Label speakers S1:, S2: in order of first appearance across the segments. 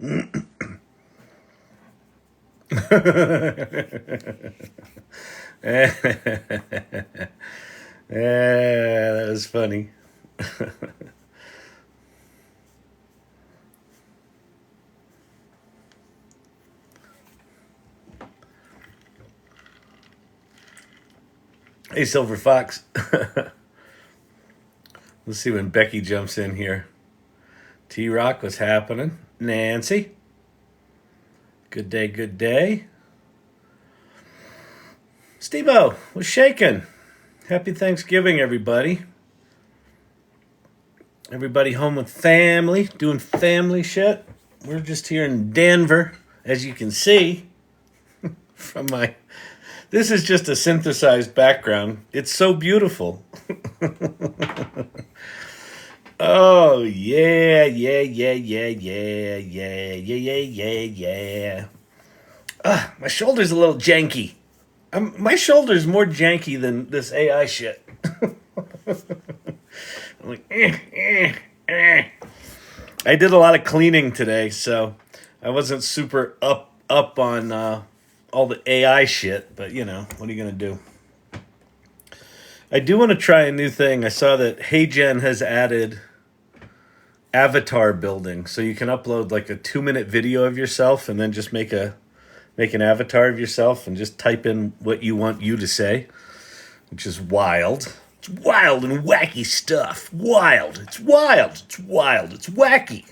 S1: Yeah, that was funny. Hey, Silver Fox. Let's see when Becky jumps in here. T-Rock, what's happening? Nancy. Good day, good day. Steve-O, what's shaking? Happy Thanksgiving, everybody. Everybody home with family, doing family shit. We're just here in Denver, as you can see from my... This is just a synthesized background. It's so beautiful. Oh, yeah, yeah, yeah, yeah, yeah, yeah, yeah, yeah, yeah, yeah. My shoulder's a little janky. My shoulder's more janky than this AI shit. I'm like, I did a lot of cleaning today, so I wasn't super up on all the AI shit, but you know, what are you gonna do? I do want to try a new thing. I saw that HeyGen has added avatar building, so you can upload like a 2-minute video of yourself and then just make an avatar of yourself and just type in what you want you to say, which is wild. It's wild and wacky stuff. Wild. It's wild. It's wild. It's wacky.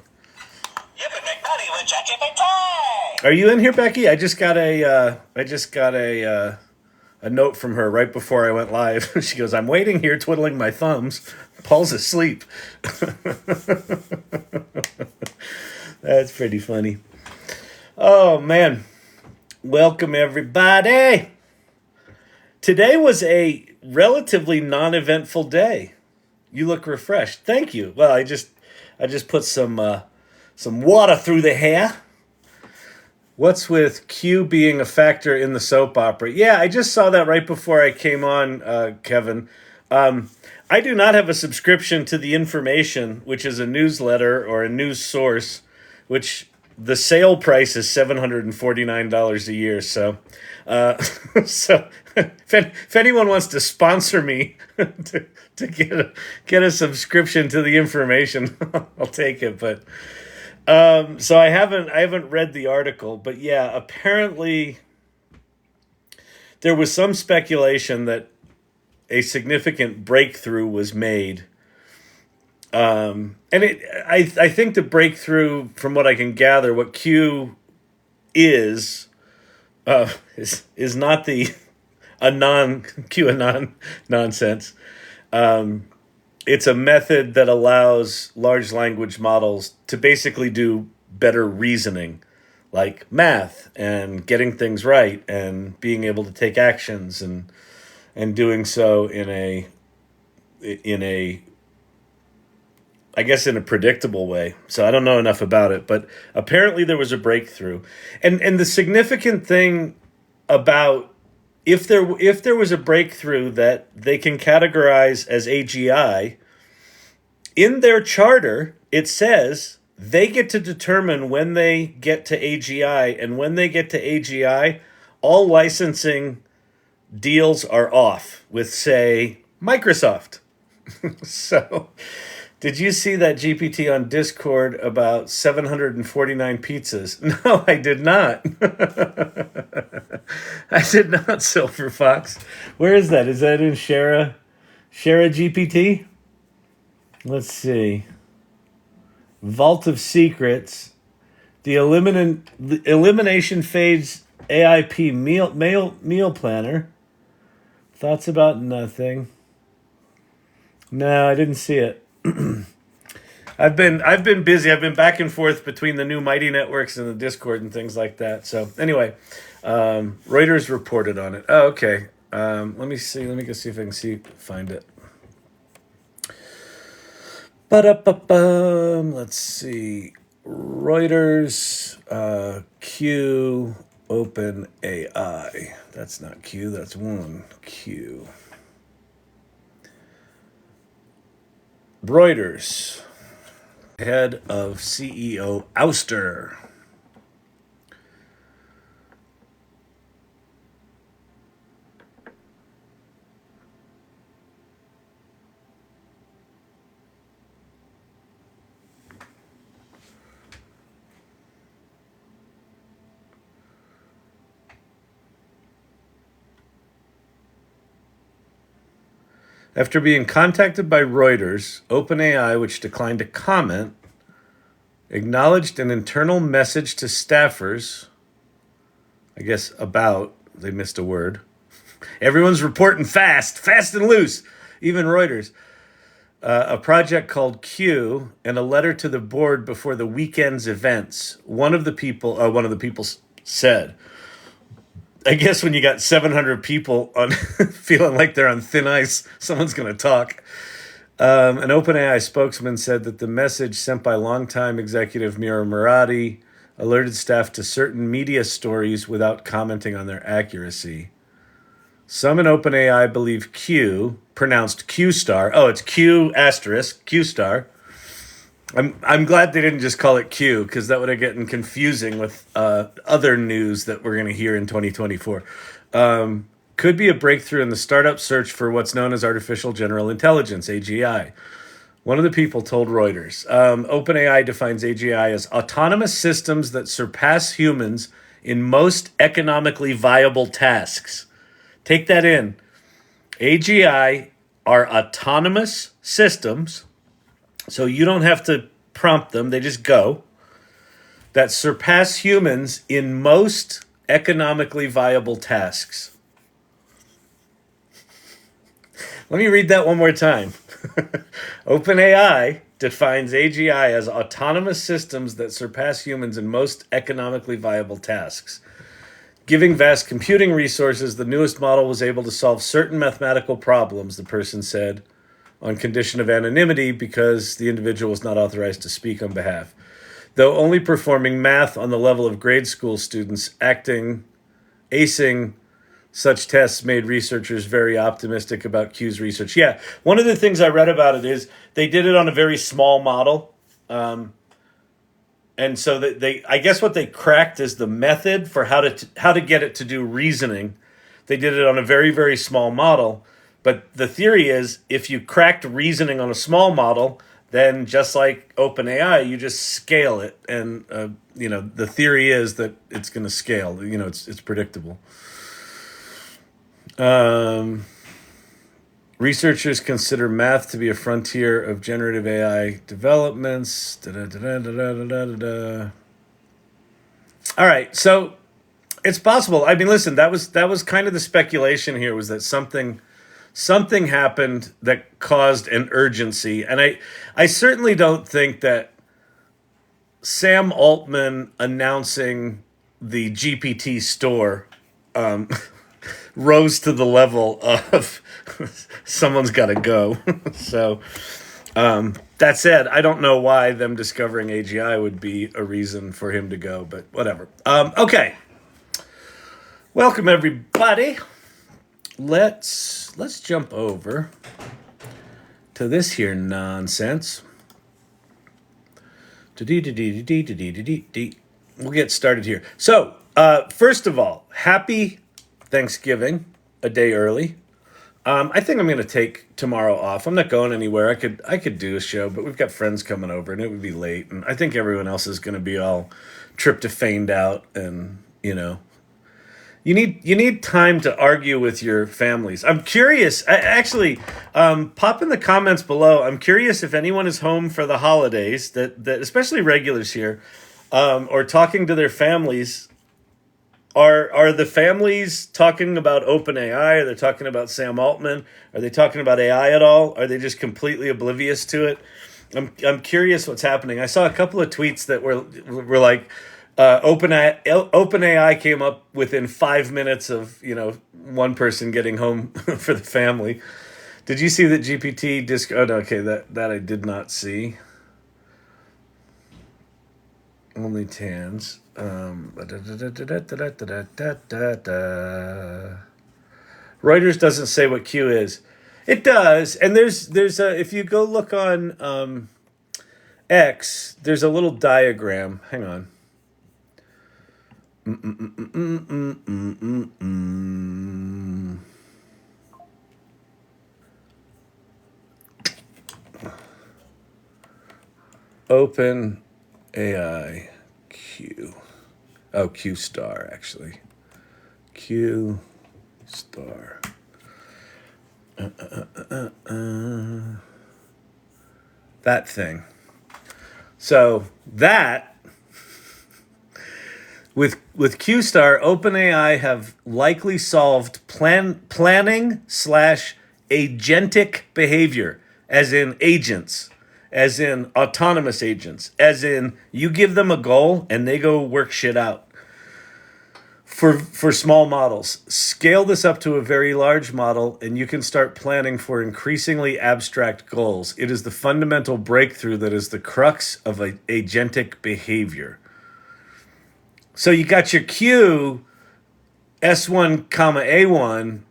S1: You can make money with ChatGPT. Are you in here, Becky? I just got a note from her right before I went live. She goes, "I'm waiting here twiddling my thumbs. Paul's asleep." That's pretty funny. Oh, man. Welcome, everybody. Today was a relatively non-eventful day. You look refreshed. Thank you. Well, I just put some water through the hair. What's with Q being a factor in the soap opera? Yeah, I just saw that right before I came on, Kevin. I do not have a subscription to The Information, which is a newsletter or a news source, which the sale price is $749 a year. So, so if anyone wants to sponsor me to get a subscription to The Information, I'll take it. But so I haven't read the article, but yeah, apparently there was some speculation that a significant breakthrough was made. And I think the breakthrough, from what I can gather, what Q is not the QAnon nonsense. It's a method that allows large language models to basically do better reasoning, like math and getting things right and being able to take actions and doing so in a I guess in a predictable way. So I don't know enough about it, but apparently there was a breakthrough. And the significant thing about if there was a breakthrough that they can categorize as AGI, in their charter it says they get to determine when they get to AGI, and when they get to AGI, all licensing deals are off with, say, Microsoft. So, did you see that GPT on Discord about 749 pizzas? No, I did not. I did not, Silver Fox. Where is that? Is that in Shara GPT? Let's see. Vault of Secrets. The elimination phase AIP meal planner. Thoughts about nothing. No, I didn't see it. I've been busy. I've been back and forth between the new Mighty Networks and the Discord and things like that. So anyway, Reuters reported on it. Oh, okay. Let me see. Let me go see if I can find it. Let's see. Reuters, Q, OpenAI. That's not Q. That's one Q. Reuters. Head of CEO ouster. After being contacted by Reuters, OpenAI, which declined to comment, acknowledged an internal message to staffers, I guess they missed a word. Everyone's reporting fast and loose, even Reuters. A project called Q, and a letter to the board before the weekend's events. One of the people said, I guess when you got 700 people on feeling like they're on thin ice, someone's going to talk. An OpenAI spokesman said that the message sent by longtime executive Mira Murati alerted staff to certain media stories without commenting on their accuracy. Some in OpenAI believe Q, pronounced Q star. Oh, it's Q asterisk, Q star. I'm glad they didn't just call it Q, because that would have gotten confusing with other news that we're going to hear in 2024. Could be a breakthrough in the startup search for what's known as artificial general intelligence, AGI. One of the people told Reuters, OpenAI defines AGI as autonomous systems that surpass humans in most economically viable tasks. Take that in. AGI are autonomous systems, so you don't have to prompt them, they just go, that surpass humans in most economically viable tasks. Let me read that one more time. OpenAI defines AGI as autonomous systems that surpass humans in most economically viable tasks. Giving vast computing resources, the newest model was able to solve certain mathematical problems, the person said, on condition of anonymity because the individual was not authorized to speak on behalf. Though only performing math on the level of grade school students, acing such tests made researchers very optimistic about Q's research. Yeah, one of the things I read about it is they did it on a very small model. And so I guess what they cracked is the method for how to get it to do reasoning. They did it on a very, very small model. But the theory is if you cracked reasoning on a small model, then just like OpenAI, you just scale it. And, the theory is that it's going to scale. It's predictable. Researchers consider math to be a frontier of generative AI developments. All right, so it's possible. I mean, listen, that was kind of the speculation here, was that something happened that caused an urgency, and I certainly don't think that Sam Altman announcing the GPT store rose to the level of someone's got to go. So that said, I don't know why them discovering AGI would be a reason for him to go, but whatever. Okay. Welcome, everybody. Let's jump over to this here nonsense. We'll get started here. So, first of all, happy Thanksgiving, a day early. I think I'm going to take tomorrow off. I'm not going anywhere. I could do a show, but we've got friends coming over, and it would be late. And I think everyone else is going to be all tryptophaned out, and you need time to argue with your families. I'm curious. Actually, pop in the comments below. I'm curious if anyone is home for the holidays, that especially regulars here, or talking to their families. Are the families talking about OpenAI? Are they talking about Sam Altman? Are they talking about AI at all? Are they just completely oblivious to it? I'm curious what's happening. I saw a couple of tweets that were like, OpenAI came up within 5 minutes of one person getting home for the family. Did you see that GPT Oh no, okay, that I did not see. Only Tans. Reuters doesn't say what Q is. It does, and there's if you go look on X, there's a little diagram. Hang on. Open AI Q. Oh, Q star, actually. Q star. That thing. So that with Q-Star, OpenAI have likely solved planning slash agentic behavior, as in agents, as in autonomous agents, as in you give them a goal and they go work shit out. For small models, scale this up to a very large model and you can start planning for increasingly abstract goals. It is the fundamental breakthrough that is the crux of agentic behavior. So you got your Q S1 comma A1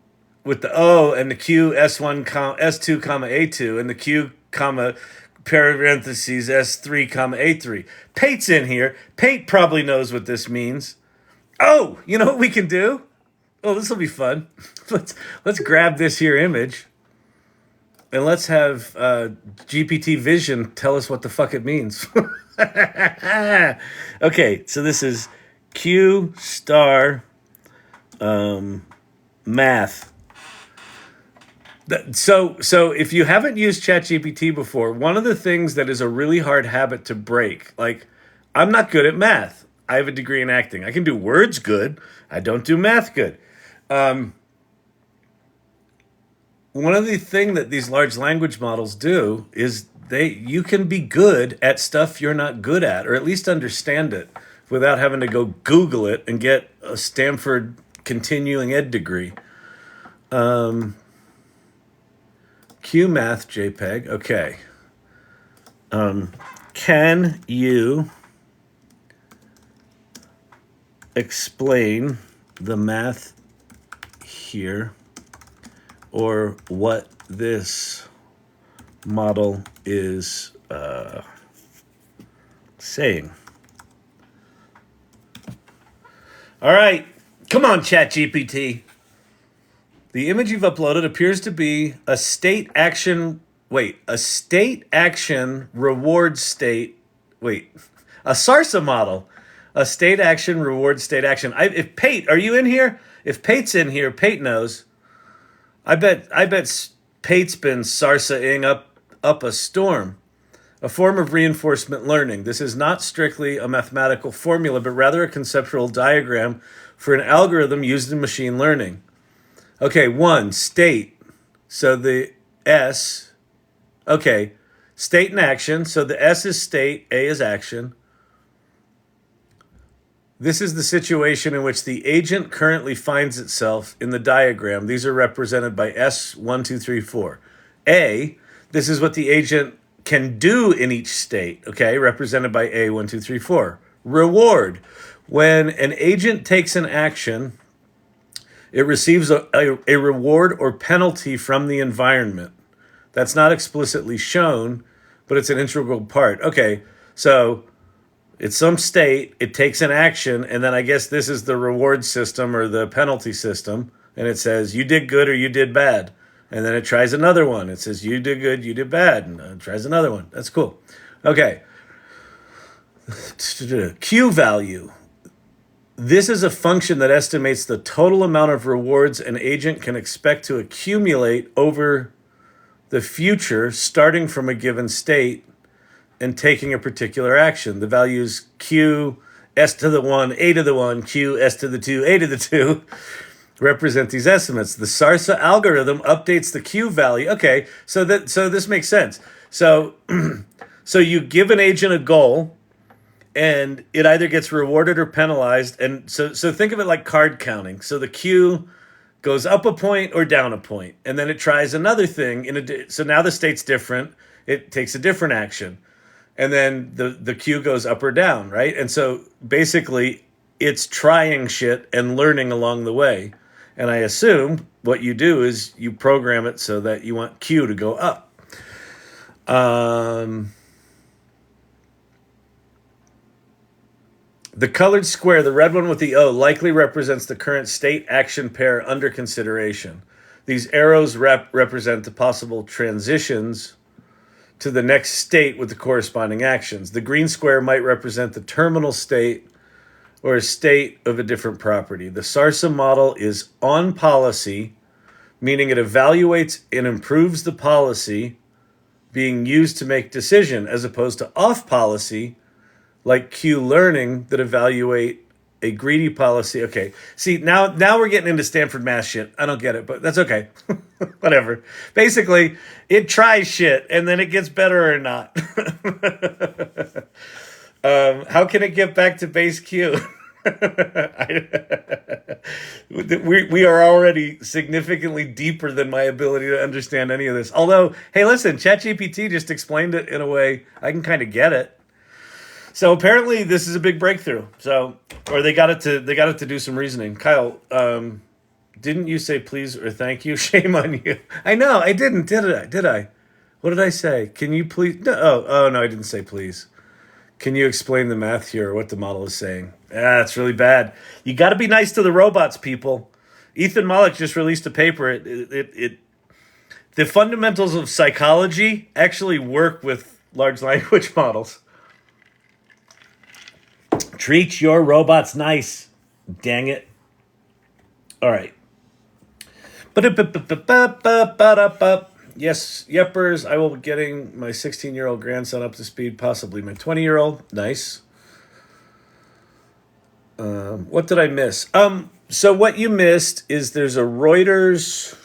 S1: with the O and the Q S1 S2 comma A2 and the Q comma parentheses S3 comma A3. Pate's in here. Pate probably knows what this means. Oh, you know what we can do? Oh, this will be fun. Let's grab this here image and let's have GPT Vision tell us what the fuck it means. Okay, so this is Q star math. So if you haven't used ChatGPT before, one of the things that is a really hard habit to break, like I'm not good at math. I have a degree in acting. I can do words good. I don't do math good. One of the things that these large language models do is you can be good at stuff you're not good at, or at least understand it without having to go Google it and get a Stanford continuing ed degree. QMath JPEG. Okay. Can you explain the math here, or what this model is saying? All right, come on, ChatGPT. The image you've uploaded appears to be a state action reward state. A SARSA model. A state action, reward, state action. If Pate, are you in here? If Pate's in here, Pate knows. I bet Pate's been SARSA-ing up a storm. A form of reinforcement learning. This is not strictly a mathematical formula, but rather a conceptual diagram for an algorithm used in machine learning. Okay, 1, state. So the S, okay, state and action. So the S is state, A is action. This is the situation in which the agent currently finds itself in the diagram. These are represented by S1, 2, 3, 4. A, this is what the agent can do in each state, okay, represented by A1, 2, 3, 4. Reward, when an agent takes an action, it receives a reward or penalty from the environment. That's not explicitly shown, but it's an integral part. Okay, so it's some state, it takes an action, and then I guess this is the reward system or the penalty system, and it says you did good or you did bad. And then it tries another one. It says you did good, you did bad, and it tries another one. That's cool. Okay. Q value. This is a function that estimates the total amount of rewards an agent can expect to accumulate over the future, starting from a given state and taking a particular action. The values Q, S to the 1, A to the 1, Q, S to the 2, A to the 2 represent these estimates. The SARSA algorithm updates the Q value. Okay, so this makes sense. So you give an agent a goal, and it either gets rewarded or penalized. And so think of it like card counting. So the Q goes up a point or down a point, and then it tries another thing. So now the state's different. It takes a different action. And then the Q goes up or down, right? And so basically it's trying shit and learning along the way. And I assume what you do is you program it so that you want Q to go up. The colored square, the red one with the O, likely represents the current state action pair under consideration. These arrows represent the possible transitions to the next state with the corresponding actions. The green square might represent the terminal state or a state of a different property. The SARSA model is on policy meaning it evaluates and improves the policy being used to make decision, as opposed to off policy like Q learning that evaluate a greedy policy. Okay, see, now we're getting into Stanford math shit. I don't get it, but that's okay. Whatever. Basically, it tries shit and then it gets better or not. How can it get back to base Q? We are already significantly deeper than my ability to understand any of this. Although, hey, listen, ChatGPT just explained it in a way I can kind of get it. So apparently, this is a big breakthrough. So, or they got it to do some reasoning. Kyle, didn't you say please or thank you? Shame on you. I know I didn't. Did I? What did I say? Can you please? No. Oh no, I didn't say please. Can you explain the math here or what the model is saying? That's really bad. You got to be nice to the robots, people. Ethan Mollick just released a paper. The fundamentals of psychology actually work with large language models. Treat your robots nice. Dang it. All right. Yes, yeppers, I will be getting my 16-year-old grandson up to speed, possibly my 20-year-old. Nice. What did I miss? So what you missed is there's a Reuters,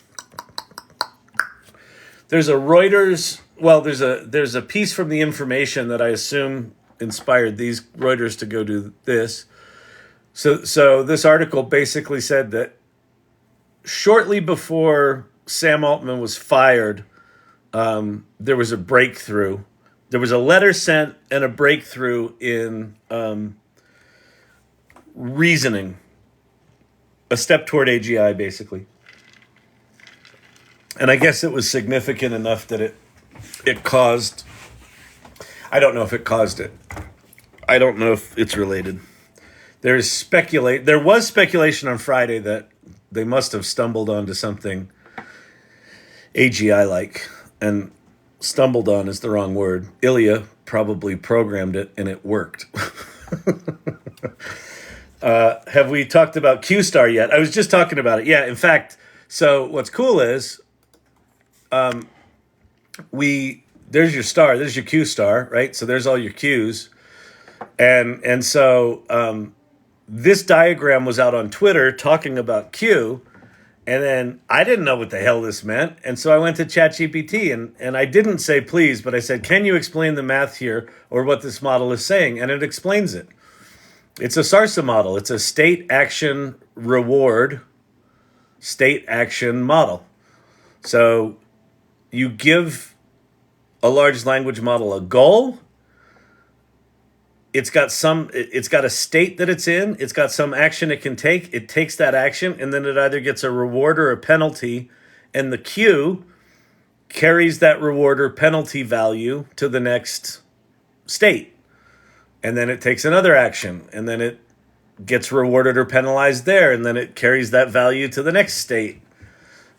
S1: well, there's a piece from The Information that I assume inspired these Reuters to go do this. So this article basically said that shortly before Sam Altman was fired, there was a breakthrough. There was a letter sent and a breakthrough in reasoning, a step toward AGI, basically. And I guess it was significant enough that it caused, I don't know if it caused it. I don't know if it's related. There was speculation on Friday that they must have stumbled onto something AGI-like, and stumbled on is the wrong word. Ilya probably programmed it, and it worked. Have we talked about Q-Star yet? I was just talking about it. Yeah, in fact, so what's cool is there's your star, there's your Q-Star, right? So there's all your Qs. And so this diagram was out on Twitter talking about Q, and then I didn't know what the hell this meant. And so I went to ChatGPT, and I didn't say please, but I said, can you explain the math here or what this model is saying? And it explains it. It's a SARSA model. It's a state action reward state action model. So you give a large language model a goal. It's got a state that it's in. It's got some action it can take. It takes that action, and then it either gets a reward or a penalty, and the Q carries that reward or penalty value to the next state. And then it takes another action, and then it gets rewarded or penalized there, and then it carries that value to the next state.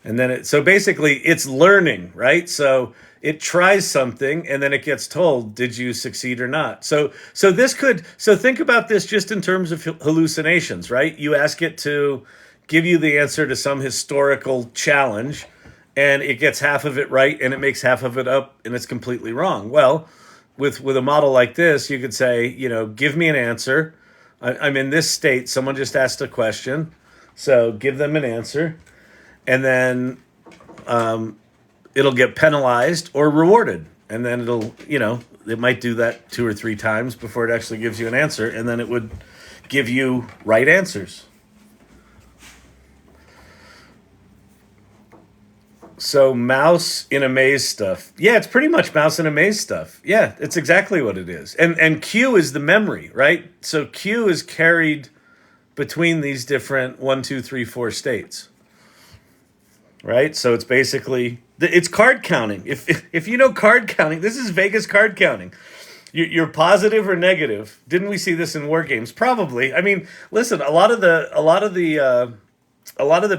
S1: And then so basically it's learning, right? So it tries something, and then it gets told, did you succeed or not? So think about this just in terms of hallucinations, right? You ask it to give you the answer to some historical challenge, and it gets half of it right, and it makes half of it up, and it's completely wrong. Well, with a model like this, you could say, give me an answer. I'm in this state. Someone just asked a question. So give them an answer. And then it'll get penalized or rewarded. And then it might do that 2 or 3 times before it actually gives you an answer. And then it would give you right answers. So mouse in a maze stuff. Yeah, it's pretty much mouse in a maze stuff. Yeah, it's exactly what it is. And Q is the memory, right? So Q is carried between these different 1, 2, 3, 4 states. Right? So it's basically, it's card counting. If you know card counting, this is Vegas card counting. You're positive or negative. Didn't we see this in war games? Probably. I mean, listen, a lot of the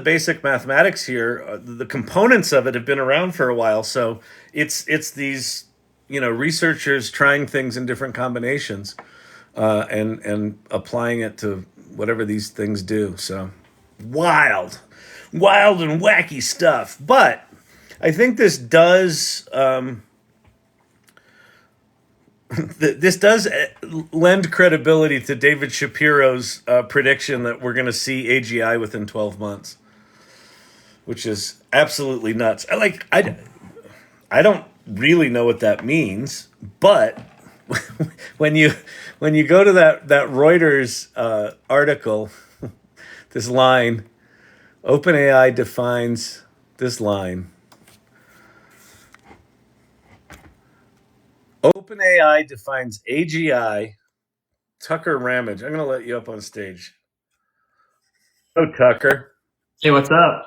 S1: basic mathematics here, the components of it have been around for a while. So it's these, researchers trying things in different combinations, and applying it to whatever these things do. So wild. wild and wacky stuff. But I think this does this does lend credibility to David Shapiro's prediction that we're going to see AGI within 12 months, which is absolutely nuts. I don't really know what that means, but when you go to that Reuters article, this line, OpenAI defines this line. OpenAI defines AGI. Tucker Ramage. I'm going to let you up on stage. Oh, Tucker.
S2: Hey, what's up?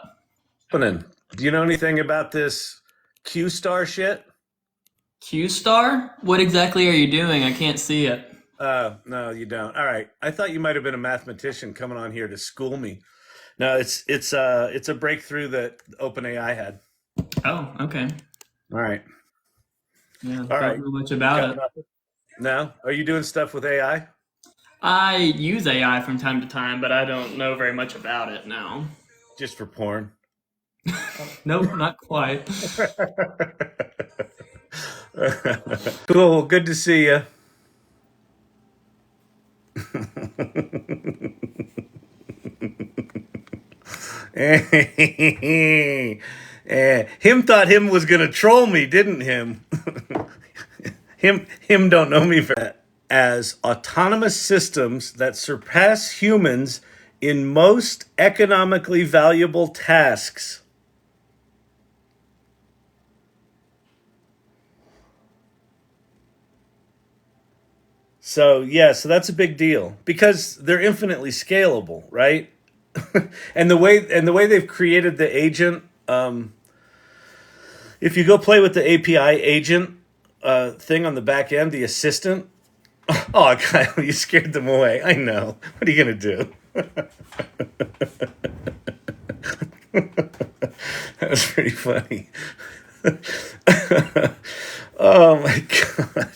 S1: Do you know anything about this Q star shit?
S2: Q Star? What exactly are you doing? I can't see it.
S1: No, you don't. All right. I thought you might have been a mathematician coming on here to school me. No, it's a breakthrough that OpenAI had.
S2: Oh, okay.
S1: All right.
S2: Yeah,
S1: All
S2: don't
S1: right.
S2: know much about
S1: Got
S2: it.
S1: nothing. No? Are you doing stuff with AI?
S2: I use AI from time to time, but I don't know very much about it now.
S1: Just for porn.
S2: Nope, not quite.
S1: Cool. Good to see you. Him thought him was gonna troll me, didn't him? him don't know me for that. As autonomous systems that surpass humans in most economically valuable tasks. So that's a big deal because they're infinitely scalable, right? And the way they've created the agent, if you go play with the API agent thing on the back end, the assistant. Oh, Kyle, you scared them away. I know. What are you gonna do? That was pretty funny. Oh my god.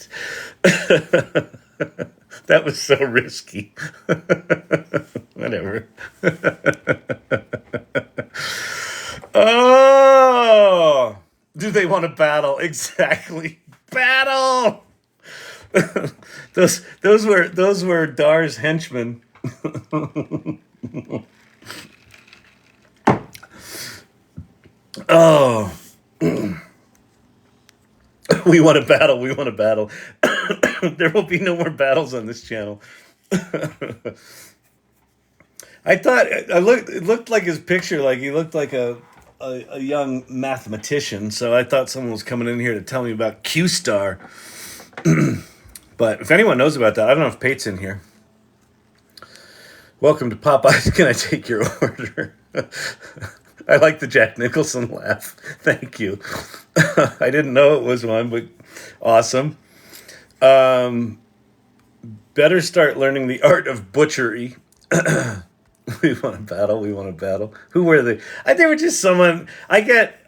S1: That was so risky. Whatever. Oh, do they want to battle? Exactly. Battle. those were Dar's henchmen. Oh, we want to battle. We want to battle. There will be no more battles on this channel. I thought it looked like his picture, like he looked like a young mathematician. So I thought someone was coming in here to tell me about Q Star. But if anyone knows about that, I don't know if Pate's in here. Welcome to Popeyes. Can I take your order? I like the Jack Nicholson laugh. Thank you. I didn't know it was one, but awesome. Better start learning the art of butchery. We want to battle. We want to battle. Who were they? They were just someone. I get,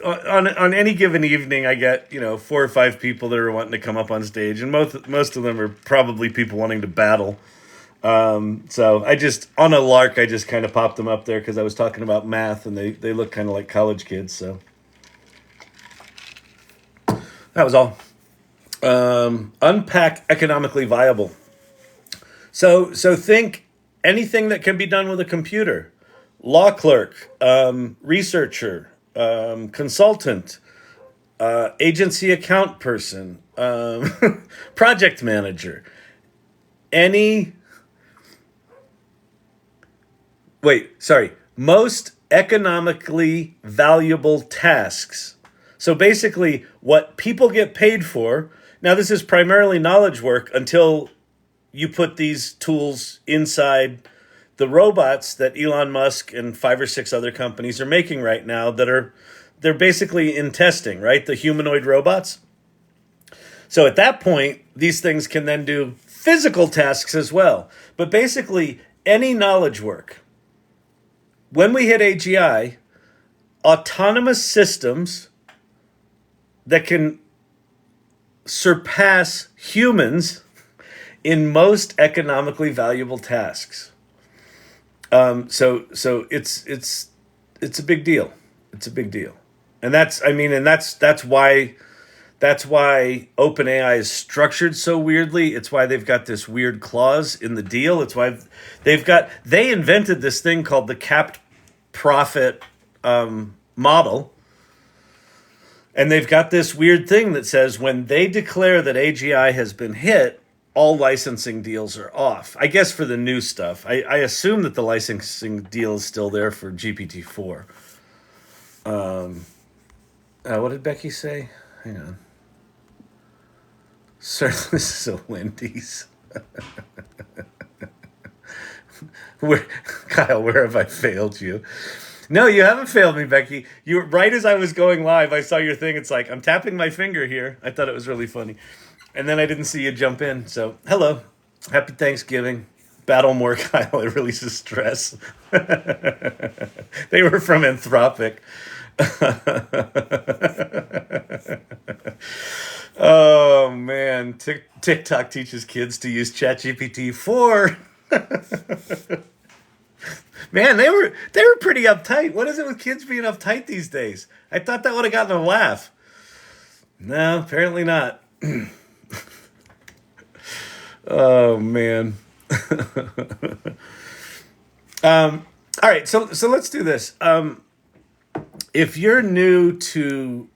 S1: on any given evening, I get 4 or 5 people that are wanting to come up on stage, and most of them are probably people wanting to battle. So I just, on a lark, I just kind of popped them up there because I was talking about math, and they look kind of like college kids. So that was all. Unpack economically viable. So think anything that can be done with a computer. Law clerk, researcher, consultant, agency account person, project manager. Most economically valuable tasks. So basically, what people get paid for. Now, this is primarily knowledge work until you put these tools inside the robots that Elon Musk and 5 or 6 other companies are making right now they're basically in testing, right? The humanoid robots. So at that point, these things can then do physical tasks as well. But basically, any knowledge work. When we hit AGI, autonomous systems that can surpass humans in most economically valuable tasks. So it's it's a big deal. It's a big deal. And that's why OpenAI is structured so weirdly. It's why they've got this weird clause in the deal. It's why they invented this thing called the capped profit model. And they've got this weird thing that says when they declare that AGI has been hit, all licensing deals are off. I guess for the new stuff. I assume that the licensing deal is still there for GPT-4. What did Becky say? Hang on. Sir, this is a Wendy's. Kyle, where have I failed you? No, you haven't failed me, Becky. You were right as I was going live. I saw your thing. It's like, I'm tapping my finger here. I thought it was really funny. And then I didn't see you jump in. So, hello. Happy Thanksgiving. Battle more, Kyle. It releases stress. They were from Anthropic. Oh, man. TikTok teaches kids to use ChatGPT 4. Man, they were pretty uptight. What is it with kids being uptight these days? I thought that would have gotten a laugh. No, apparently not. Oh man. All right, so let's do this. If you're new to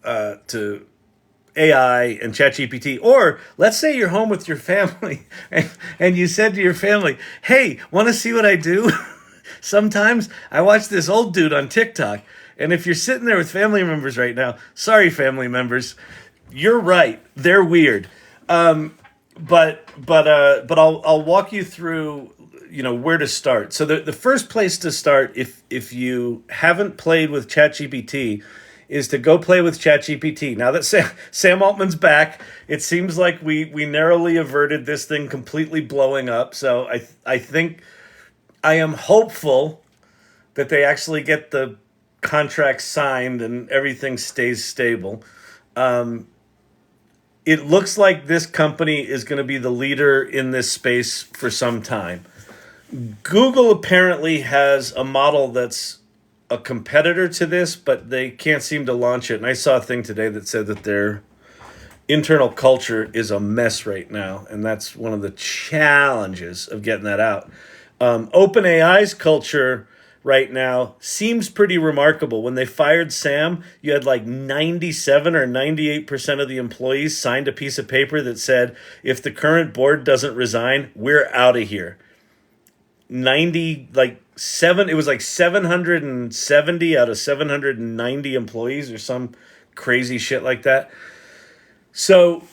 S1: AI and ChatGPT, or let's say you're home with your family and you said to your family, "Hey, want to see what I do?" Sometimes I watch this old dude on TikTok, and if you're sitting there with family members right now, sorry, family members, you're right. They're weird. But I'll walk you through, where to start. So the first place to start, if you haven't played with ChatGPT, is to go play with ChatGPT. Now that Sam Altman's back, it seems like we narrowly averted this thing completely blowing up. So I think I am hopeful that they actually get the contract signed and everything stays stable. It looks like this company is going to be the leader in this space for some time. Google apparently has a model that's a competitor to this, but they can't seem to launch it. And I saw a thing today that said that their internal culture is a mess right now, and that's one of the challenges of getting that out. OpenAI's culture right now seems pretty remarkable. When they fired Sam, you had like 97 or 98% of the employees signed a piece of paper that said, if the current board doesn't resign, we're out of here. It was like 770 out of 790 employees or some crazy shit like that. So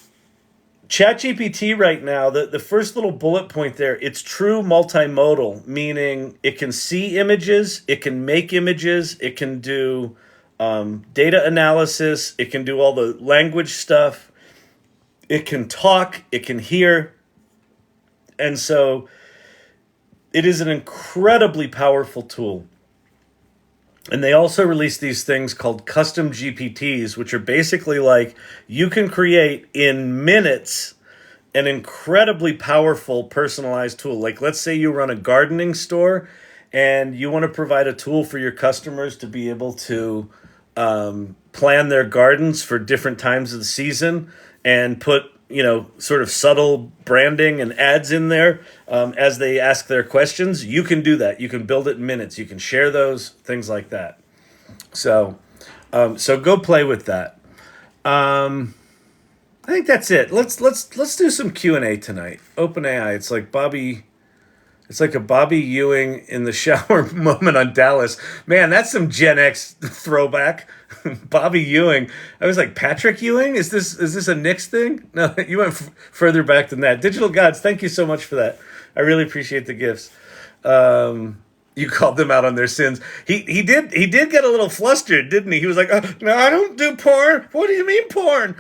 S1: ChatGPT right now, the first little bullet point there, it's true multimodal, meaning it can see images, it can make images, it can do data analysis, it can do all the language stuff, it can talk, it can hear. And so it is an incredibly powerful tool. And they also released these things called custom GPTs, which are basically like you can create in minutes an incredibly powerful personalized tool. Like let's say you run a gardening store and you want to provide a tool for your customers to be able to plan their gardens for different times of the season and put sort of subtle branding and ads in there as they ask their questions. You can do that. You can build it in minutes. You can share those, things like that. So go play with that. I think that's it. Let's do some Q&A tonight. OpenAI. It's like a Bobby Ewing in the shower moment on Dallas. Man, that's some Gen X throwback. Bobby Ewing. I was like, Patrick Ewing? Is this a Knicks thing? No, you went further back than that. Digital Gods, thank you so much for that. I really appreciate the gifts. You called them out on their sins. He did get a little flustered, didn't he? He was like, no, I don't do porn. What do you mean porn?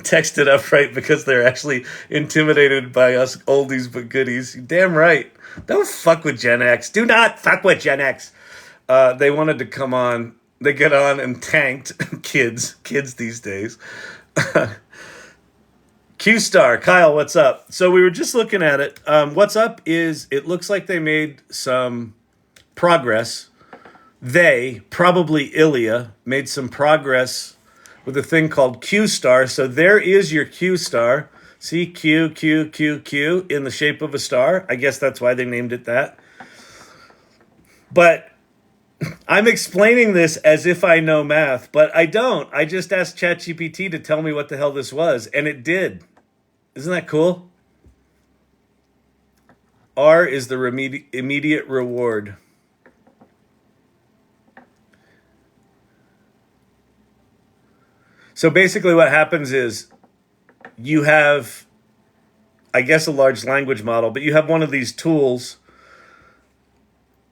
S1: Text it up right because they're actually intimidated by us oldies but goodies. Damn right. Don't fuck with Gen X. Do not fuck with Gen X. They wanted to come on. They get on and tanked kids these days. Q Star, Kyle, what's up? So we were just looking at it. What's up is it looks like they made some progress. They, probably Ilya, made some progress with a thing called Q Star. So there is your Q Star. See, Q, Q, Q, Q in the shape of a star. I guess that's why they named it that. But I'm explaining this as if I know math, but I don't. I just asked ChatGPT to tell me what the hell this was, and it did. Isn't that cool? R is the immediate reward. So basically what happens is you have, I guess, a large language model, but you have one of these tools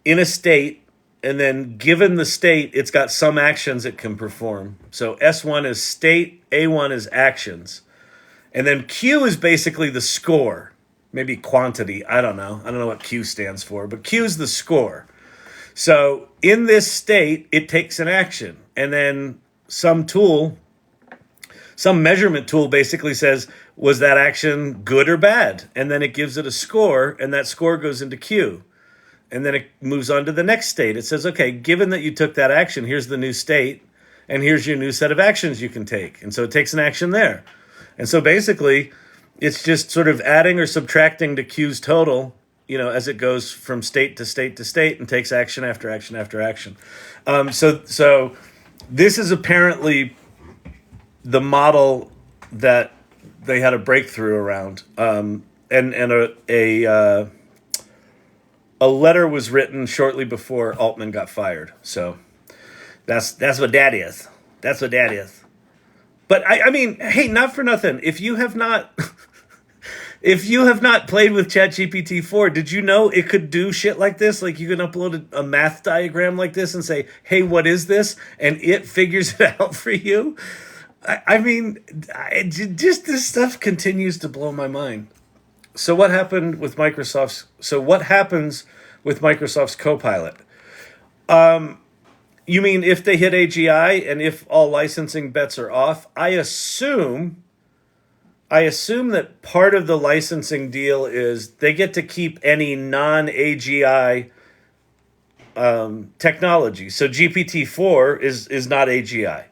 S1: in a state, and then given the state, it's got some actions it can perform. So S1 is state, A1 is actions. And then Q is basically the score, maybe quantity. I don't know. I don't know what Q stands for, but Q is the score. So in this state, it takes an action. And then some measurement tool basically says, was that action good or bad? And then it gives it a score, and that score goes into Q. And then it moves on to the next state. It says, okay, given that you took that action, here's the new state, and here's your new set of actions you can take. And so it takes an action there. And so basically, it's just sort of adding or subtracting to Q's total, as it goes from state to state to state and takes action after action after action. So this is apparently the model that they had a breakthrough around. And a letter was written shortly before Altman got fired. So that's what that is. That's what that is. But I mean, hey, not for nothing. If you have not played with ChatGPT 4, did you know it could do shit like this? Like you can upload a math diagram like this and say, hey, what is this? And it figures it out for you. I mean, just this stuff continues to blow my mind. So what happens with Microsoft's Copilot? You mean if they hit AGI and if all licensing bets are off? I assume that part of the licensing deal is they get to keep any non-AGI technology. So GPT-4 is not AGI.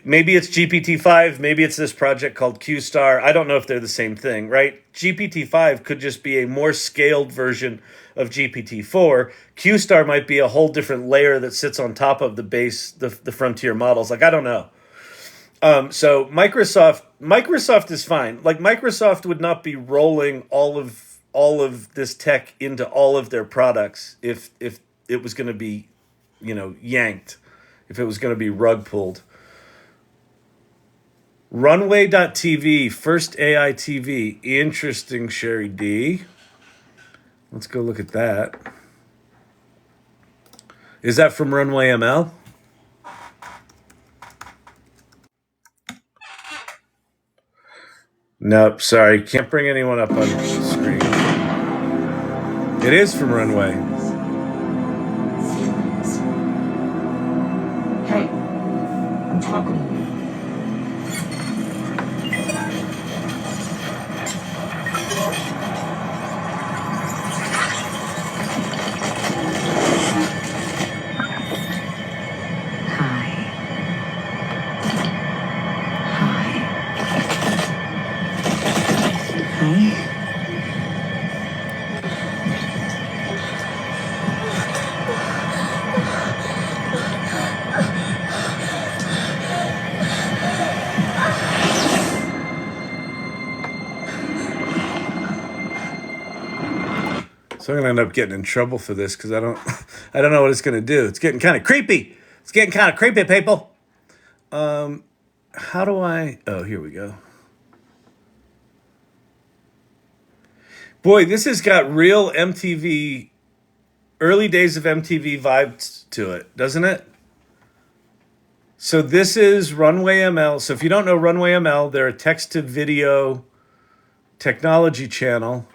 S1: Maybe it's GPT-5, maybe it's this project called Q-Star. I don't know if they're the same thing, right? GPT-5 could just be a more scaled version of GPT-4. Q-Star might be a whole different layer that sits on top of the base, the frontier models. Like, I don't know. So Microsoft is fine. Like, Microsoft would not be rolling all of this tech into all of their products if it was going to be, yanked, if it was going to be rug pulled. Runway.tv, first AI TV. Interesting, Sherry D. Let's go look at that. Is that from Runway ML? Nope, sorry. Can't bring anyone up on the screen. It is from Runway.
S3: Hey, I'm talking to you.
S1: So I'm gonna end up getting in trouble for this because I don't know what it's gonna do. It's getting kind of creepy. People. How do I? Oh, here we go. Boy, this has got real MTV, early days of MTV vibes to it, doesn't it? So this is Runway ML. So if you don't know Runway ML, they're a text-to-video technology channel.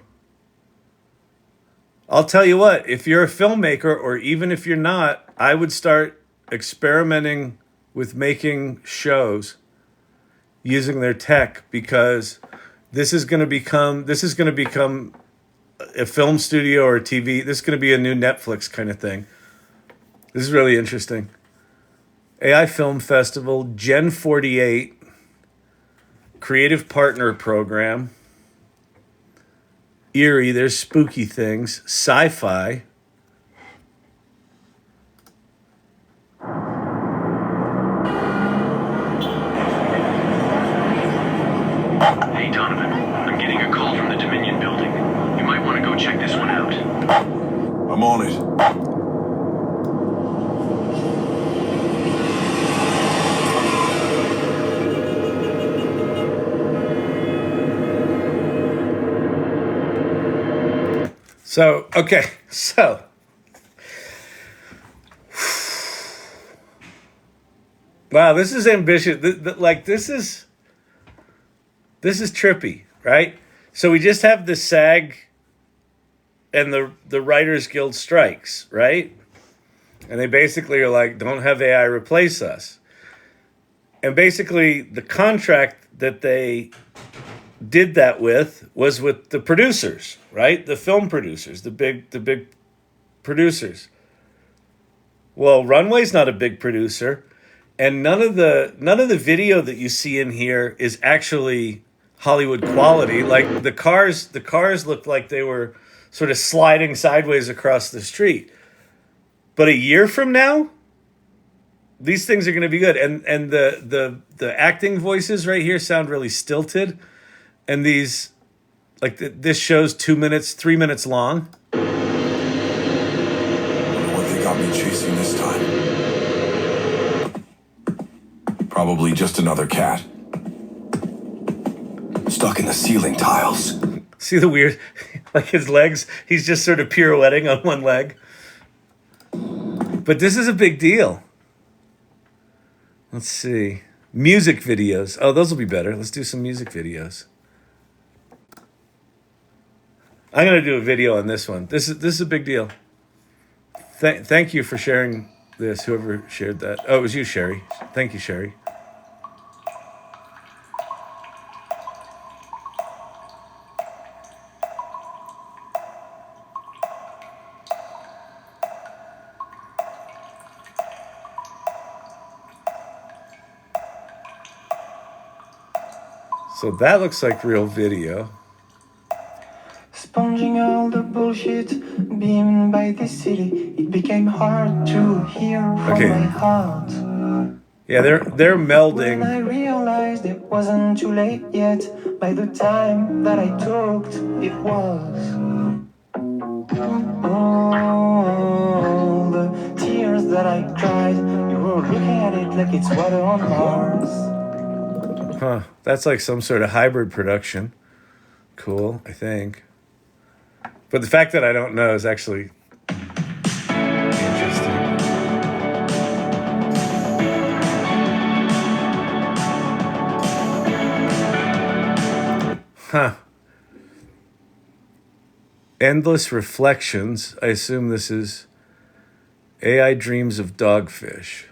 S1: I'll tell you what, if you're a filmmaker, or even if you're not, I would start experimenting with making shows using their tech, because this is going to become a film studio or a TV. This is going to be a new Netflix kind of thing. This is really interesting. AI Film Festival, Gen 48, Creative Partner Program, Eerie, there's spooky things, sci-fi.
S4: Hey Donovan, I'm getting a call from the Dominion building. You might want to go check this one out.
S5: I'm on it.
S1: So, okay, so wow, this is ambitious. This is trippy, right? So we just have the SAG and the Writers Guild strikes, right? And they basically are like, don't have AI replace us. And basically the contract that they did that with was with the producers, right? The film producers, the big producers. Well, Runway's not a big producer, and none of the video that you see in here is actually Hollywood quality. Like the cars looked like they were sort of sliding sideways across the street. But a year from now, these things are going to be good. And the acting voices right here sound really stilted. And these, like this show's 2 minutes, 3 minutes long.
S5: Wonder what they got me chasing this time. Probably just another cat. Stuck in the ceiling tiles.
S1: See the weird, like his legs, he's just sort of pirouetting on one leg. But this is a big deal. Let's see. Music videos. Oh, those will be better. Let's do some music videos. I'm going to do a video on this one. This is a big deal. Thank you for sharing this, whoever shared that. Oh, it was you, Sherry. Thank you, Sherry. So that looks like real video.
S6: Sponging all the bullshit beamed by the city, it became hard to hear from my heart.
S1: Yeah, they're melding.
S6: When I realized it wasn't too late yet, by the time that I talked, it was. Oh, the tears that I cried, you were looking at it like it's water on Mars.
S1: Huh, that's like some sort of hybrid production. Cool, I think. But the fact that I don't know is actually interesting. Huh. Endless Reflections. I assume this is AI Dreams of Dogfish.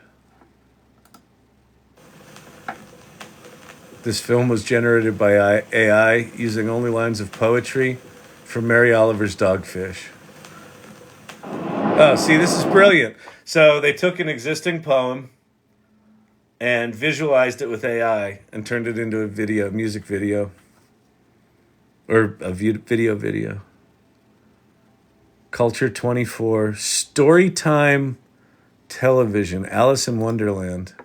S1: This film was generated by AI using only lines of poetry from Mary Oliver's Dogfish. Oh, see, this is brilliant. So they took an existing poem and visualized it with AI and turned it into a video, music video. Or a video. Culture 24, Storytime Television, Alice in Wonderland.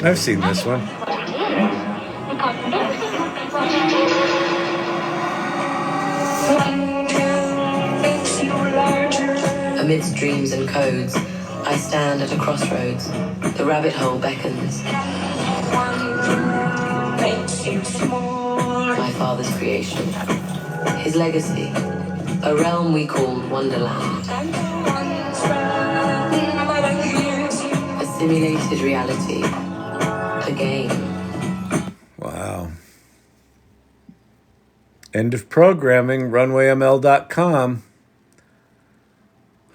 S1: I've seen this one.
S7: Amidst dreams and codes, I stand at a crossroads. The rabbit hole beckons. My father's creation. His legacy. A realm we called Wonderland. A simulated reality. A game.
S1: Wow. End of programming, runwayml.com.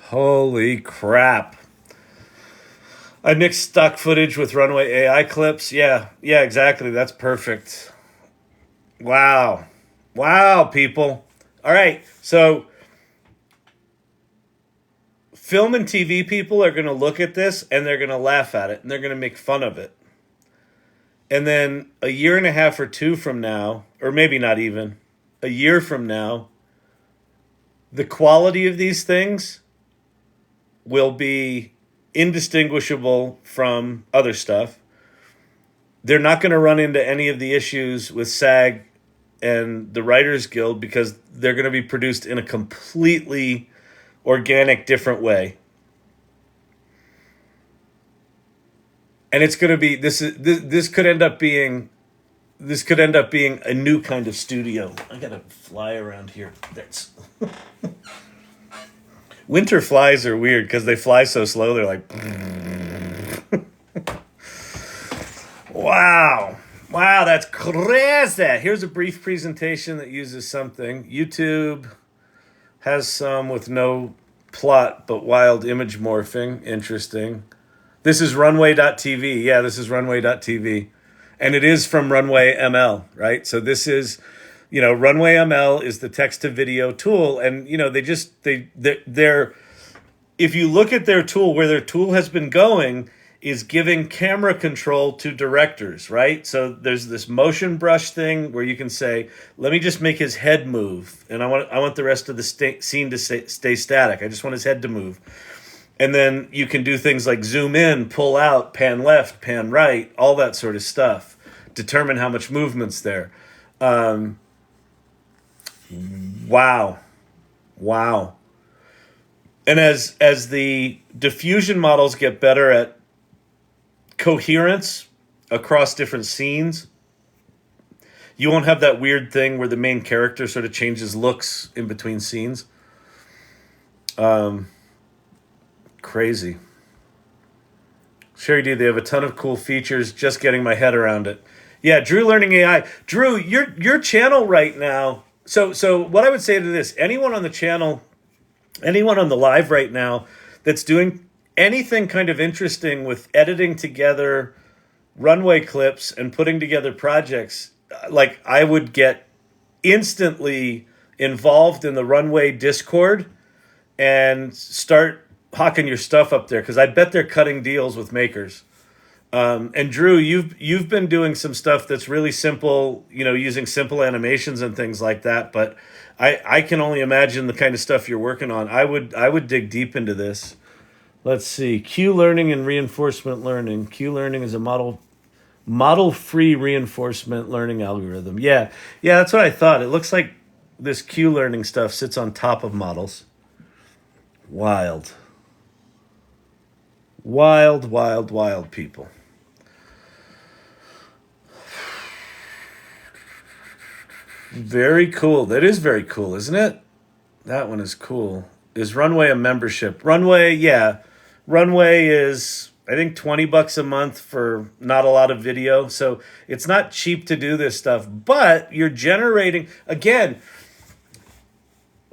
S1: Holy crap. I mixed stock footage with Runway AI clips. Yeah, exactly. That's perfect. Wow. Wow, people. All right. So film and TV people are going to look at this and they're going to laugh at it and they're going to make fun of it. And then a year and a half or two from now, or maybe not even, a year from now, the quality of these things will be indistinguishable from other stuff. They're not going to run into any of the issues with SAG and the Writers Guild because they're going to be produced in a completely organic, different way. And it's going to be this could end up being a new kind of studio. I got to fly around here. That's winter flies are weird because they fly so slow. They're like, wow, that's crazy. Here's a brief presentation that uses something. YouTube has some with no plot but wild image morphing. Interesting. This is runway.tv. Yeah, this is runway.tv. And it is from Runway ML, right? So this is, Runway ML is the text to video tool. And, they're if you look at their tool, where their tool has been going is giving camera control to directors, right? So there's this motion brush thing where you can say, let me just make his head move. And I want the rest of the scene to stay static. I just want his head to move. And then you can do things like zoom in, pull out, pan left, pan right, all that sort of stuff. Determine how much movement's there. Wow. And as the diffusion models get better at coherence across different scenes, you won't have that weird thing where the main character sort of changes looks in between scenes. Crazy. Sherry D, they have a ton of cool features, just getting my head around it. Yeah, Drew Learning AI. Drew, your channel right now. So what I would say to this, anyone on the channel, anyone on the live right now that's doing anything kind of interesting with editing together runway clips and putting together projects, like I would get instantly involved in the Runway Discord and start hawking your stuff up there, because I bet they're cutting deals with makers. And Drew, you've been doing some stuff that's really simple, using simple animations and things like that. But I can only imagine the kind of stuff you're working on. I would dig deep into this. Let's see. Q learning and reinforcement learning. Q learning is a model-free reinforcement learning algorithm. Yeah, that's what I thought. It looks like this Q learning stuff sits on top of models. Wild, people. Very cool. That is very cool, isn't it? That one is cool. Is Runway a membership? Runway, yeah. Runway is, I think, $20 a month for not a lot of video. So it's not cheap to do this stuff, but you're generating, again,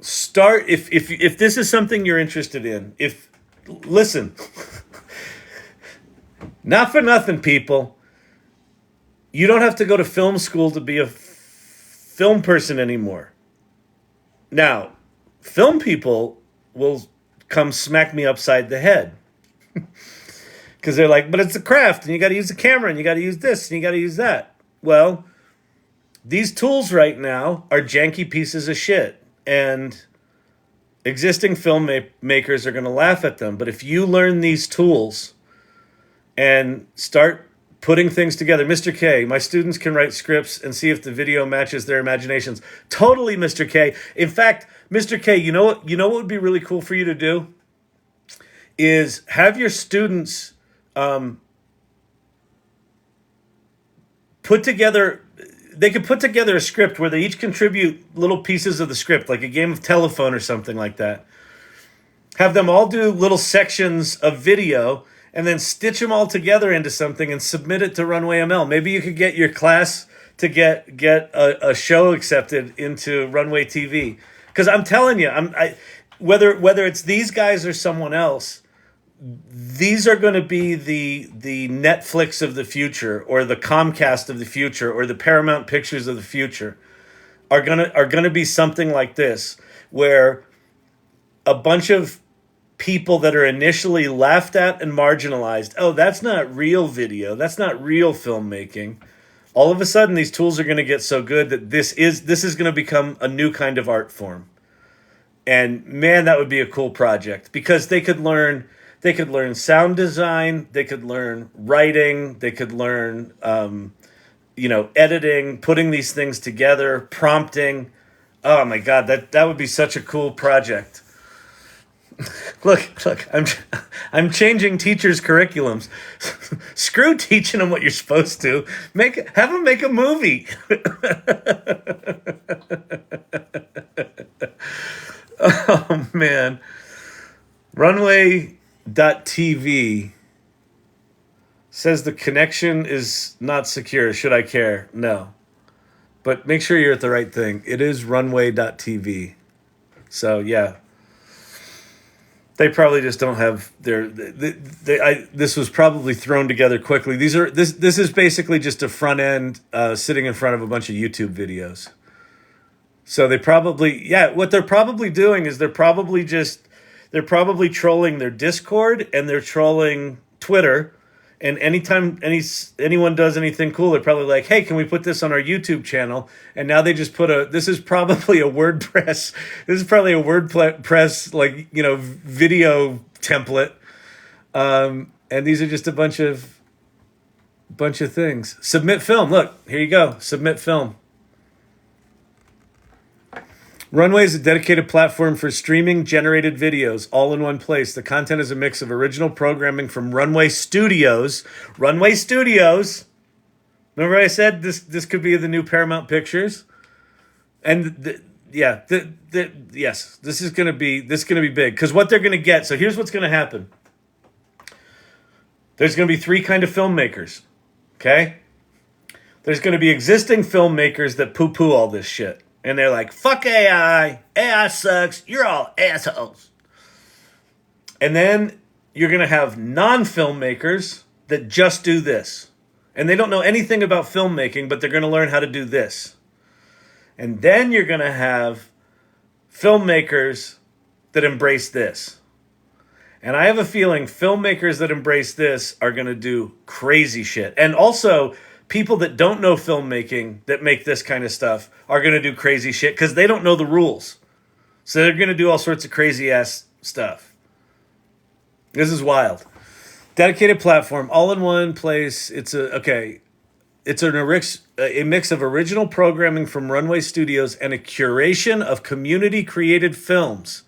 S1: start, if this is something you're interested in, listen, not for nothing, people. You don't have to go to film school to be a film person anymore. Now, film people will come smack me upside the head. Because they're like, but it's a craft, and you got to use the camera, and you got to use this, and you got to use that. Well, these tools right now are janky pieces of shit. And existing filmmakers are going to laugh at them. But if you learn these tools and start putting things together, Mr. K, my students can write scripts and see if the video matches their imaginations. Totally, Mr. K. In fact, Mr. K, you know what would be really cool for you to do is have your students put together a script where they each contribute little pieces of the script, like a game of telephone or something like that. Have them all do little sections of video and then stitch them all together into something and submit it to Runway ML. Maybe you could get your class to get a show accepted into Runway TV. Because I'm telling you, whether it's these guys or someone else, these are going to be the Netflix of the future, or the Comcast of the future, or the Paramount Pictures of the future. Are gonna be something like this, where a bunch of people that are initially laughed at and marginalized, oh, that's not real video, that's not real filmmaking. All of a sudden, these tools are going to get so good that this is going to become a new kind of art form. And man, that would be a cool project, because they could learn sound design, they could learn writing, they could learn editing, putting these things together, prompting. Oh my God, that would be such a cool project. Look, I'm changing teachers' curriculums. Screw teaching them what you're supposed to. Have them make a movie. Oh man. Runway.tv says the connection is not secure. Should I care? No. But make sure you're at the right thing. It is runway.tv. So yeah. They probably just don't have this was probably thrown together quickly. This is basically just a front end sitting in front of a bunch of YouTube videos. So they probably, what they're probably doing is they're probably trolling their Discord, and they're trolling Twitter. And anytime anyone does anything cool, they're probably like, hey, can we put this on our YouTube channel? And now they just this is probably a WordPress. This is probably a WordPress, video template. And these are just a bunch of things. Submit film. Look, here you go. Submit film. Runway is a dedicated platform for streaming generated videos, all in one place. The content is a mix of original programming from Runway Studios. Runway Studios. Remember I said this could be the new Paramount Pictures? And yes, this is going to be big, because what they're going to get. So here's what's going to happen. There's going to be three kind of filmmakers. Okay? There's going to be existing filmmakers that poo-poo all this shit. And they're like, fuck AI. AI sucks. You're all assholes. And then you're going to have non-filmmakers that just do this. And they don't know anything about filmmaking, but they're going to learn how to do this. And then you're going to have filmmakers that embrace this. And I have a feeling filmmakers that embrace this are going to do crazy shit. And also, people that don't know filmmaking that make this kind of stuff are going to do crazy shit, because they don't know the rules. So they're going to do all sorts of crazy ass stuff. This is wild. Dedicated platform, all in one place. It's a mix of original programming from Runway Studios and a curation of community created films.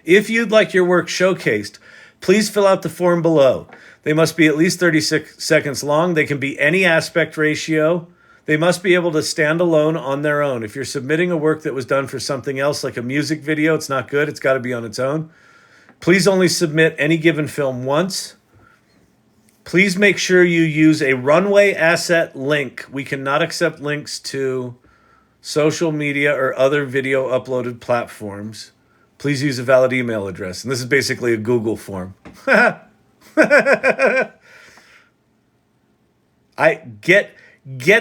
S1: If you'd like your work showcased, please fill out the form below. They must be at least 36 seconds long. They can be any aspect ratio. They must be able to stand alone on their own. If you're submitting a work that was done for something else, like a music video, it's not good. It's got to be on its own. Please only submit any given film once. Please make sure you use a Runway asset link. We cannot accept links to social media or other video uploaded platforms. Please use a valid email address. And this is basically a Google form.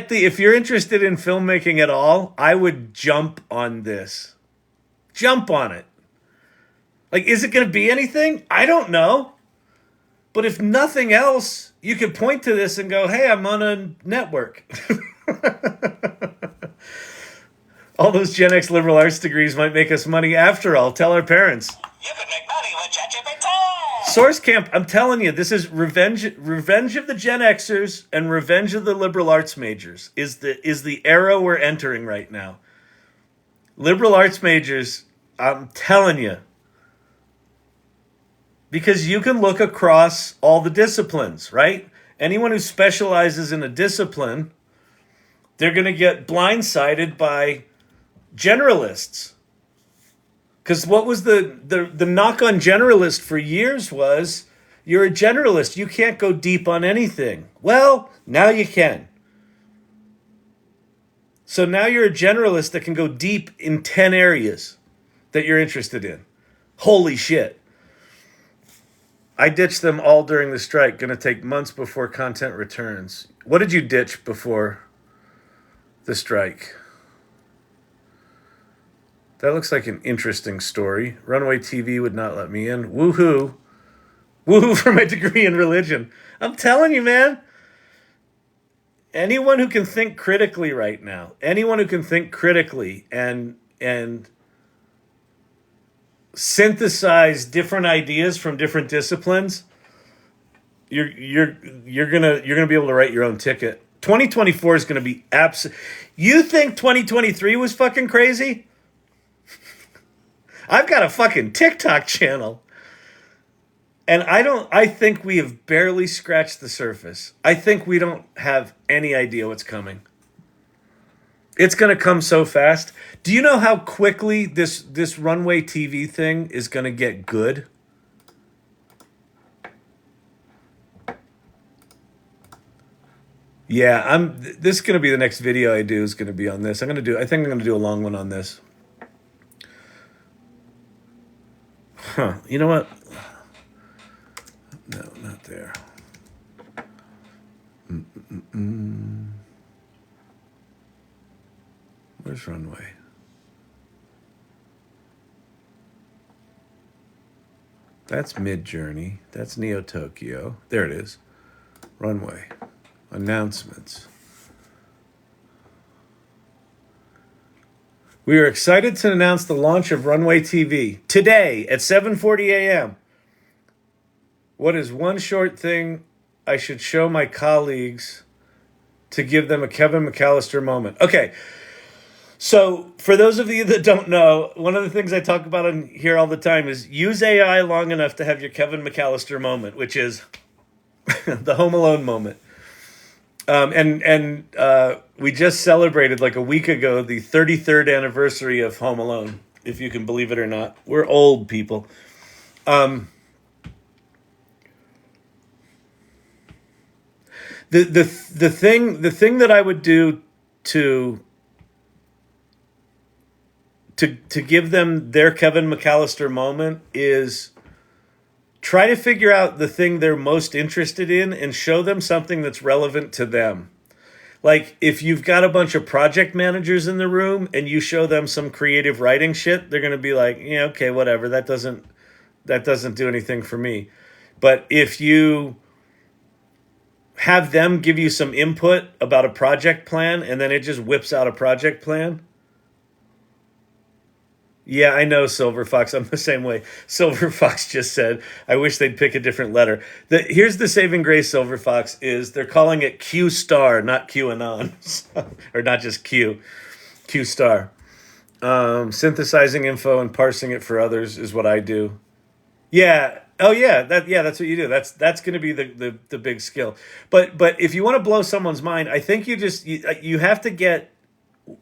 S1: If you're interested in filmmaking at all, I would jump on this. Jump on it. Like, is it going to be anything? I don't know. But if nothing else, you could point to this and go, hey, I'm on a network. All those Gen X liberal arts degrees might make us money after all. Tell our parents.
S8: You can make money with ChatGPT.
S1: Source Camp, I'm telling you, this is revenge of the Gen Xers and revenge of the liberal arts majors is the era we're entering right now. Liberal arts majors, I'm telling you, because you can look across all the disciplines, right? Anyone who specializes in a discipline, they're going to get blindsided by generalists. Because what was the knock on generalist for years was, you're a generalist, you can't go deep on anything. Well, now you can. So now you're a generalist that can go deep in 10 areas that you're interested in. Holy shit. I ditched them all during the strike. Gonna take months before content returns. What did you ditch before the strike? That looks like an interesting story. Runway TV would not let me in. Woohoo. Woohoo for my degree in religion. I'm telling you, man. Anyone who can think critically right now, anyone who can think critically and synthesize different ideas from different disciplines, you're gonna be able to write your own ticket. 2024 is gonna be You think 2023 was fucking crazy? I've got a fucking TikTok channel. And I think we have barely scratched the surface. I think we don't have any idea what's coming. It's going to come so fast. Do you know how quickly this Runway TV thing is going to get good? Yeah, this is going to be the next video I do is going to be on this. I think I'm going to do a long one on this. Huh, you know what? No, not there. Where's Runway? That's Mid-Journey. That's Neo Tokyo. There it is. Runway. Announcements. We are excited to announce the launch of Runway TV today at 7:40 a.m. What is one short thing I should show my colleagues to give them a Kevin McAllister moment? Okay, so for those of you that don't know, one of the things I talk about on here all the time is use AI long enough to have your Kevin McAllister moment, which is the Home Alone moment. We just celebrated like a week ago the 33rd anniversary of Home Alone, if you can believe it or not. We're old people. The thing that I would do to give them their Kevin McAllister moment is try to figure out the thing they're most interested in and show them something that's relevant to them. Like if you've got a bunch of project managers in the room and you show them some creative writing shit, they're going to be like, yeah, okay, whatever. That doesn't do anything for me. But if you have them give you some input about a project plan and then it just whips out a project plan. Yeah, I know, Silver Fox. I'm the same way. Silver Fox just said, I wish they'd pick a different letter. Here's the saving grace, Silver Fox, is they're calling it Q star, not QAnon. Or not just Q. Q star. Synthesizing info and parsing it for others is what I do. Yeah. Oh yeah, that's what you do. That's going to be the big skill. But if you want to blow someone's mind, I think you have to get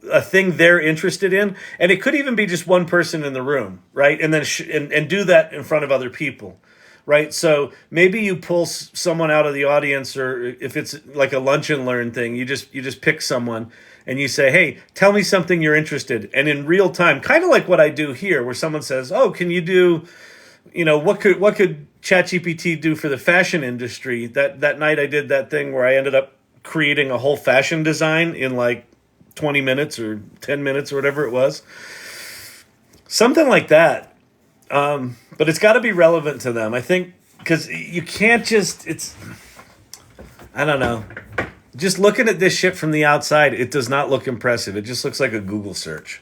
S1: a thing they're interested in, and it could even be just one person in the room, right? And then and do that in front of other people, right? So maybe you pull someone out of the audience, or if it's like a lunch and learn thing, you just pick someone and you say, hey, tell me something you're interested, and in real time, kind of like what I do here, where someone says, oh, can you do, what could ChatGPT do for the fashion industry? That night I did that thing where I ended up creating a whole fashion design in like 20 minutes or 10 minutes or whatever it was. Something like that. But it's got to be relevant to them, I think, because you can't I don't know. Just looking at this shit from the outside, it does not look impressive. It just looks like a Google search.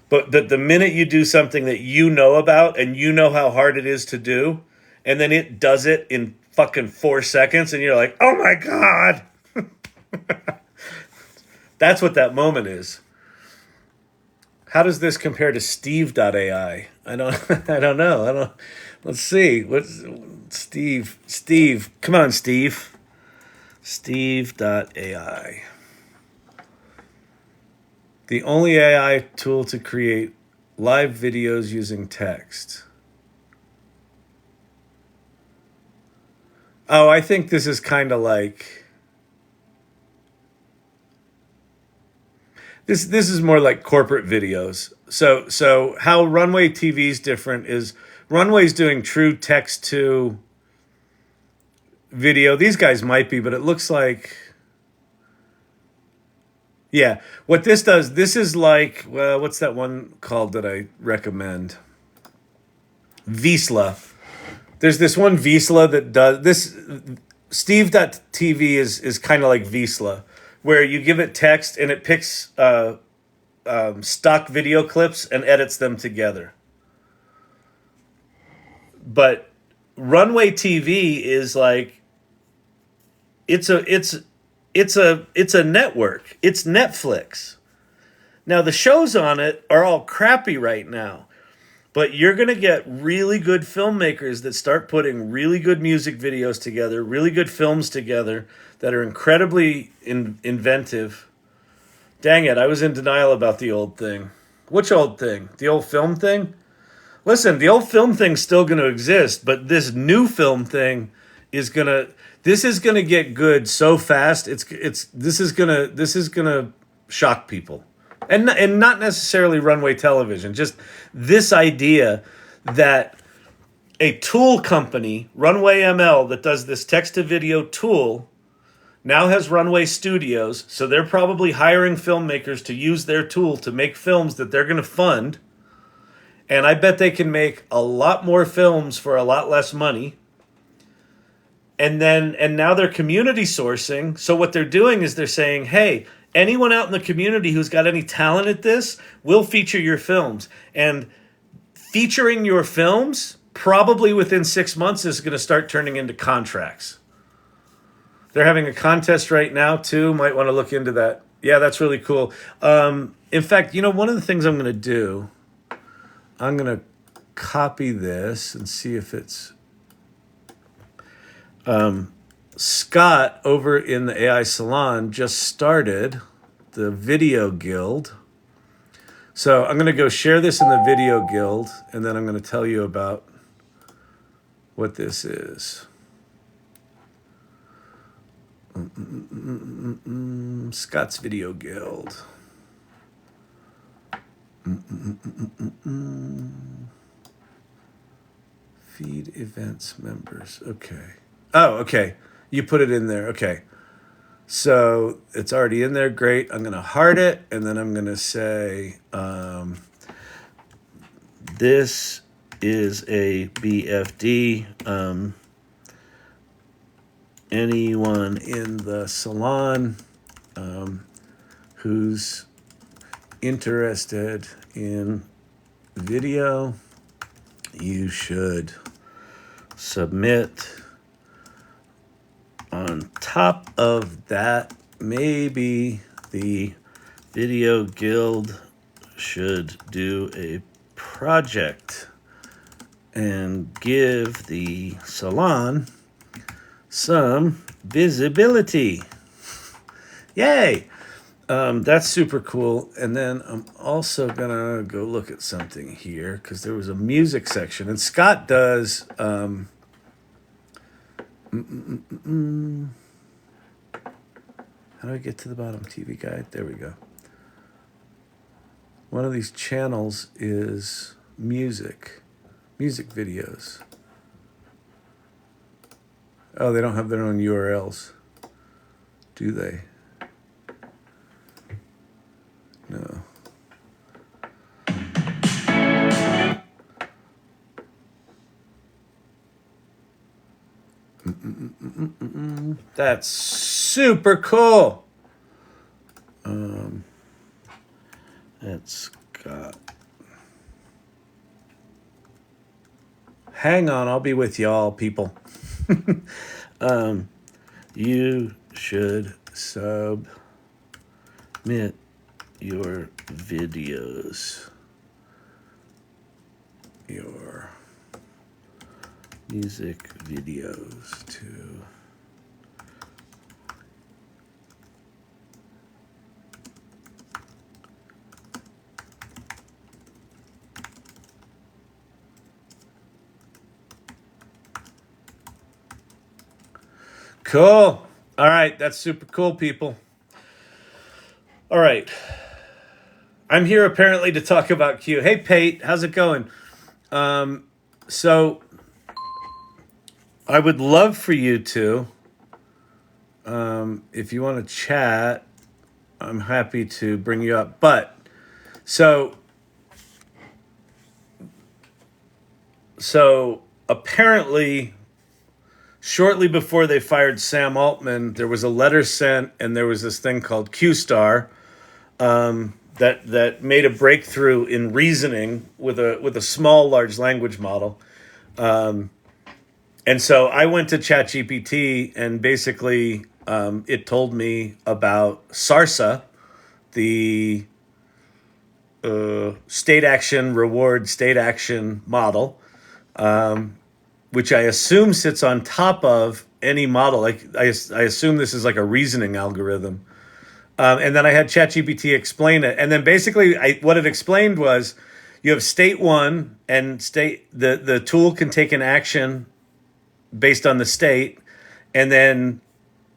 S1: But the minute you do something that you know about and you know how hard it is to do, and then it does it in fucking 4 seconds, and you're like, oh my God. That's what that moment is. How does this compare to Steve.ai? I don't know. Let's see. What's Steve. Come on, Steve. Steve.ai. The only AI tool to create live videos using text. Oh, I think this is kind of like... This is more like corporate videos. So how Runway TV is different is Runway's doing true text to video. These guys might be, but it looks like, yeah. What this does, this is like, well, what's that one called that I recommend? Visla. There's this one Visla that does this. Steve.tv is kind of like Visla, where you give it text and it picks stock video clips and edits them together. But Runway TV is like, it's a network. It's Netflix. Now the shows on it are all crappy right now. But you're going to get really good filmmakers that start putting really good music videos together, really good films together that are incredibly inventive. Dang it, I was in denial about the old thing. Which old thing? The old film thing? Listen, the old film thing's still going to exist, but this new film thing is going to get good so fast. This is going to shock people. And not necessarily Runway Television, just this idea that a tool company, Runway ML, that does this text-to-video tool, now has Runway Studios, so they're probably hiring filmmakers to use their tool to make films that they're going to fund. And I bet they can make a lot more films for a lot less money. And now they're community sourcing. So what they're doing is they're saying, hey, anyone out in the community who's got any talent at this, will feature your films. And featuring your films, probably within 6 months, is going to start turning into contracts. They're having a contest right now, too. Might want to look into that. Yeah, that's really cool. In fact, one of the things I'm going to do, I'm going to copy this and see if it's... Scott over in the AI Salon just started the Video Guild. So I'm going to go share this in the Video Guild, and then I'm going to tell you about what this is. Scott's Video Guild. Feed events members. Okay. Oh, okay. You put it in there. Okay. So it's already in there. Great. I'm going to heart it. And then I'm going to say, this is a BFD. Anyone in the salon who's interested in video, you should submit. On top of that, maybe the Video Guild should do a project and give the salon some visibility. Yay! That's super cool. And then I'm also gonna go look at something here because there was a music section, and Scott does. How do I get to the bottom? TV guide. There we go. One of these channels is music videos. Oh, they don't have their own URLs, do they? No. That's super cool. That's got. Hang on, I'll be with y'all, people. You should submit your videos, your music videos to cool. All right, that's super cool, people. All right. I'm here apparently to talk about Q. Hey, Pate, how's it going? So I would love for you to, if you want to chat, I'm happy to bring you up. But so apparently, shortly before they fired Sam Altman, there was a letter sent, and there was this thing called Q-Star that made a breakthrough in reasoning with a small large language model. And so I went to ChatGPT, and basically it told me about SARSA, the state action reward state action model, which I assume sits on top of any model. Like I assume this is like a reasoning algorithm. And then I had ChatGPT explain it. And then basically what it explained was you have state one, and the tool can take an action based on the state, and then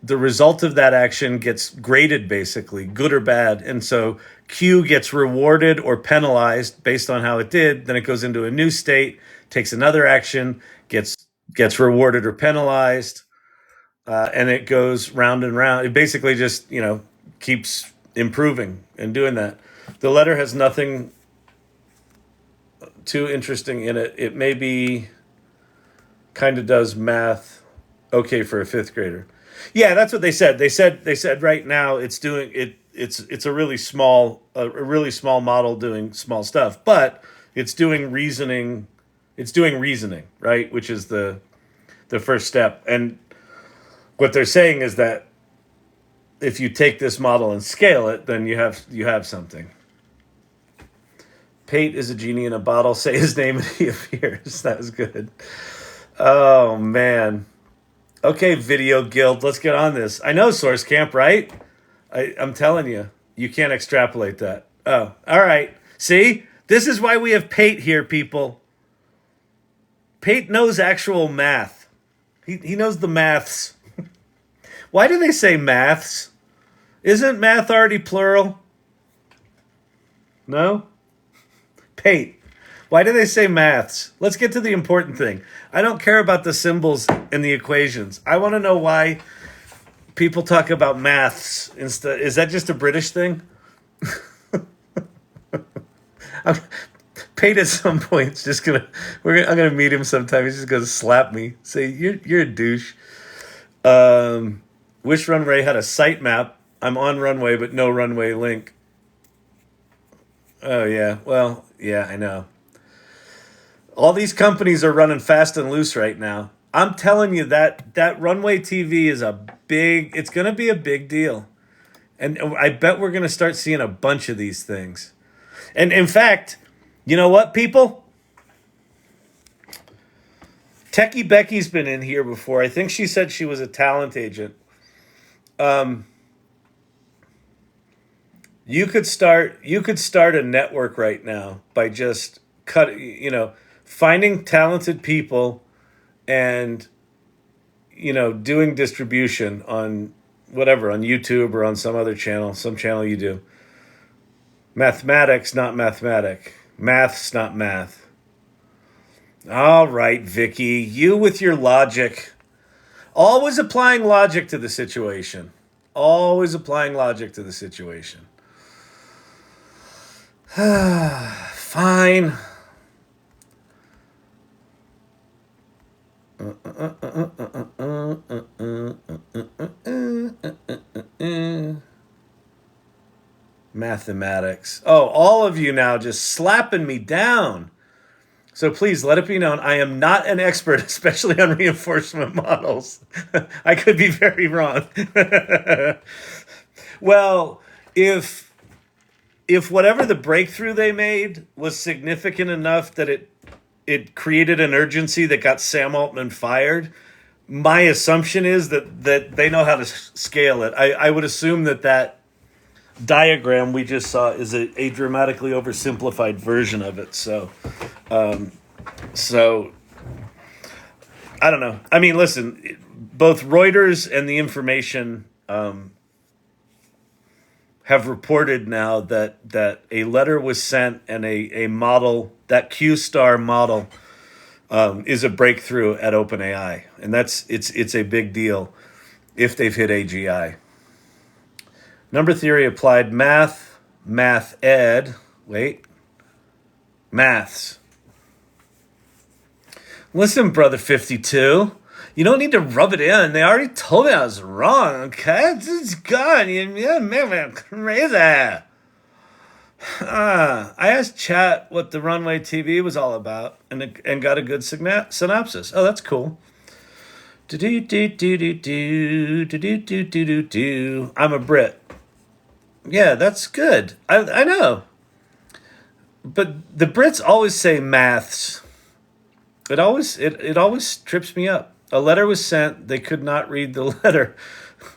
S1: the result of that action gets graded, basically, good or bad. And so Q gets rewarded or penalized based on how it did. Then it goes into a new state, takes another action, gets rewarded or penalized, and it goes round and round. It basically just, keeps improving and doing that. The letter has nothing too interesting in it. It maybe kind of does math okay for a fifth grader. Yeah, that's what they said. They said right now it's doing it. It's a really small model doing small stuff, but it's doing reasoning. It's doing reasoning, right? Which is the first step. And what they're saying is that if you take this model and scale it, then you have something. Pate is a genie in a bottle. Say his name and he appears. That was good. Oh, man. Okay, Video Guild, let's get on this. I know Source Camp, right? I'm telling you, you can't extrapolate that. Oh, all right. See? This is why we have Pate here, people. Pate knows actual math. He knows the maths. Why do they say maths? Isn't math already plural? No? Pate, why do they say maths? Let's get to the important thing. I don't care about the symbols and the equations. I want to know why people talk about maths instead. Is that just a British thing? Pate at some point is just I'm gonna meet him sometime. He's just gonna slap me. Say you're a douche. Wish Runway had a sitemap. I'm on Runway, but no Runway link. Oh yeah, well yeah, I know. All these companies are running fast and loose right now. I'm telling you that Runway TV is it's going to be a big deal. And I bet we're going to start seeing a bunch of these things. And in fact, you know what, people? Techie Becky's been in here before. I think she said she was a talent agent. You could start a network right now by just finding talented people and doing distribution on whatever, on YouTube or on some channel you do. Mathematics, not mathematic. Math's not math. All right, Vicky, you with your logic. Always applying logic to the situation. Always applying logic to the situation. Fine. Mathematics. Oh, all of you now just slapping me down. So please let it be known, I am not an expert, especially on reinforcement models. I could be very wrong. Well, if whatever the breakthrough they made was significant enough that it created an urgency that got Sam Altman fired, my assumption is that they know how to scale it. I would assume that diagram we just saw is a dramatically oversimplified version of it. So I don't know. I mean, listen, both Reuters and The Information have reported now that a letter was sent and a model, that Q-star model, is a breakthrough at OpenAI, and it's a big deal if they've hit AGI. Number theory applied maths. Listen, brother 52, you don't need to rub it in. They already told me I was wrong, okay? It's gone. You make me crazy. I asked Chat what the Runway TV was all about and got a good synopsis. Oh, that's cool. I'm a Brit. Yeah, that's good. I know. But the Brits always say maths. It always trips me up. A letter was sent. They could not read the letter.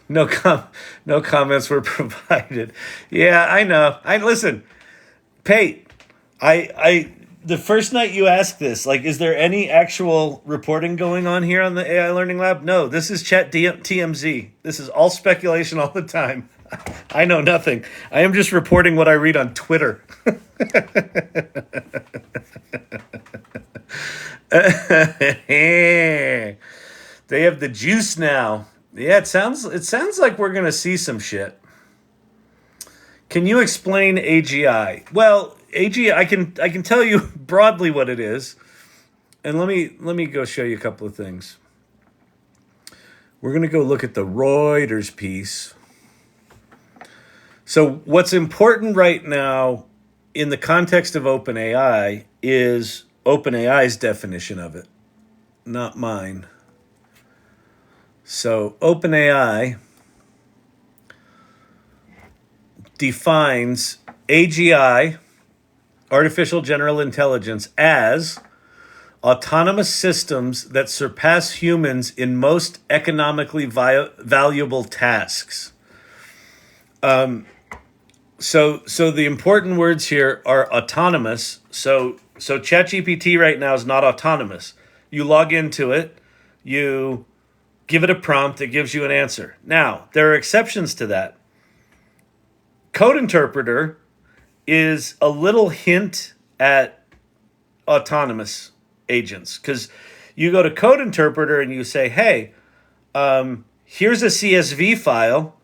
S1: No comments were provided. Yeah, I know. Listen, Pate. The first night you asked this, like, is there any actual reporting going on here on the AI Learning Lab? No, this is TMZ. This is all speculation all the time. I know nothing. I am just reporting what I read on Twitter. They have the juice now. Yeah, it sounds like we're gonna see some shit. Can you explain AGI? Well, AGI, I can tell you broadly what it is, and let me go show you a couple of things. We're gonna go look at the Reuters piece. So what's important right now in the context of OpenAI is OpenAI's definition of it, not mine. So OpenAI defines AGI, artificial general intelligence, as autonomous systems that surpass humans in most economically valuable tasks. So the important words here are autonomous. So ChatGPT right now is not autonomous. You log into it, you give it a prompt, it gives you an answer. Now, there are exceptions to that. Code interpreter is a little hint at autonomous agents, because you go to code interpreter and you say, hey, here's a CSV file.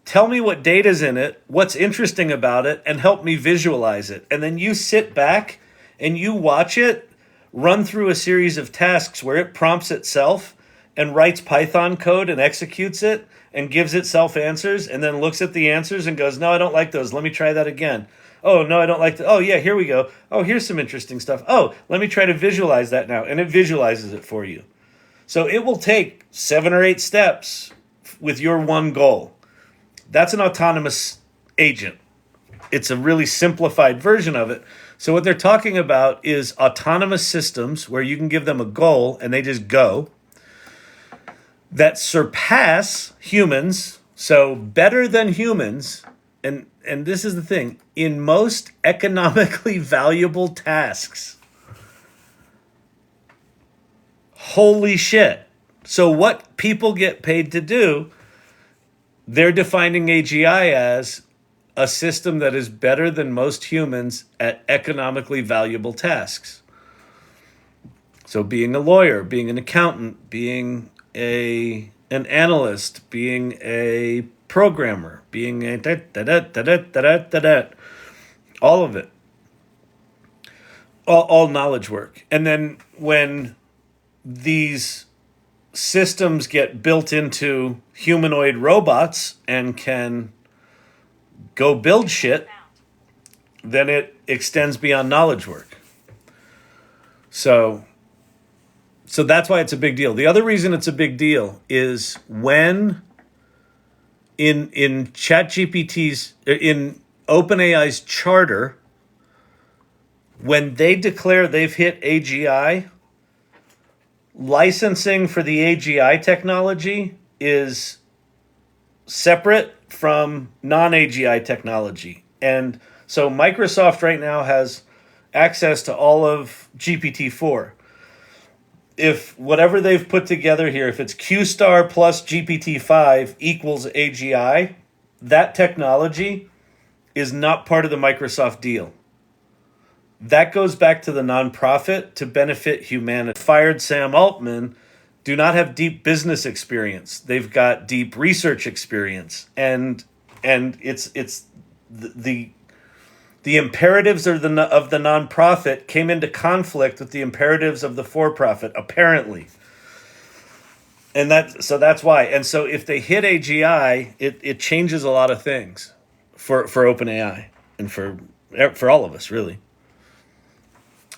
S1: Tell me what data's in it, what's interesting about it, and help me visualize it. And then you sit back and you watch it run through a series of tasks where it prompts itself and writes Python code and executes it and gives itself answers and then looks at the answers and goes, no, I don't like those. Let me try that again. Oh, no, I don't like that. Oh, yeah, here we go. Oh, here's some interesting stuff. Oh, let me try to visualize that now. And it visualizes it for you. So it will take 7 or 8 steps with your one goal. That's an autonomous agent. It's a really simplified version of it. So what they're talking about is autonomous systems where you can give them a goal and they just go, that surpass humans, so better than humans, and this is the thing, in most economically valuable tasks. Holy shit. So what people get paid to do, they're defining AGI as a system that is better than most humans at economically valuable tasks. So being a lawyer, being an accountant, being an analyst, being a programmer, being a all of it. All knowledge work. And then when these systems get built into humanoid robots and can go build shit, then it extends beyond knowledge work. So that's why it's a big deal. The other reason it's a big deal is when in ChatGPT's, in OpenAI's charter, when they declare they've hit AGI, licensing for the AGI technology is separate from non-AGI technology. And so Microsoft right now has access to all of GPT-4. If whatever they've put together here, if it's Q-star plus GPT-5 equals AGI, that technology is not part of the Microsoft deal. That goes back to the nonprofit to benefit humanity. Fired Sam Altman do not have deep business experience. They've got deep research experience, and it's the imperatives of the nonprofit came into conflict with the imperatives of the for-profit, apparently. And that's why. And so if they hit AGI, it changes a lot of things for OpenAI and for all of us, really.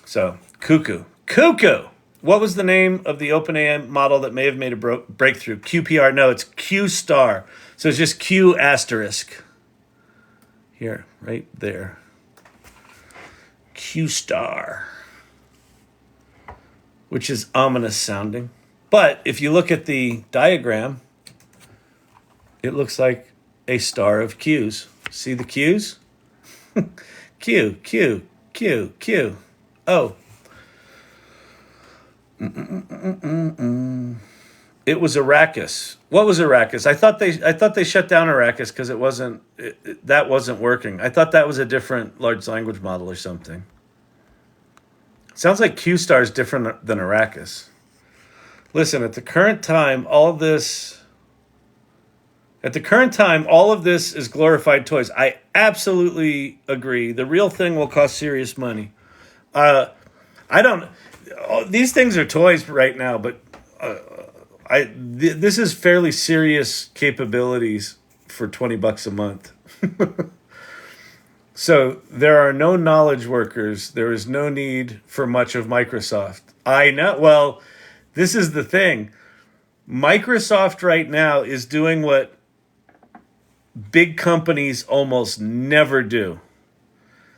S1: So, cuckoo. What was the name of the OpenAI model that may have made a breakthrough? QPR. No, it's Q star. So it's just Q asterisk. Here, right there. Q star. Which is ominous sounding. But if you look at the diagram, it looks like a star of Qs. See the Qs? Q, Q, Q, Q. Oh. It was Arrakis. What was Arrakis? I thought they shut down Arrakis because that wasn't working. I thought that was a different large language model or something. Sounds like Q-Star is different than Arrakis. Listen, at the current time, all of this is glorified toys. I absolutely agree. The real thing will cost serious money. These things are toys right now, but this is fairly serious capabilities for $20 a month. So there are no knowledge workers. There is no need for much of Microsoft. I know. Well, this is the thing. Microsoft right now is doing what big companies almost never do.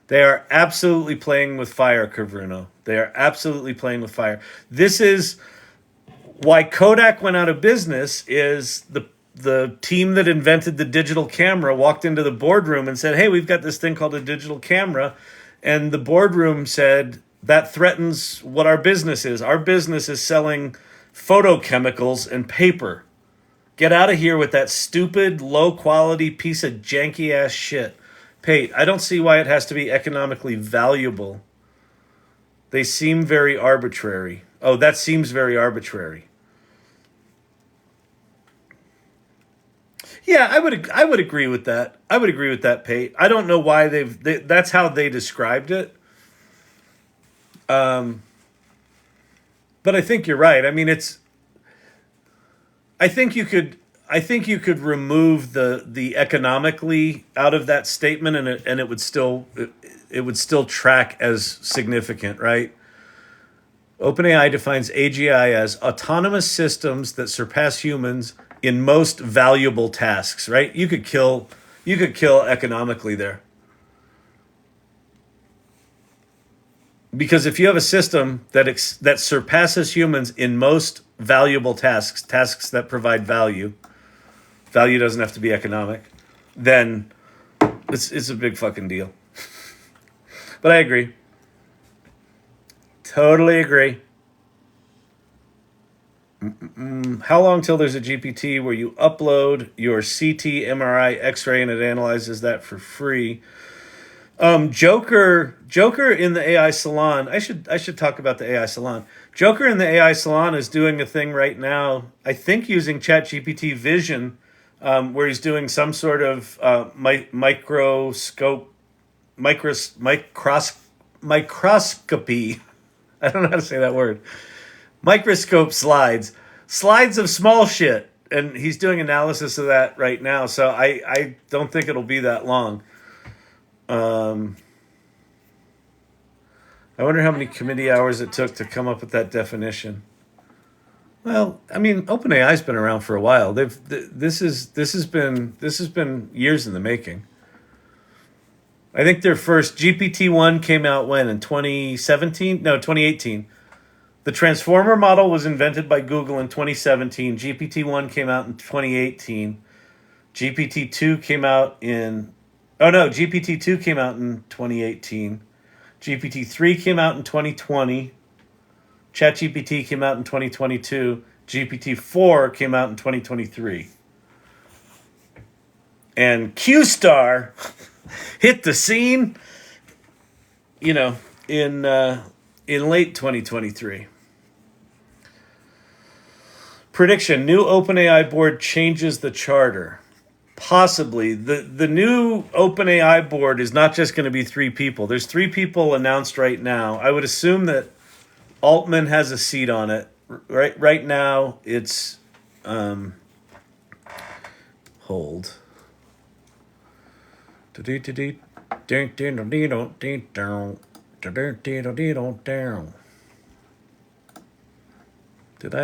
S1: They are absolutely playing with fire, Kavruno. They are absolutely playing with fire. This is why Kodak went out of business. Is the team that invented the digital camera walked into the boardroom and said, hey, we've got this thing called a digital camera. And the boardroom said, that threatens what our business is. Our business is selling photochemicals and paper. Get out of here with that stupid, low-quality piece of janky-ass shit. Pate, I don't see why it has to be economically valuable. They seem very arbitrary. Oh, that seems very arbitrary. Yeah, I would agree with that. I would agree with that, Pate. I don't know why that's how they described it. But I think you're right. I mean, I think you could remove the economically out of that statement, and it would still track as significant, right? OpenAI defines AGI as autonomous systems that surpass humans in most valuable tasks, right? You could kill economically there. Because if you have a system that surpasses humans in most valuable tasks that provide value doesn't have to be economic, then it's a big fucking deal. But I agree. Totally agree. How long till there's a GPT where you upload your CT, MRI, X-ray, and it analyzes that for free? Joker in the AI Salon. I should talk about the AI Salon. Joker in the AI Salon is doing a thing right now, I think using ChatGPT Vision, where he's doing some sort of microscopy. I don't know how to say that word. Microscope slides of small shit, and he's doing analysis of that right now. So I don't think it'll be that long. I wonder how many committee hours it took to come up with that definition. Well, I mean, OpenAI's been around for a while. This has been years in the making. I think their first GPT-1 came out when, in 2017? No, 2018. The Transformer model was invented by Google in 2017. GPT-1 came out in 2018. GPT-2 came out in... Oh, no, GPT-2 came out in 2018. GPT-3 came out in 2020. ChatGPT came out in 2022. GPT-4 came out in 2023. And Q-Star hit the scene, you know, in late 2023. Prediction: new OpenAI board changes the charter. Possibly. The new OpenAI board is not just going to be 3 people. There's 3 people announced right now. I would assume that Altman has a seat on it. Right now, it's hold. Did I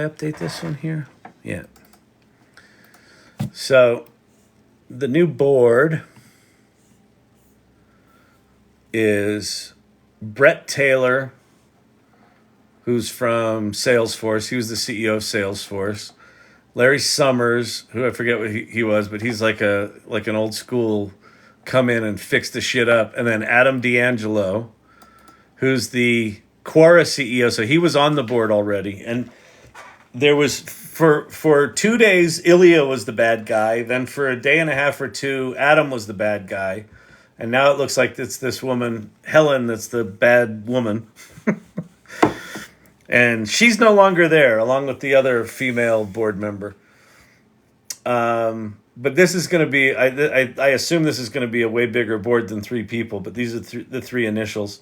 S1: update this one here? Yeah. So the new board is Brett Taylor, who's from Salesforce. He was the CEO of Salesforce. Larry Summers, who I forget what he was, but he's like an old school come in and fix the shit up. And then Adam D'Angelo, who's the Quora CEO. So he was on the board already. And there was, for 2 days, Ilya was the bad guy. Then for a day and a half or 2, Adam was the bad guy. And now it looks like it's this woman, Helen, that's the bad woman. And she's no longer there, along with the other female board member. But this is going to be, I assume this is going to be a way bigger board than 3 people, but these are the 3 initials.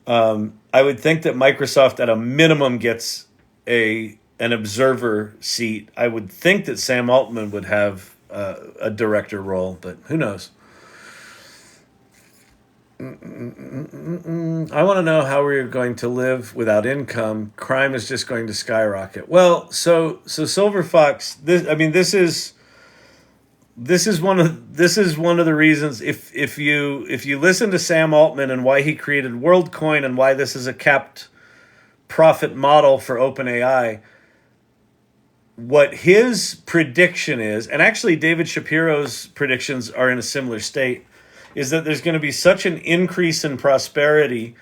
S1: I would think that Microsoft at a minimum gets an observer seat. I would think that Sam Altman would have a director role, but who knows? I want to know how we're going to live without income. Crime is just going to skyrocket. Well, so Silver Fox. This is one of the reasons. If you listen to Sam Altman and why he created Worldcoin and why this is a capped profit model for OpenAI, what his prediction is, and actually David Shapiro's predictions are in a similar state, is that there's going to be such an increase in prosperity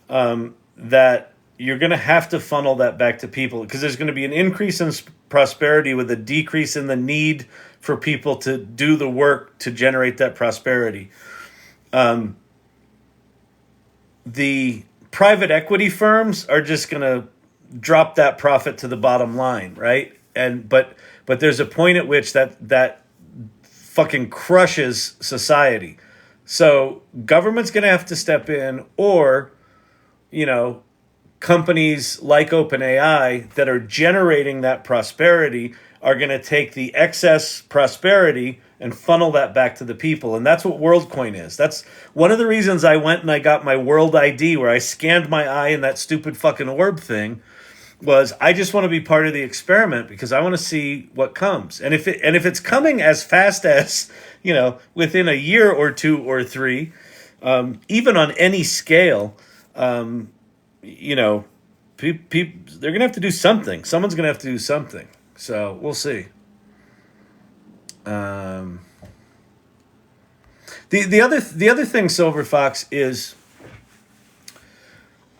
S1: that you're going to have to funnel that back to people, because there's going to be an increase in prosperity with a decrease in the need for people to do the work to generate that prosperity. The private equity firms are just going to drop that profit to the bottom line, right? But there's a point at which that fucking crushes society. So government's going to have to step in, or, companies like OpenAI that are generating that prosperity are going to take the excess prosperity and funnel that back to the people. And that's what WorldCoin is. That's one of the reasons I went and I got my World ID, where I scanned my eye in that stupid fucking orb thing, was I just want to be part of the experiment, because I want to see what comes. And if it's coming as fast as, within a year or 2 or 3, even on any scale, they're going to have to do something. Someone's going to have to do something. So we'll see. The other thing, Silver Fox, is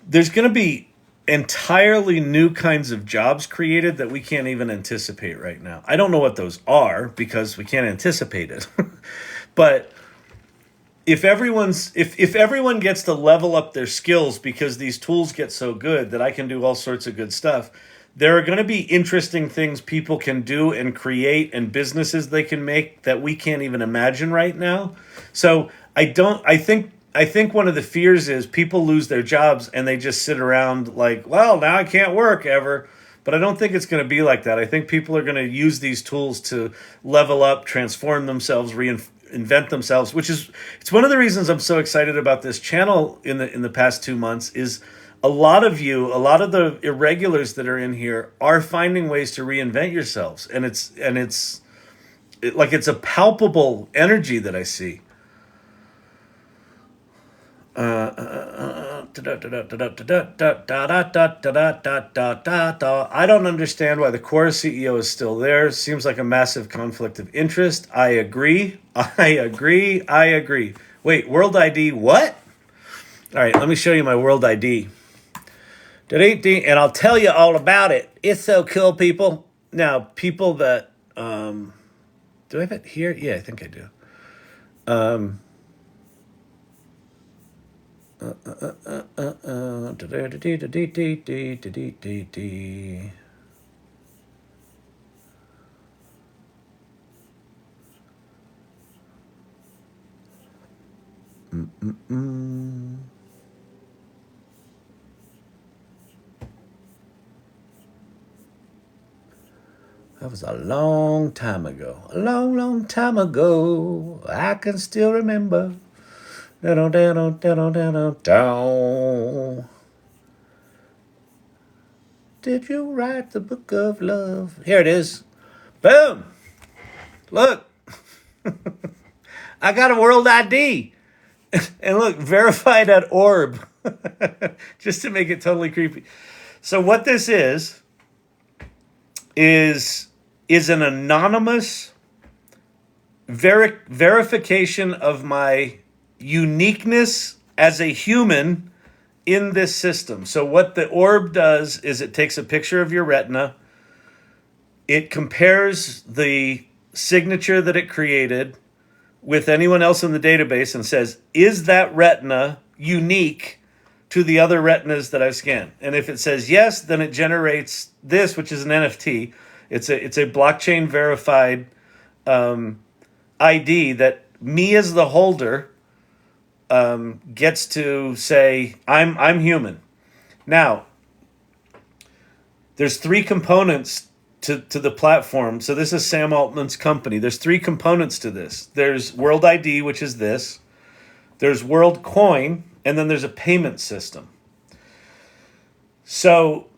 S1: there's going to be entirely new kinds of jobs created that we can't even anticipate right now. I don't know what those are, because we can't anticipate it. But if everyone gets to level up their skills, because these tools get so good that I can do all sorts of good stuff, there are going to be interesting things people can do and create, and businesses they can make that we can't even imagine right now. So I think one of the fears is people lose their jobs and they just sit around like, well, now I can't work ever. But I don't think it's going to be like that. I think people are going to use these tools to level up, transform themselves, reinvent themselves, it's one of the reasons I'm so excited about this channel in the past 2 months. Is a lot of the irregulars that are in here are finding ways to reinvent yourselves. And it's a palpable energy that I see. I don't understand why the Quora CEO is still there. Seems like a massive conflict of interest. I agree. Wait, World ID, what? All right, let me show you my World ID. And I'll tell you all about it. It's so cool, people. Now, people that... do I have it here? Yeah, I think I do. That was a long time ago. A long, long time ago. I can still remember. Did you write the book of love? Here it is. Boom. Look. I got a world ID. And look, verified.orb. Just to make it totally creepy. So what this is an anonymous verification of my uniqueness as a human in this system. So what the orb does is it takes a picture of your retina. It compares the signature that it created with anyone else in the database and says, is that retina unique to the other retinas that I've scanned? And if it says yes, then it generates this, which is an NFT. It's a blockchain verified ID that me as the holder gets to say, I'm human. Now, there's three components to the platform. So this is Sam Altman's company. There's three components to this. There's World ID, which is this. There's Worldcoin, and then there's a payment system. So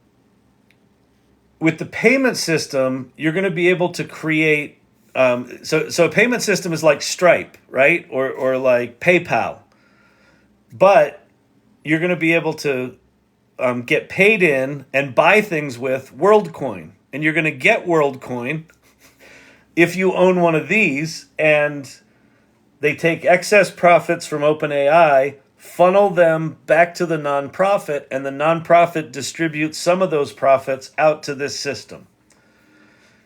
S1: with the payment system, you're going to be able to create. So a payment system is like Stripe, right, or like PayPal, but you're going to be able to get paid in and buy things with Worldcoin. And you're going to get Worldcoin if you own one of these, and they take excess profits from OpenAI, funnel them back to the nonprofit, and the nonprofit distributes some of those profits out to this system.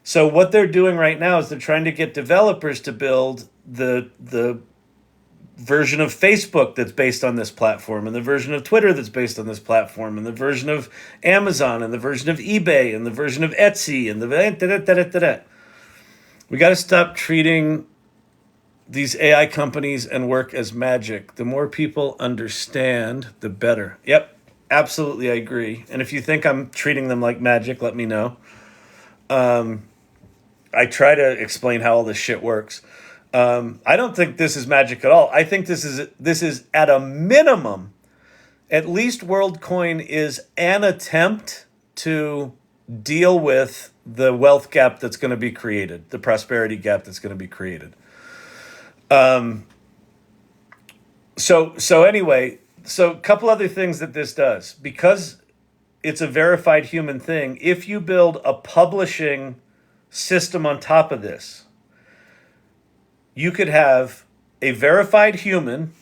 S1: So what they're doing right now is they're trying to get developers to build the version of Facebook that's based on this platform, and the version of Twitter that's based on this platform, and the version of Amazon, and the version of eBay, and the version of Etsy, and the We got to stop treating these AI companies and work as magic. The more people understand, the better. Yep, absolutely, I agree. And if you think I'm treating them like magic, let me know. I try to explain how all this shit works. I don't think this is magic at all. I think this is at a minimum, at least Worldcoin is an attempt to deal with the wealth gap that's going to be created, the prosperity gap that's going to be created. So anyway, so a couple other things that this does, because it's a verified human thing. If you build a publishing system on top of this, you could have a verified human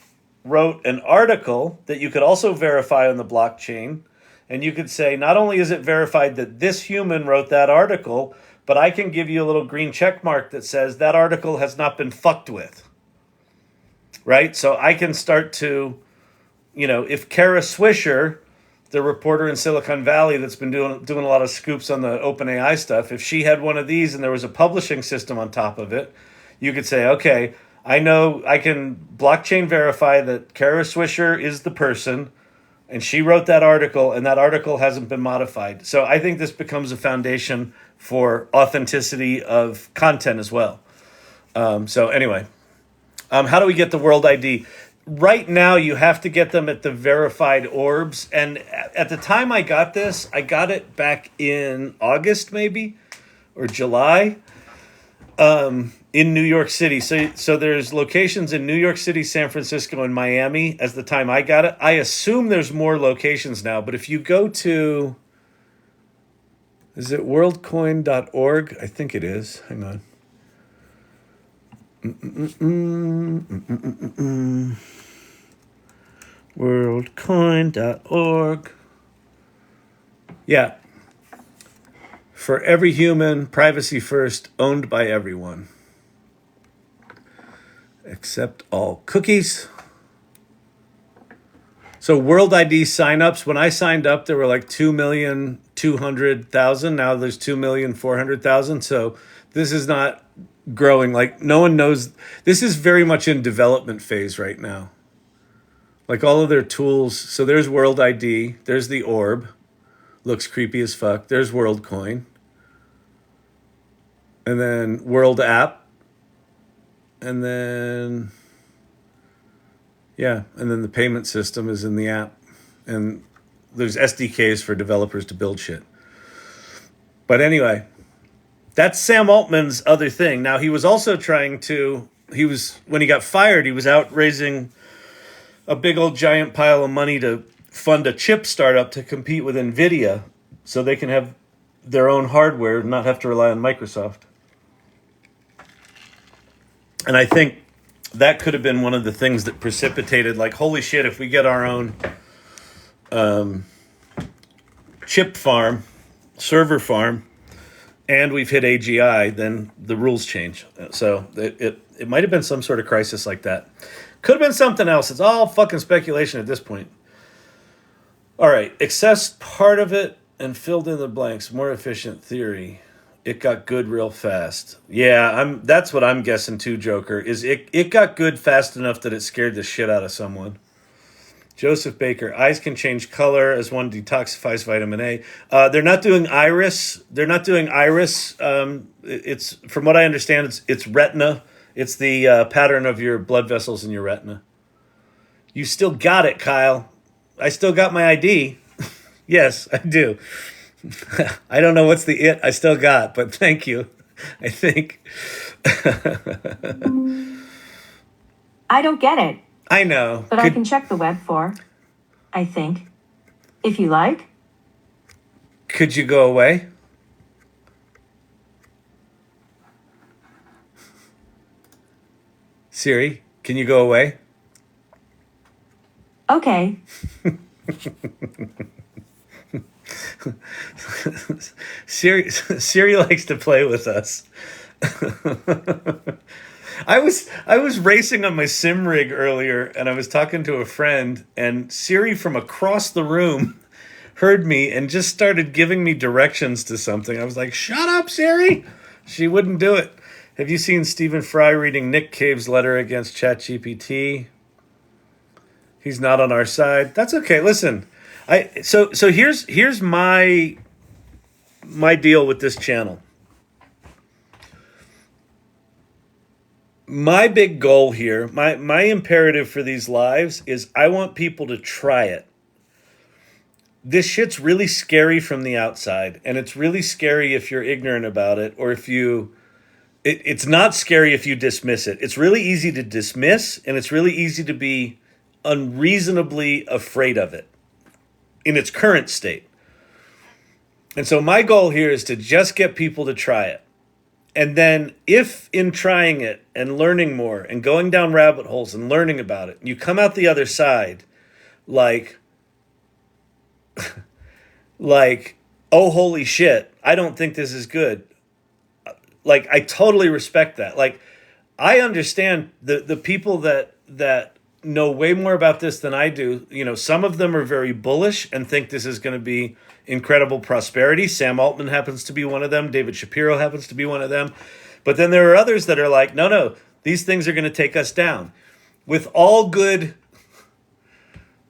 S1: wrote an article that you could also verify on the blockchain. And you could say, not only is it verified that this human wrote that article, but I can give you a little green check mark that says that article has not been fucked with. Right? So I can start to, if Kara Swisher, the reporter in Silicon Valley that's been doing a lot of scoops on the OpenAI stuff, if she had one of these and there was a publishing system on top of it, you could say, okay, I know I can blockchain verify that Kara Swisher is the person, and she wrote that article, and that article hasn't been modified. So I think this becomes a foundation for authenticity of content as well. So anyway, how do we get the World ID? Right now, you have to get them at the verified orbs. And at the time I got this, I got it back in August maybe, or July. In New York City. So there's locations in New York City, San Francisco, and Miami as the time I got it. I assume there's more locations now, but if you go to, is it worldcoin.org? I think it is. Hang on. Worldcoin.org. Yeah. For every human, privacy first, owned by everyone. Accept all cookies. So World ID signups, when I signed up, there were like 2,200,000. Now there's 2,400,000. So this is not growing. Like no one knows. This is very much in development phase right now. Like all of their tools. So there's World ID. There's the orb. Looks creepy as fuck. There's Worldcoin. And then World app. And then... yeah, and then the payment system is in the app. And there's SDKs for developers to build shit. But anyway, that's Sam Altman's other thing. Now, he was also trying to... when he got fired, he was out raising a big old giant pile of money to fund a chip startup to compete with NVIDIA so they can have their own hardware and not have to rely on Microsoft. And I think that could have been one of the things that precipitated, like, holy shit, if we get our own chip farm, server farm, and we've hit AGI, then the rules change. So it might have been some sort of crisis like that. Could have been something else. It's all fucking speculation at this point. All right, accessed part of it and filled in the blanks. More efficient theory. It got good real fast. Yeah, that's what I'm guessing too, Joker, is it got good fast enough that it scared the shit out of someone. Joseph Baker, eyes can change color as one detoxifies vitamin A. They're not doing iris. It's, from what I understand, it's retina. It's the pattern of your blood vessels in your retina. You still got it, Kyle. I still got my ID. Yes, I do. I don't know what's the it I still got, but thank you. I think.
S3: I don't get it,
S1: I know.
S3: but I can check the web I think. If you like.
S1: Could you go away? Siri, can you go away?
S3: Okay.
S1: Siri likes to play with us. I was racing on my sim rig earlier, and I was talking to a friend, and Siri from across the room heard me and just started giving me directions to something. I was like, "Shut up, Siri!" She wouldn't do it. Have you seen Stephen Fry reading Nick Cave's letter against ChatGPT? He's not on our side. That's okay. Listen, so here's my deal with this channel. My big goal here, my imperative for these lives is I want people to try it. This shit's really scary from the outside, and it's really scary if you're ignorant about it, or if it's not scary if you dismiss it. It's really easy to dismiss, and it's really easy to be unreasonably afraid of it in its current state. And so my goal here is to just get people to try it. And then if in trying it and learning more and going down rabbit holes and learning about it, you come out the other side like, oh, holy shit, I don't think this is good. Like, I totally respect that. Like, I understand the people that know way more about this than I do. You know, some of them are very bullish and think this is going to be incredible prosperity. Sam Altman happens to be one of them. David Shapiro happens to be one of them. But then there are others that are like, no, these things are going to take us down. With all good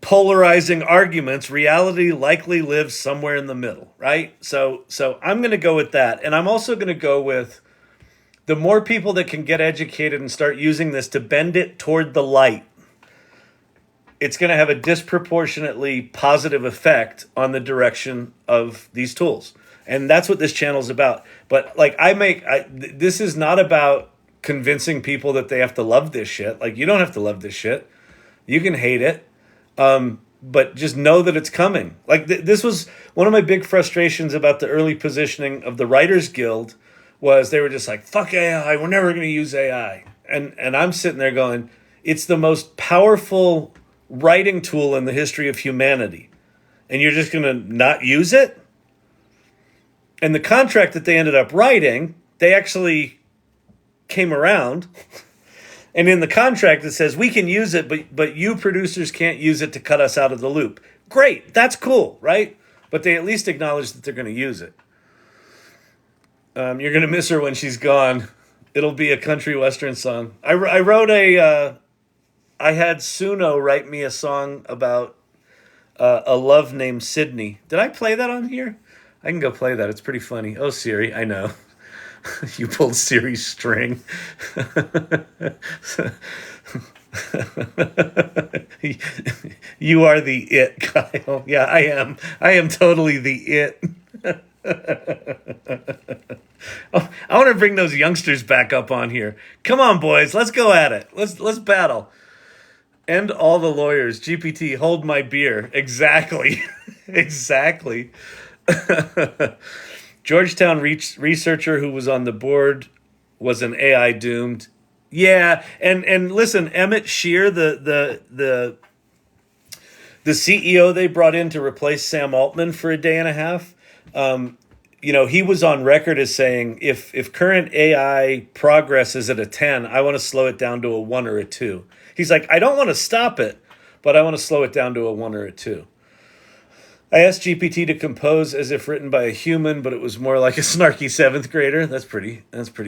S1: polarizing arguments, reality likely lives somewhere in the middle, right? So I'm going to go with that. And I'm also going to go with the more people that can get educated and start using this to bend it toward the light, it's going to have a disproportionately positive effect on the direction of these tools. And that's what this channel is about. But like this is not about convincing people that they have to love this shit. Like, you don't have to love this shit. You can hate it. But just know that it's coming. Like this was one of my big frustrations about the early positioning of the Writers Guild, was they were just like, fuck AI, we're never going to use AI. And I'm sitting there going, it's the most powerful writing tool in the history of humanity. And you're just going to not use it? And the contract that they ended up writing, they actually came around And in the contract, it says we can use it, but you producers can't use it to cut us out of the loop. Great. That's cool, right? But they at least acknowledge that they're going to use it. You're going to miss her when she's gone. It'll be a country western song. I wrote I had Suno write me a song about a love named Sydney. Did I play that on here? I can go play that. It's pretty funny. Oh, Siri, I know. You pulled Siri's string. You are the it, Kyle. Yeah, I am. I am totally the it. Oh, I want to bring those youngsters back up on here. Come on, boys. Let's go at it. Let's battle. End all the lawyers. GPT, hold my beer. Exactly. Exactly. Georgetown researcher who was on the board was an AI doomed. Yeah, and listen, Emmett Shear, the CEO they brought in to replace Sam Altman for a day and a half, he was on record as saying if current AI progress is at a 10, I want to slow it down to a 1 or a 2. He's like, I don't want to stop it, but I want to slow it down to a 1 or a 2. I asked GPT to compose as if written by a human, but it was more like a snarky 7th grader. That's pretty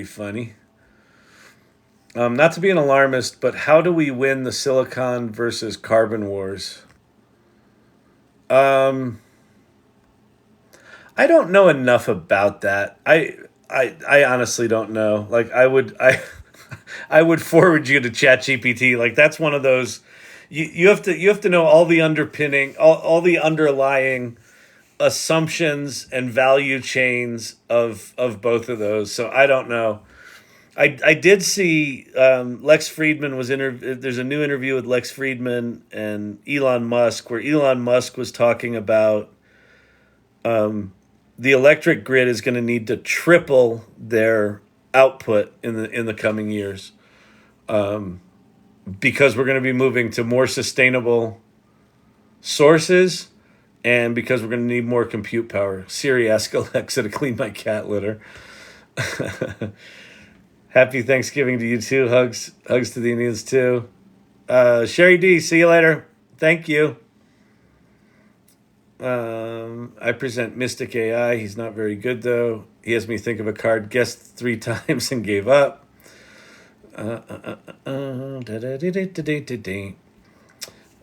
S1: funny. Not to be an alarmist, but how do we win the silicon versus carbon wars? I don't know enough about that. I honestly don't know. Like I would forward you to ChatGPT. Like that's one of those. You have to know all the underpinning, all the underlying assumptions and value chains of both of those. So I don't know. I did see Lex Friedman was there's a new interview with Lex Friedman and Elon Musk where Elon Musk was talking about the electric grid is going to need to triple their output in the coming years. Because we're going to be moving to more sustainable sources and because we're going to need more compute power. Siri, ask Alexa to clean my cat litter. Happy Thanksgiving to you too. Hugs to the Indians too. Sherry D, see you later. Thank you. I present Mystic AI. He's not very good though. He has me think of a card, guessed 3 times and gave up. All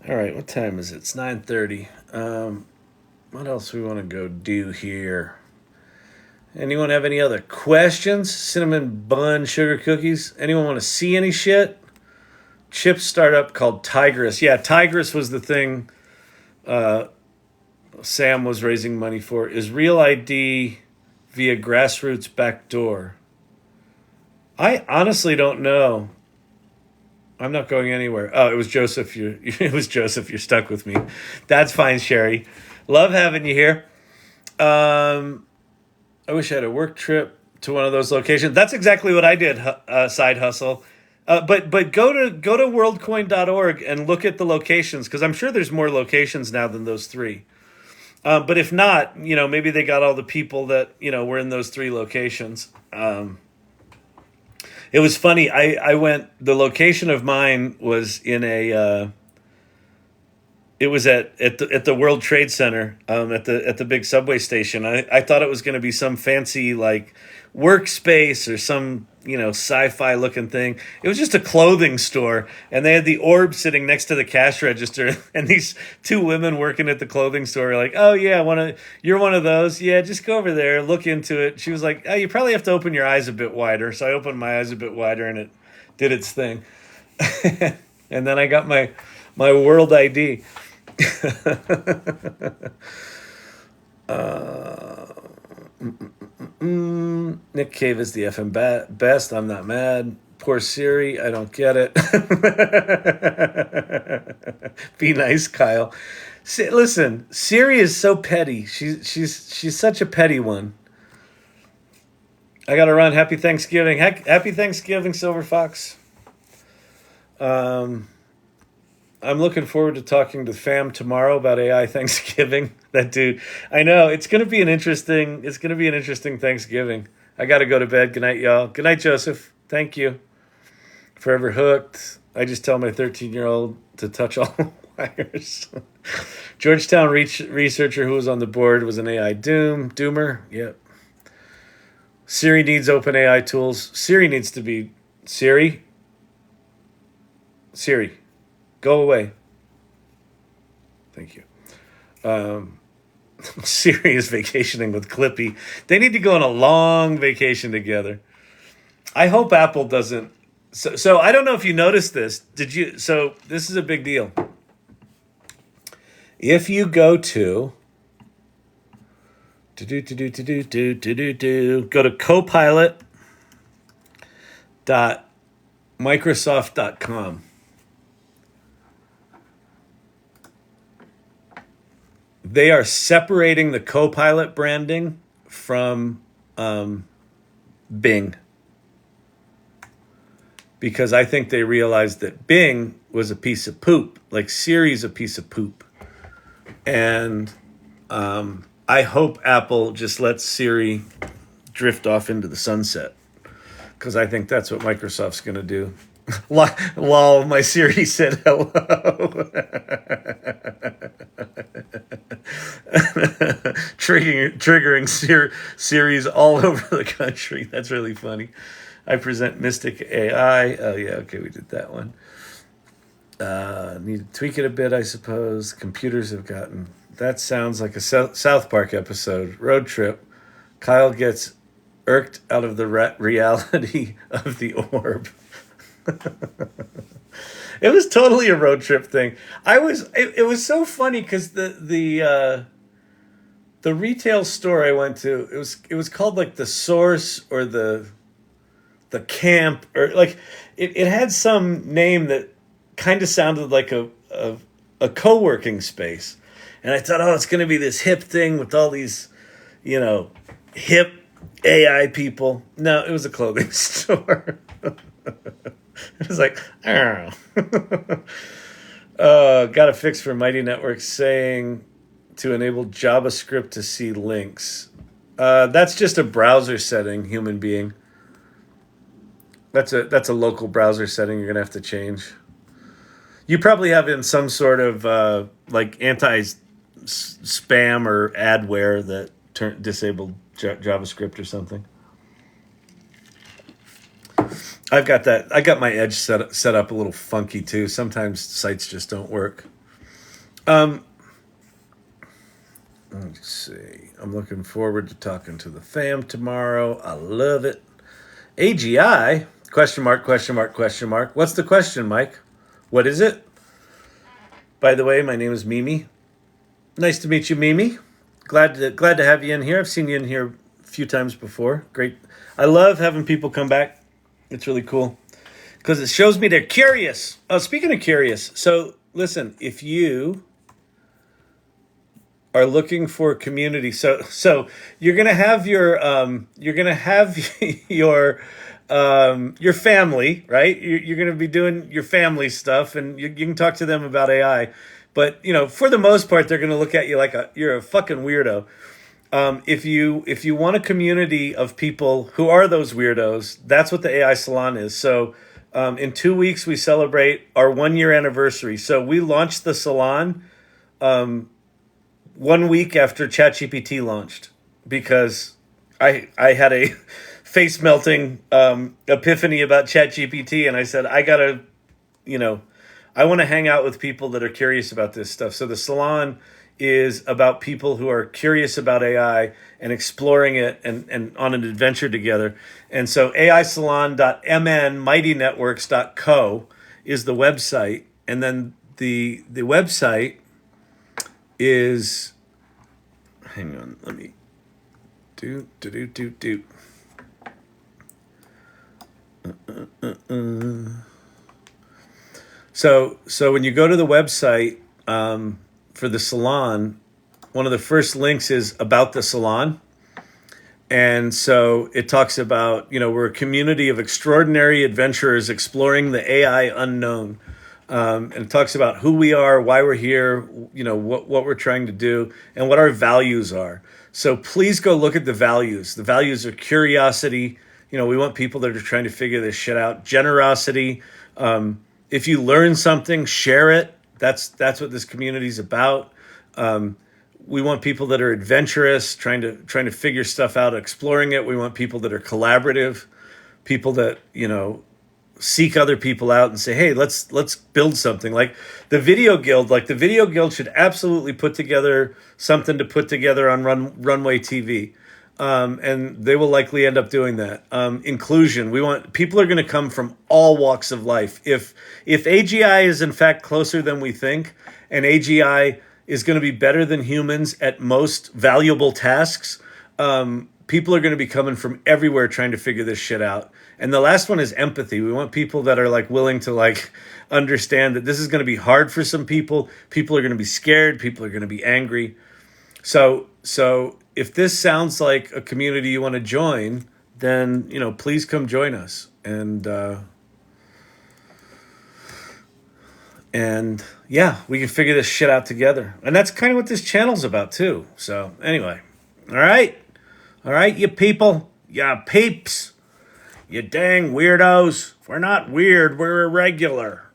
S1: right, what time is it? It's 9:30. What else we want to go do here? Anyone have any other questions? Cinnamon bun sugar cookies? Anyone want to see any shit? Chip startup called Tigris. Yeah, Tigris was the thing Sam was raising money for. Is Real ID via grassroots backdoor? I honestly don't know. I'm not going anywhere. Oh, it was Joseph. It was Joseph. You're stuck with me. That's fine, Sherry. Love having you here. I wish I had a work trip to one of those locations. That's exactly what I did. Side hustle. But go to worldcoin.org and look at the locations because I'm sure there's more locations now than those 3. But if not, maybe they got all the people that were in those 3 locations. It was funny. I went. The location of mine was in a. It was at the World Trade Center, at the big subway station. I thought it was going to be some fancy like workspace or some sci-fi looking thing. It was just a clothing store, and they had the orb sitting next to the cash register, and these 2 women working at the clothing store were like, "Oh yeah, you're one of those. Yeah, just go over there, look into it." She was like, "Oh, you probably have to open your eyes a bit wider." So I opened my eyes a bit wider, and it did its thing. And then I got my world ID. Nick Cave is the FM best. I'm not mad. Poor Siri. I don't get it. Be nice, Kyle. Listen, Siri is so petty. She's such a petty one. I gotta run. Happy Thanksgiving. Happy Thanksgiving, Silver Fox. I'm looking forward to talking to Fam tomorrow about AI Thanksgiving. That dude, I know it's gonna be an interesting Thanksgiving. I gotta go to bed. Good night, y'all. Good night, Joseph. Thank you Forever hooked. I just tell my 13-year-old to touch all the wires. Georgetown researcher who was on the board was an AI doomer. Yep. Siri needs OpenAI tools. Siri needs to be Siri. Siri, go away. Thank you. Siri is vacationing with Clippy. They need to go on a long vacation together. I hope Apple doesn't. So I don't know if you noticed this. Did you? So this is a big deal. If you go to go to copilot.microsoft.com. They are separating the Copilot branding from Bing. Because I think they realized that Bing was a piece of poop, like Siri's a piece of poop. And I hope Apple just lets Siri drift off into the sunset. Because I think that's what Microsoft's going to do. While my Siri said hello. triggering Siris all over the country. That's really funny. I present Mystic AI. Oh, yeah, okay, we did that one. Need to tweak it a bit, I suppose. Computers have gotten... That sounds like a South Park episode. Road trip. Kyle gets irked out of the reality of the orb. It was totally a road trip thing. It was so funny because the retail store I went to, it was called like the Source or the Camp, or like it had some name that kind of sounded like a co-working space. And I thought, it's going to be this hip thing with all these, hip AI people. No, it was a clothing store. It was like, got a fix for Mighty Networks saying to enable JavaScript to see links. That's just a browser setting, human being. That's a local browser setting you're going to have to change. You probably have in some sort of like anti-spam or adware that disabled JavaScript or something. I've got that. I got my Edge set up a little funky too. Sometimes sites just don't work. Let's see. I'm looking forward to talking to the fam tomorrow. I love it. AGI? Question mark, question mark, question mark. What's the question, Mike? What is it? By the way, my name is Mimi. Nice to meet you, Mimi. Glad to have you in here. I've seen you in here a few times before. Great. I love having people come back. It's really cool because it shows me they're curious. Oh, speaking of curious, so listen, if you are looking for a community, so you're gonna have your your family, right? You're gonna be doing your family stuff, and you can talk to them about AI. But for the most part, they're gonna look at you like you're a fucking weirdo. If you want a community of people who are those weirdos, that's what the AI Salon is. So in 2 weeks, we celebrate our 1-year anniversary. So we launched the Salon 1 week after ChatGPT launched because I had a face-melting epiphany about ChatGPT, and I said, I want to hang out with people that are curious about this stuff. So the Salon is about people who are curious about AI and exploring it and on an adventure together. And so aisalon.mn.mightynetworks.co is the website. And then the website is, hang on, let me do. So when you go to the website, for the Salon, one of the first links is about the Salon. And so it talks about, we're a community of extraordinary adventurers exploring the AI unknown. And it talks about who we are, why we're here, what we're trying to do, and what our values are. So please go look at the values. The values are curiosity, We want people that are trying to figure this shit out. Generosity. If you learn something, share it. That's what this community is about. We want people that are adventurous, trying to figure stuff out, exploring it. We want people that are collaborative, people that seek other people out and say, hey, let's build something. Like the Video Guild. Like the Video Guild should absolutely put together something to put together on Runway TV. And they will likely end up doing that. Inclusion. We want people are going to come from all walks of life. If AGI is in fact closer than we think, and AGI is going to be better than humans at most valuable tasks, people are going to be coming from everywhere trying to figure this shit out. And the last one is empathy. We want people that are like willing to like understand that this is going to be hard for some people. People are going to be scared. People are going to be angry. So if this sounds like a community you want to join, then, please come join us. And yeah, we can figure this shit out together. And that's kind of what this channel's about too. So anyway, all right, you people, ya peeps, you dang weirdos. If we're not weird, we're irregular.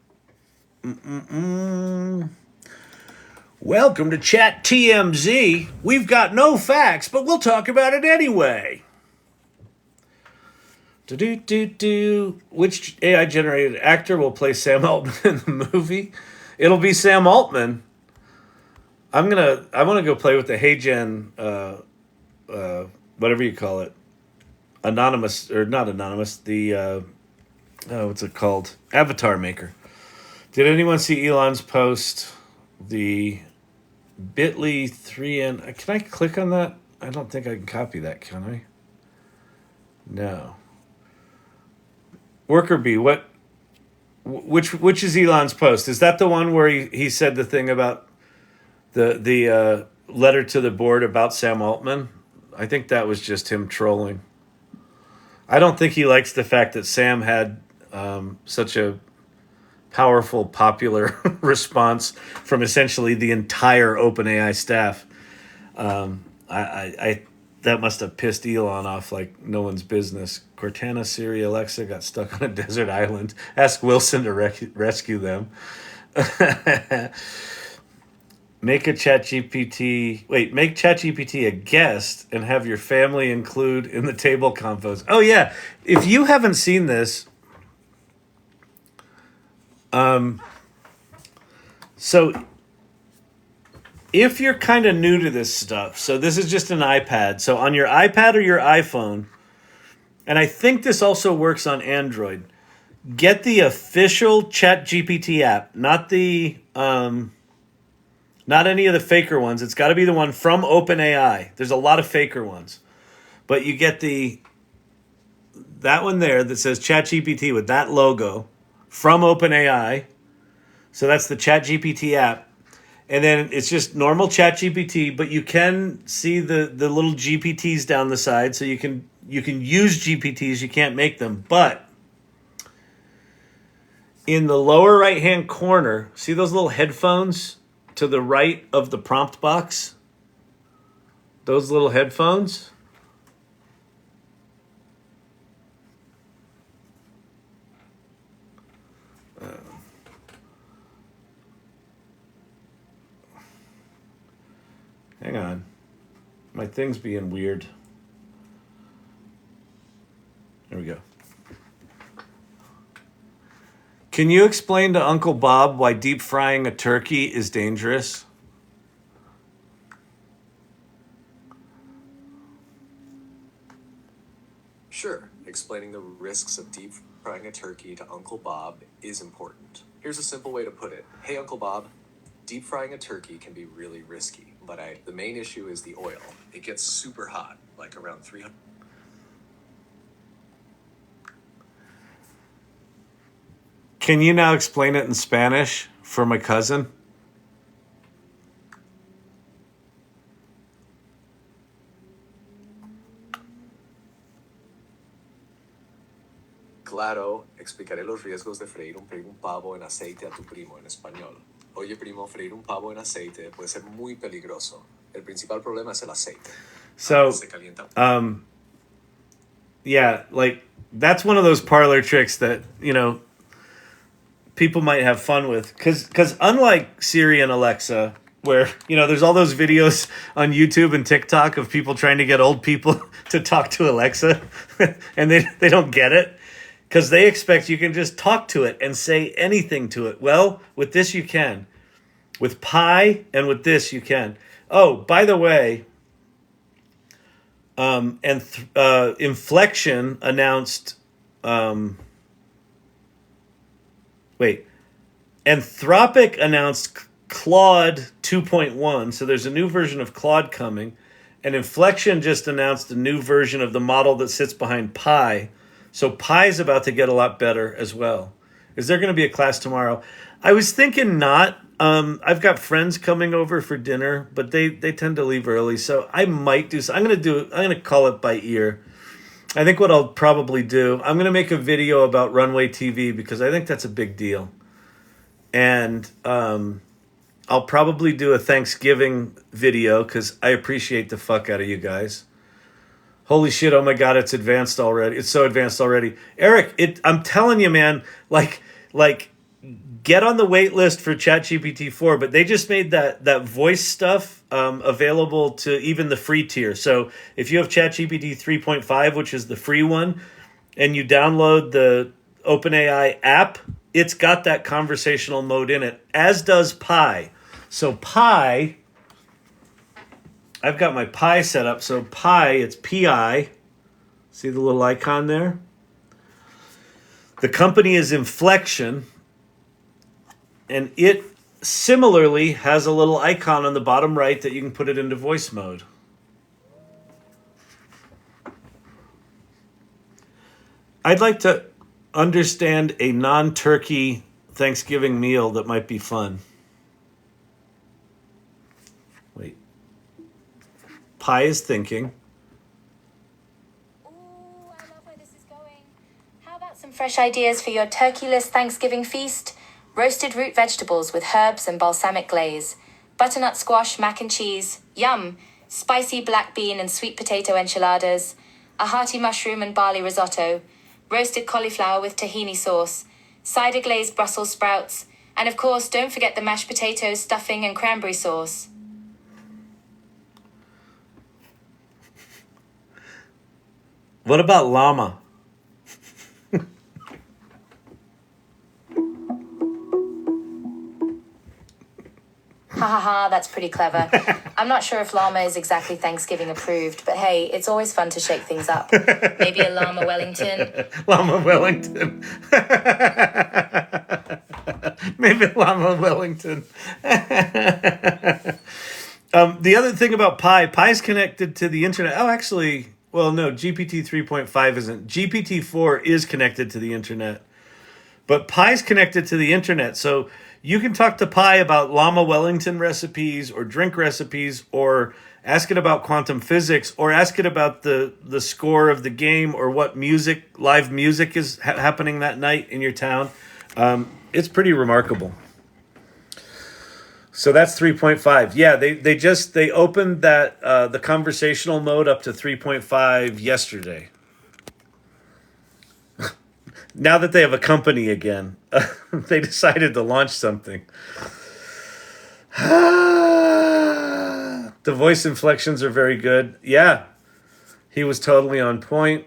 S1: Welcome to Chat TMZ. We've got no facts, but we'll talk about it anyway. Which AI-generated actor will play Sam Altman in the movie? It'll be Sam Altman. I want to go play with the HeyGen, whatever you call it, anonymous or not anonymous. The what's it called? Avatar maker. Did anyone see Elon's post? The Bitly 3N. Can I click on that? I don't think I can copy that, can I? No. Worker B, which is Elon's post? Is that the one where he said the thing about the letter to the board about Sam Altman? I think that was just him trolling. I don't think he likes the fact that Sam had such a powerful, popular response from essentially the entire OpenAI staff. I that must have pissed Elon off like no one's business. Cortana, Siri, Alexa got stuck on a desert island. Ask Wilson to rescue them. Make ChatGPT a guest and have your family include in the table convos. Oh yeah, if you haven't seen this, so if you're kind of new to this stuff, so this is just an iPad. So on your iPad or your iPhone, and I think this also works on Android, get the official ChatGPT app, not the not any of the faker ones. It's got to be the one from OpenAI. There's a lot of faker ones, but you get that one there that says ChatGPT with that logo from OpenAI. So that's the ChatGPT app. And then it's just normal ChatGPT, but you can see the little GPTs down the side. So you can use GPTs, you can't make them. But in the lower right-hand corner, see those little headphones to the right of the prompt box? Those little headphones? Hang on. My thing's being weird. There we go. Can you explain to Uncle Bob why deep frying a turkey is dangerous?
S9: Sure, explaining the risks of deep frying a turkey to Uncle Bob is important. Here's a simple way to put it. Hey, Uncle Bob, deep frying a turkey can be really risky, but the main issue is the oil. It gets super hot, like around 300.
S1: Can you now explain it in Spanish for my cousin?
S9: Claro, explicaré los riesgos de freír un pavo en aceite a tu primo en español. Oye, primo, freír un pavo en aceite puede ser muy peligroso. El principal problema es el aceite.
S1: So,
S9: Se calienta.
S1: Yeah, like that's one of those parlor tricks that, people might have fun with. Because unlike Siri and Alexa, where, there's all those videos on YouTube and TikTok of people trying to get old people to talk to Alexa and they don't get it because they expect you can just talk to it and say anything to it. Well, with this you can. With Pi and with this you can. Oh, by the way, Inflection announced. Anthropic announced Claude 2.1. So there's a new version of Claude coming, and Inflection just announced a new version of the model that sits behind Pi. So Pi's about to get a lot better as well. Is there going to be a class tomorrow? I was thinking not. I've got friends coming over for dinner, but they tend to leave early, so I might do. I'm going to call it by ear. I think what I'll probably do, I'm going to make a video about Runway TV because I think that's a big deal, and I'll probably do a Thanksgiving video because I appreciate the fuck out of you guys. Holy shit! Oh my god, it's advanced already. It's so advanced already, Eric. I'm telling you, man. Like. Get on the wait list for ChatGPT 4, but they just made that voice stuff available to even the free tier. So if you have ChatGPT 3.5, which is the free one, and you download the OpenAI app, it's got that conversational mode in it, as does Pi. So Pi, I've got my Pi set up. So Pi, it's Pi. See the little icon there? The company is Inflection. And it similarly has a little icon on the bottom right that you can put it into voice mode. I'd like to understand a non-turkey Thanksgiving meal that might be fun. Wait. Pi is thinking.
S10: Ooh, I love where this is going. How about some fresh ideas for your turkeyless Thanksgiving feast? Roasted root vegetables with herbs and balsamic glaze. Butternut squash, mac and cheese. Yum! Spicy black bean and sweet potato enchiladas. A hearty mushroom and barley risotto. Roasted cauliflower with tahini sauce. Cider glazed Brussels sprouts. And of course, don't forget the mashed potatoes, stuffing, and cranberry sauce.
S1: What about llama?
S10: Ha ha ha, that's pretty clever. I'm not sure if llama is exactly Thanksgiving approved, but hey, it's always fun to shake things up. Maybe a llama Wellington.
S1: Llama Wellington. Maybe Llama Wellington. The other thing about Pi's connected to the internet. Oh, actually, well, no, GPT 3.5 isn't. GPT 4 is connected to the internet. But Pi's connected to the internet, so you can talk to Pi about Llama Wellington recipes or drink recipes or ask it about quantum physics or ask it about the score of the game or what live music is happening that night in your town. It's pretty remarkable. So that's 3.5. Yeah, they opened that the conversational mode up to 3.5 yesterday. Now that they have a company again, they decided to launch something. The voice inflections are very good. Yeah, he was totally on point.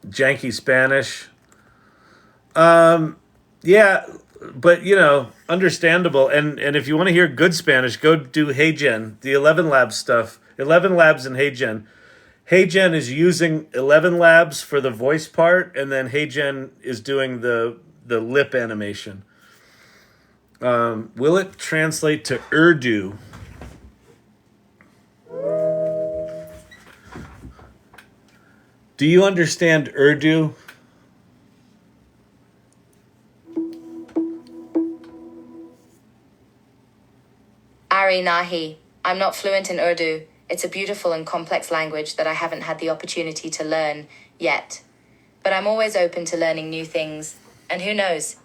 S1: Janky Spanish. Yeah, but, understandable. And if you want to hear good Spanish, go do HeyGen, the 11 Labs stuff. 11 Labs and HeyGen. HeyGen is using 11 Labs for the voice part, and then HeyGen is doing the lip animation. Will it translate to Urdu? Do you understand Urdu?
S10: Ari Nahi. I'm not fluent in Urdu. It's a beautiful and complex language that I haven't had the opportunity to learn yet. But I'm always open to learning new things. And who knows?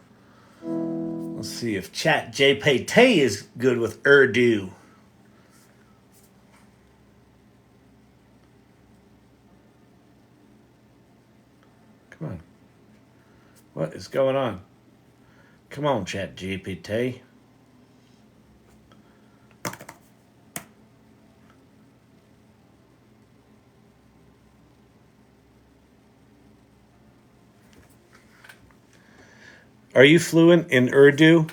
S1: Let's see if ChatGPT is good with Urdu. What is going on? Come on, ChatGPT. Are you fluent in Urdu?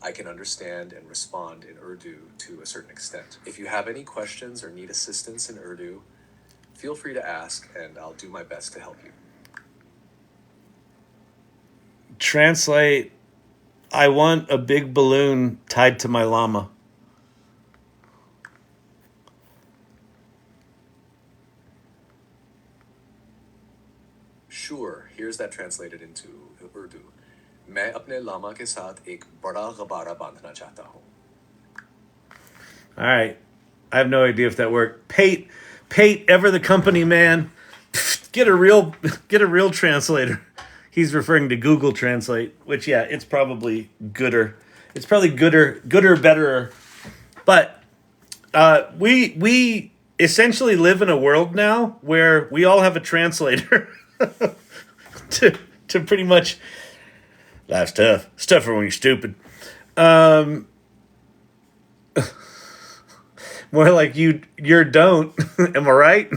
S9: I can understand and respond in Urdu to a certain extent. If you have any questions or need assistance in Urdu, feel free to ask and I'll do my best to help you.
S1: Translate, I want a big balloon tied to my llama.
S9: Sure, here's that translated into Urdu. मैं अपने लामा के साथ एक बड़ा गबारा बांधना चाहता हूँ.
S1: All right. I have no idea if that worked. Pate, ever the company man. Get a real translator. He's referring to Google Translate, which it's probably gooder. It's probably gooder, betterer. But we essentially live in a world now where we all have a translator to pretty much. Life's tough. It's tougher when you're stupid. More like you're don't. Am I right?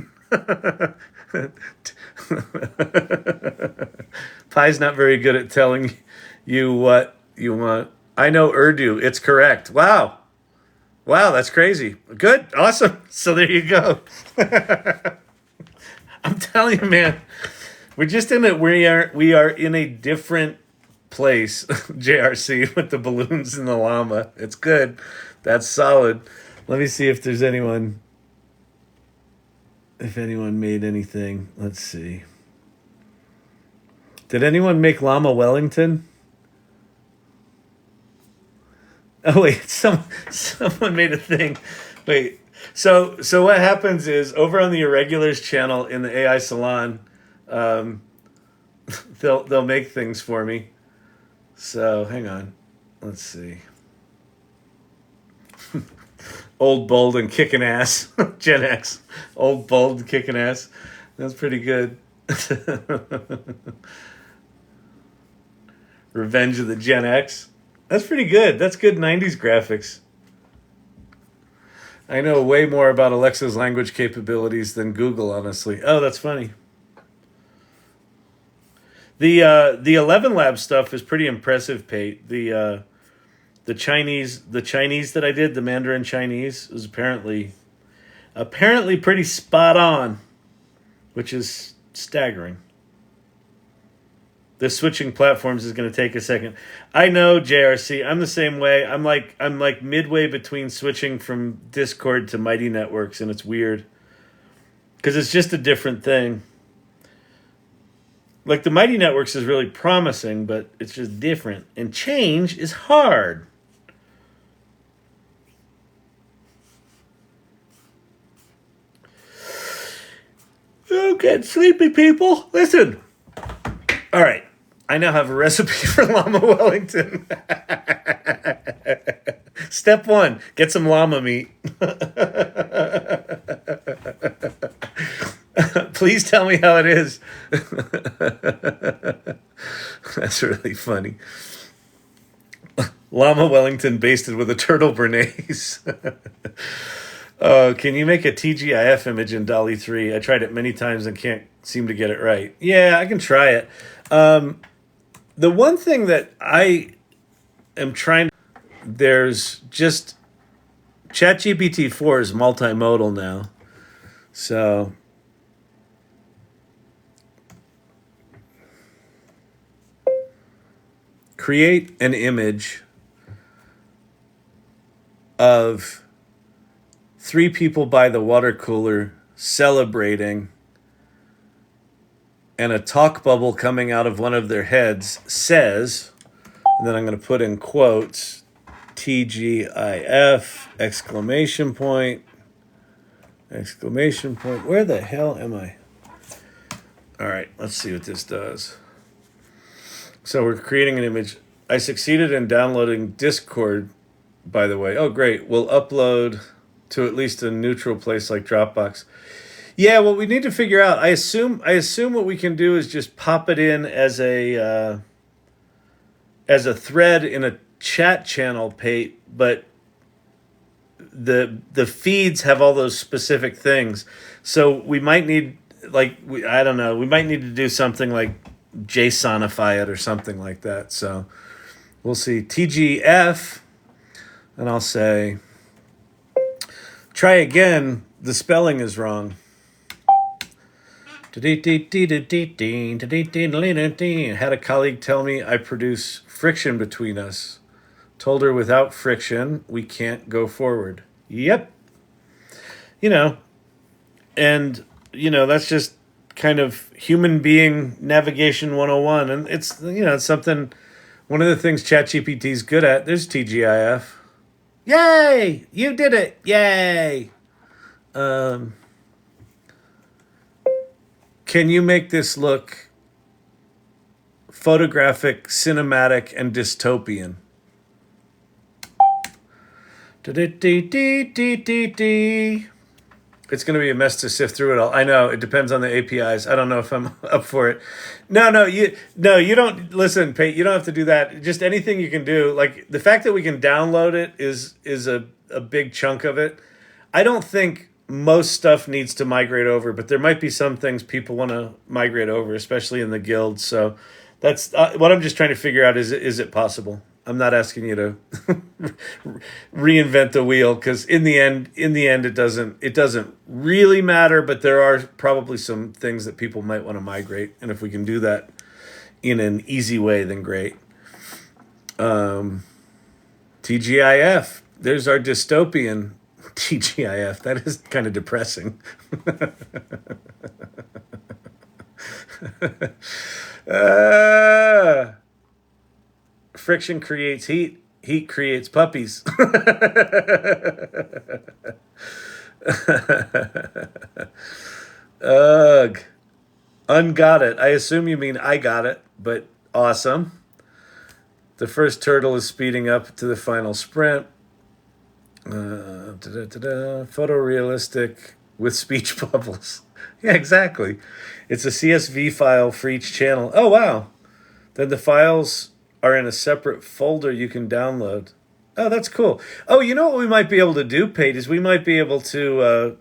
S1: Pi's not very good at telling you what you want. I know Urdu. It's correct. Wow, that's crazy. Good. Awesome. So there you go. I'm telling you, man. We're just in it. We are in a different place, JRC, with the balloons and the llama. It's good. That's solid. Let me see if there's anyone made anything. Let's see. Did anyone make Llama Wellington? Oh wait, someone made a thing. Wait. So what happens is over on the Irregulars channel in the AI Salon, they'll make things for me. So hang on. Let's see. Old, bold, and kicking ass. Gen X. Old, bold, and kicking ass. That's pretty good. Revenge of the Gen X. That's pretty good. That's good 90s graphics. I know way more about Alexa's language capabilities than Google, honestly. Oh, that's funny. The 11 Lab stuff is pretty impressive, Pate. The Chinese that I did, the Mandarin Chinese, was apparently pretty spot on, which is staggering. The switching platforms is going to take a second. I know, JRC. I'm the same way. I'm like midway between switching from Discord to Mighty Networks, and it's weird because it's just a different thing. Like the Mighty Networks is really promising, but it's just different, and change is hard. Oh, get sleepy, people. Listen. All right. I now have a recipe for llama Wellington. Step 1, get some llama meat. Please tell me how it is. That's really funny. Llama Wellington basted with a turtle bernaise. Can you make a TGIF image in DALL-E 3? I tried it many times and can't seem to get it right. Yeah, I can try it. The one thing that I am trying, there's just ChatGPT 4 is multimodal now. So create an image of 3 people by the water cooler celebrating, and a talk bubble coming out of one of their heads says, and then I'm going to put in quotes, TGIF, exclamation point. Where the hell am I? All right, let's see what this does. So we're creating an image. I succeeded in downloading Discord, by the way. Oh, great. We'll upload to at least a neutral place like Dropbox. Yeah, what we need to figure out, I assume what we can do is just pop it in as a thread in a chat channel, Pate, but the feeds have all those specific things. So we might need, I don't know, we might need to do something like JSONify it or something like that. So we'll see. TGF, and I'll say, try again. The spelling is wrong. Had a colleague tell me I produce friction between us. Told her without friction, we can't go forward. Yep. You know, and, that's just kind of human being navigation 101. And it's, it's something, one of the things ChatGPT is good at. There's TGIF. Yay! You did it! Yay! Can you make this look photographic, cinematic, and dystopian? It's going to be a mess to sift through it all. I know, it depends on the APIs. I don't know if I'm up for it. No, you don't. Listen, Pate, you don't have to do that. Just anything you can do. Like, the fact that we can download it is a big chunk of it. I don't think most stuff needs to migrate over, but there might be some things people want to migrate over, especially in the guild. So that's what I'm just trying to figure out. Is it possible? I'm not asking you to reinvent the wheel, because in the end it doesn't really matter, but there are probably some things that people might want to migrate, and if we can do that in an easy way, then great. TGIF, there's our dystopian TGIF. That is kind of depressing. Friction creates heat. Heat creates puppies. Ugh. Ungot it. I assume you mean I got it, but awesome. The first turtle is speeding up to the final sprint. Photorealistic with speech bubbles. Yeah, exactly. It's a CSV file for each channel. Oh, wow. Then the files are in a separate folder you can download. Oh, that's cool. Oh, you know what we might be able to do, Pate, is we might be able to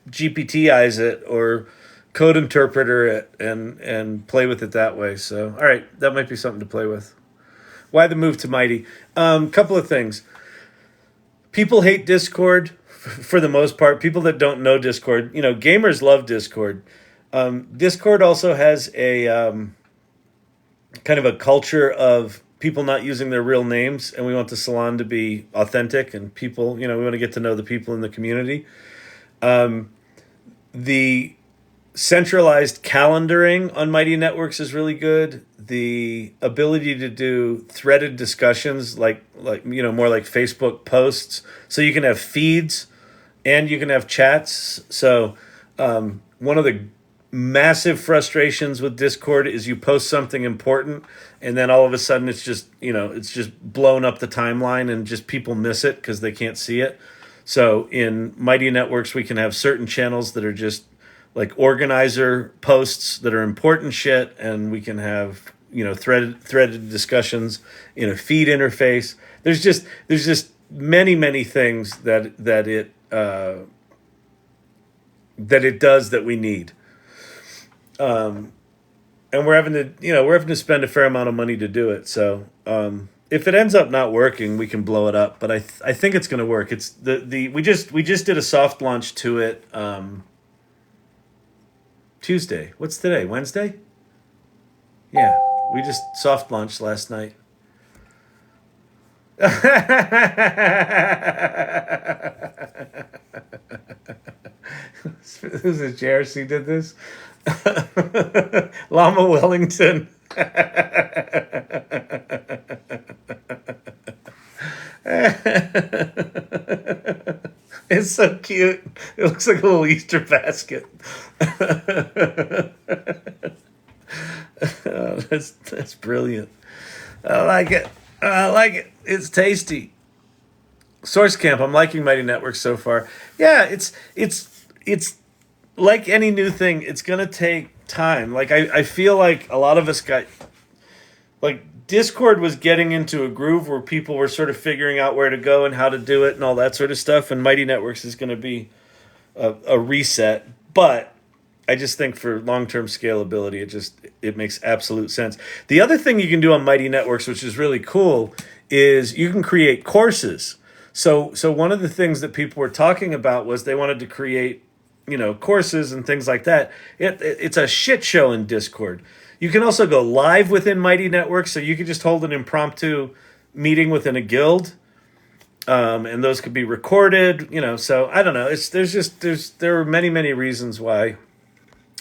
S1: GPTize it or code interpreter it and play with it that way. So, all right, that might be something to play with. Why the move to Mighty? Couple of things. People hate Discord for the most part. People that don't know Discord, gamers love Discord. Discord also has a kind of a culture of people not using their real names, and we want the salon to be authentic, and people, we want to get to know the people in the community. The centralized calendaring on Mighty Networks is really good. The ability to do threaded discussions, like more like Facebook posts, so you can have feeds and you can have chats. So one of the massive frustrations with Discord is you post something important and then all of a sudden it's just blown up the timeline and just people miss it because they can't see it. So in Mighty Networks, we can have certain channels that are just like organizer posts that are important shit, and we can have threaded discussions in a feed interface. There's just many things that it does that we need. And we're having to spend a fair amount of money to do it. So if it ends up not working, we can blow it up. But I think it's going to work. It's we just did a soft launch to it Tuesday. What's today? Wednesday? Yeah, we just soft launched last night. Who's this? JRC did this? Llama Wellington. It's so cute. It looks like a little Easter basket. Oh, that's brilliant. I like it. It's tasty. Source Camp. I'm liking Mighty Networks so far. Yeah, it's like any new thing, it's going to take time. Like I feel like a lot of us got, like, Discord was getting into a groove where people were sort of figuring out where to go and how to do it and all that sort of stuff. And Mighty Networks is going to be a reset. But I just think for long-term scalability, it makes absolute sense. The other thing you can do on Mighty Networks, which is really cool, is you can create courses. So one of the things that people were talking about was they wanted to create, courses and things like that. It's a shit show in Discord. You can also go live within Mighty Networks, so you could just hold an impromptu meeting within a guild, and those could be recorded. So I don't know. There are many reasons why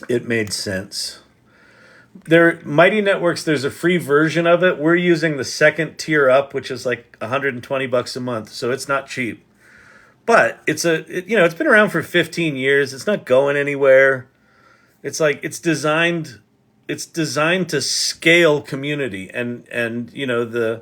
S1: it made sense. Mighty Networks, there's a free version of it. We're using the second tier up, which is like $120 a month, so it's not cheap. But it's been around for 15 years. It's not going anywhere. It's designed to scale community, and the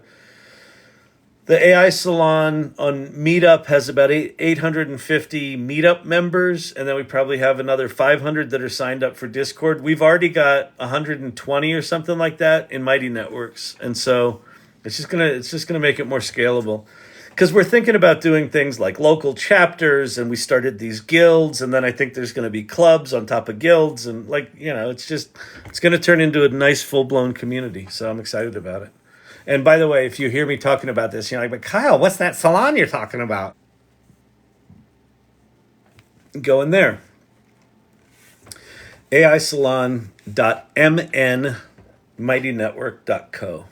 S1: AI Salon on Meetup has about 850 Meetup members, and then we probably have another 500 that are signed up for Discord. We've already got 120 or something like that in Mighty Networks, and so it's just gonna make it more scalable. Because we're thinking about doing things like local chapters, and we started these guilds, and then I think there's going to be clubs on top of guilds, and it's going to turn into a nice full-blown community. So I'm excited about it. And by the way, if you hear me talking about this, you're like, but Kyle, what's that salon you're talking about? Go in there. aisalon.mn, mightynetwork.co.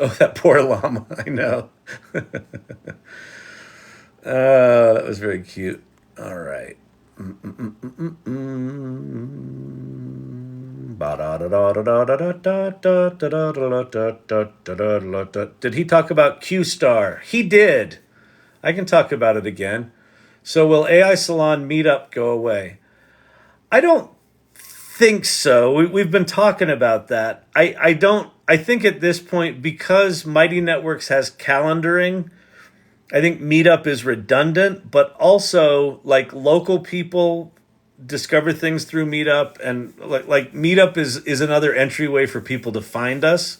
S1: Oh, that poor llama. I know. That was very cute. All right. Did he talk about Q-Star? He did. I can talk about it again. So will AI Salon Meetup go away? I don't think so. We've been talking about that. I think at this point, because Mighty Networks has calendaring, I think Meetup is redundant, but also like local people discover things through Meetup, and like Meetup is another entryway for people to find us.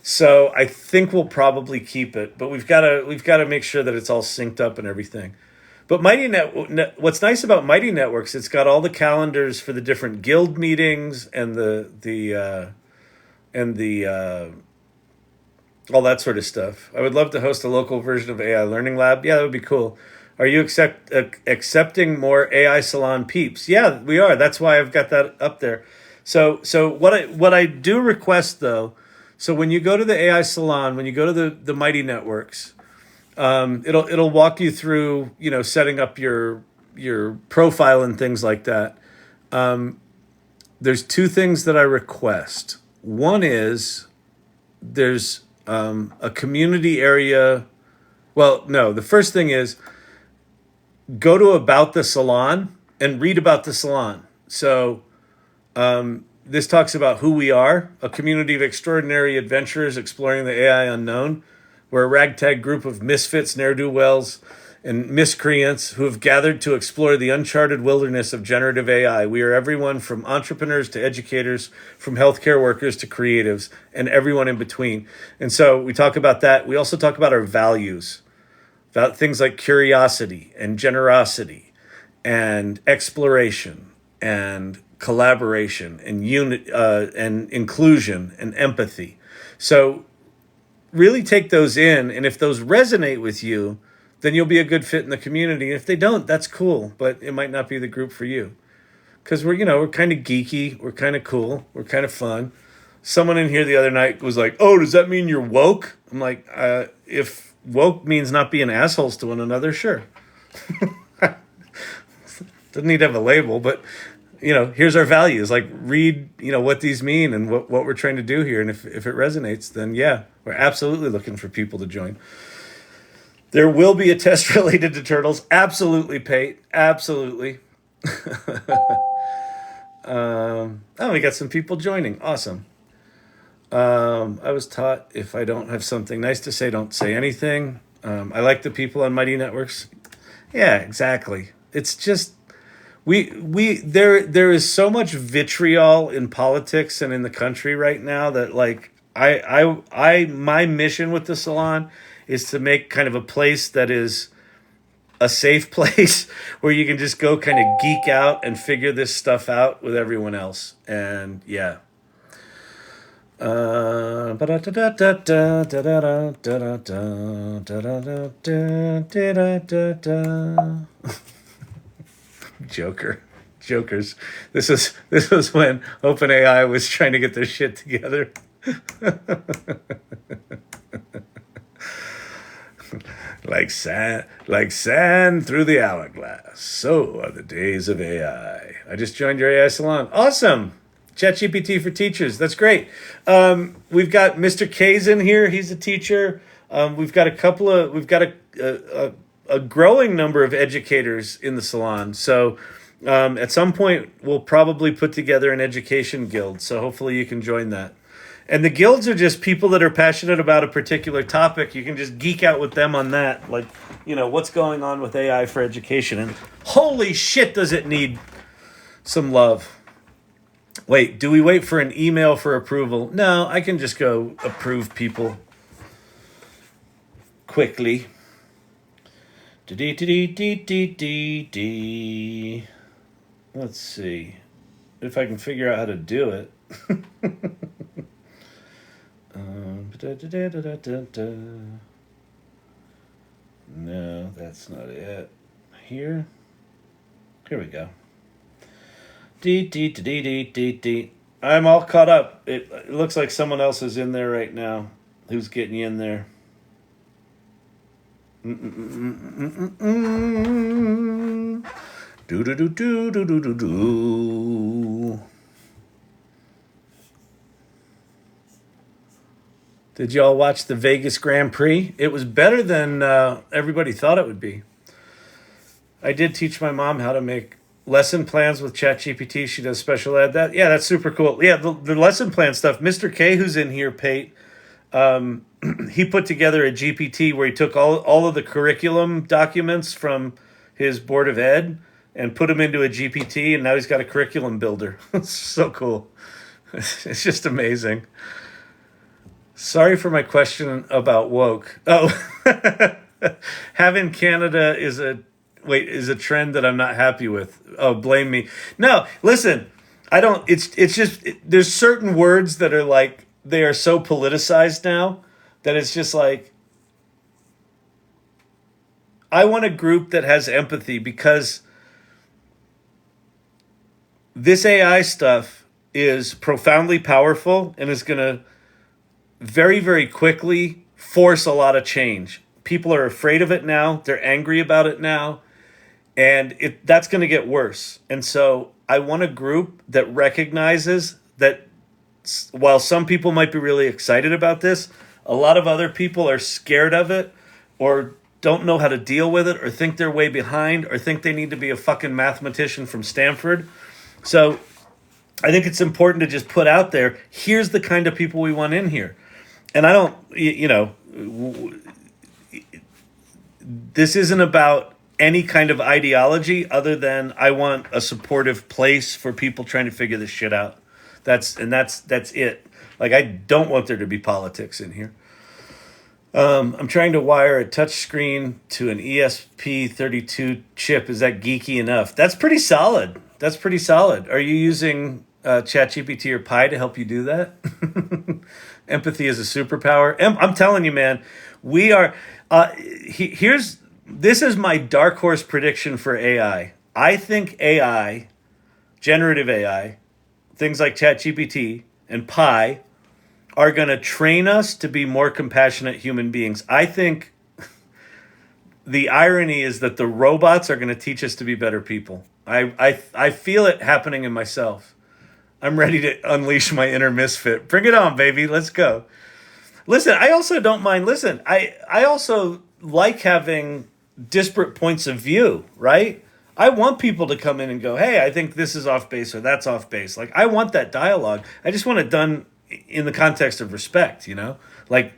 S1: So I think we'll probably keep it, but we've got to make sure that it's all synced up and everything. But what's nice about Mighty Networks, it's got all the calendars for the different guild meetings and the all that sort of stuff. I would love to host a local version of AI Learning Lab. Yeah, that would be cool. Are you accepting more AI Salon peeps? Yeah, we are. That's why I've got that up there. So what I do request though, so when you go to the AI Salon, when you go to the Mighty Networks, it'll walk you through, setting up your profile and things like that. There's two things that I request. One is there's a community area. Well, no, the first thing is go to About the Salon and read about the salon. So this talks about who we are, a community of extraordinary adventurers exploring the AI unknown. We're a ragtag group of misfits, ne'er-do-wells, and miscreants who have gathered to explore the uncharted wilderness of generative AI. We are everyone from entrepreneurs to educators, from healthcare workers to creatives, and everyone in between. And so we talk about that. We also talk about our values, about things like curiosity and generosity and exploration and collaboration and and inclusion and empathy. So really take those in, and if those resonate with you, then you'll be a good fit in the community. If they don't, that's cool, but it might not be the group for you. Because we're kind of geeky, we're kind of cool, we're kind of fun. Someone in here the other night was like, "Oh, does that mean you're woke?" I'm like, if woke means not being assholes to one another, sure. Doesn't need to have a label, but here's our values. Like, read, what these mean and what we're trying to do here. And if it resonates, then yeah, we're absolutely looking for people to join. There will be a test related to turtles. Absolutely, Pate. Absolutely. We got some people joining. Awesome. I was taught if I don't have something nice to say, don't say anything. I like the people on Mighty Networks. Yeah, exactly. It's just, There is so much vitriol in politics and in the country right now that like my mission with the salon is to make kind of a place that is a safe place where you can just go kind of geek out and figure this stuff out with everyone else. And yeah. Jokers. This was when OpenAI was trying to get their shit together. Like sand through the hourglass. So are the days of AI. I just joined your AI Salon. Awesome. ChatGPT for teachers. That's great. We've got Mr. K's in here. He's a teacher. We've got a growing number of educators in the salon. So at some point, we'll probably put together an education guild. So hopefully you can join that. And the guilds are just people that are passionate about a particular topic. You can just geek out with them on that. Like, what's going on with AI for education. And holy shit, does it need some love. Wait, do we wait for an email for approval? No, I can just go approve people quickly. Let's see if I can figure out how to do it. No, that's not it. Here we go. I'm all caught up. It looks like someone else is in there right now. Who's getting you in there? Did y'all watch the Vegas Grand Prix? It was better than everybody thought it would be. I did teach my mom how to make lesson plans with ChatGPT. She does special ed. That's super cool. Yeah, the lesson plan stuff. Mr. K, who's in here, Pate, he put together a GPT where he took all of the curriculum documents from his board of ed and put them into a GPT, and now he's got a curriculum builder. It's so cool. It's just amazing. Sorry for my question about woke. Oh, having Canada is a trend that I'm not happy with. Oh, blame me. No, listen, I don't. It's just there's certain words that are like they are so politicized now that it's just like I want a group that has empathy because this AI stuff is profoundly powerful and is going to very, very quickly force a lot of change. People are afraid of it now. They're angry about it now. And that's going to get worse. And so I want a group that recognizes that while some people might be really excited about this, a lot of other people are scared of it or don't know how to deal with it or think they're way behind or think they need to be a fucking mathematician from Stanford. So I think it's important to just put out there, here's the kind of people we want in here. And I don't, this isn't about any kind of ideology other than I want a supportive place for people trying to figure this shit out. That's it. Like, I don't want there to be politics in here. I'm trying to wire a touchscreen to an ESP32 chip. Is that geeky enough? That's pretty solid. Are you using ChatGPT or Pi to help you do that? Empathy is a superpower. I'm telling you, man, we are. This is my dark horse prediction for AI. I think AI, generative AI, things like ChatGPT and Pi, are going to train us to be more compassionate human beings. I think the irony is that the robots are going to teach us to be better people. I feel it happening in myself. I'm ready to unleash my inner misfit. Bring it on, baby. Let's go. Listen, I also don't mind. Listen, I also like having disparate points of view, right? I want people to come in and go, hey, I think this is off base or that's off base. Like, I want that dialogue. I just want it done in the context of respect, Like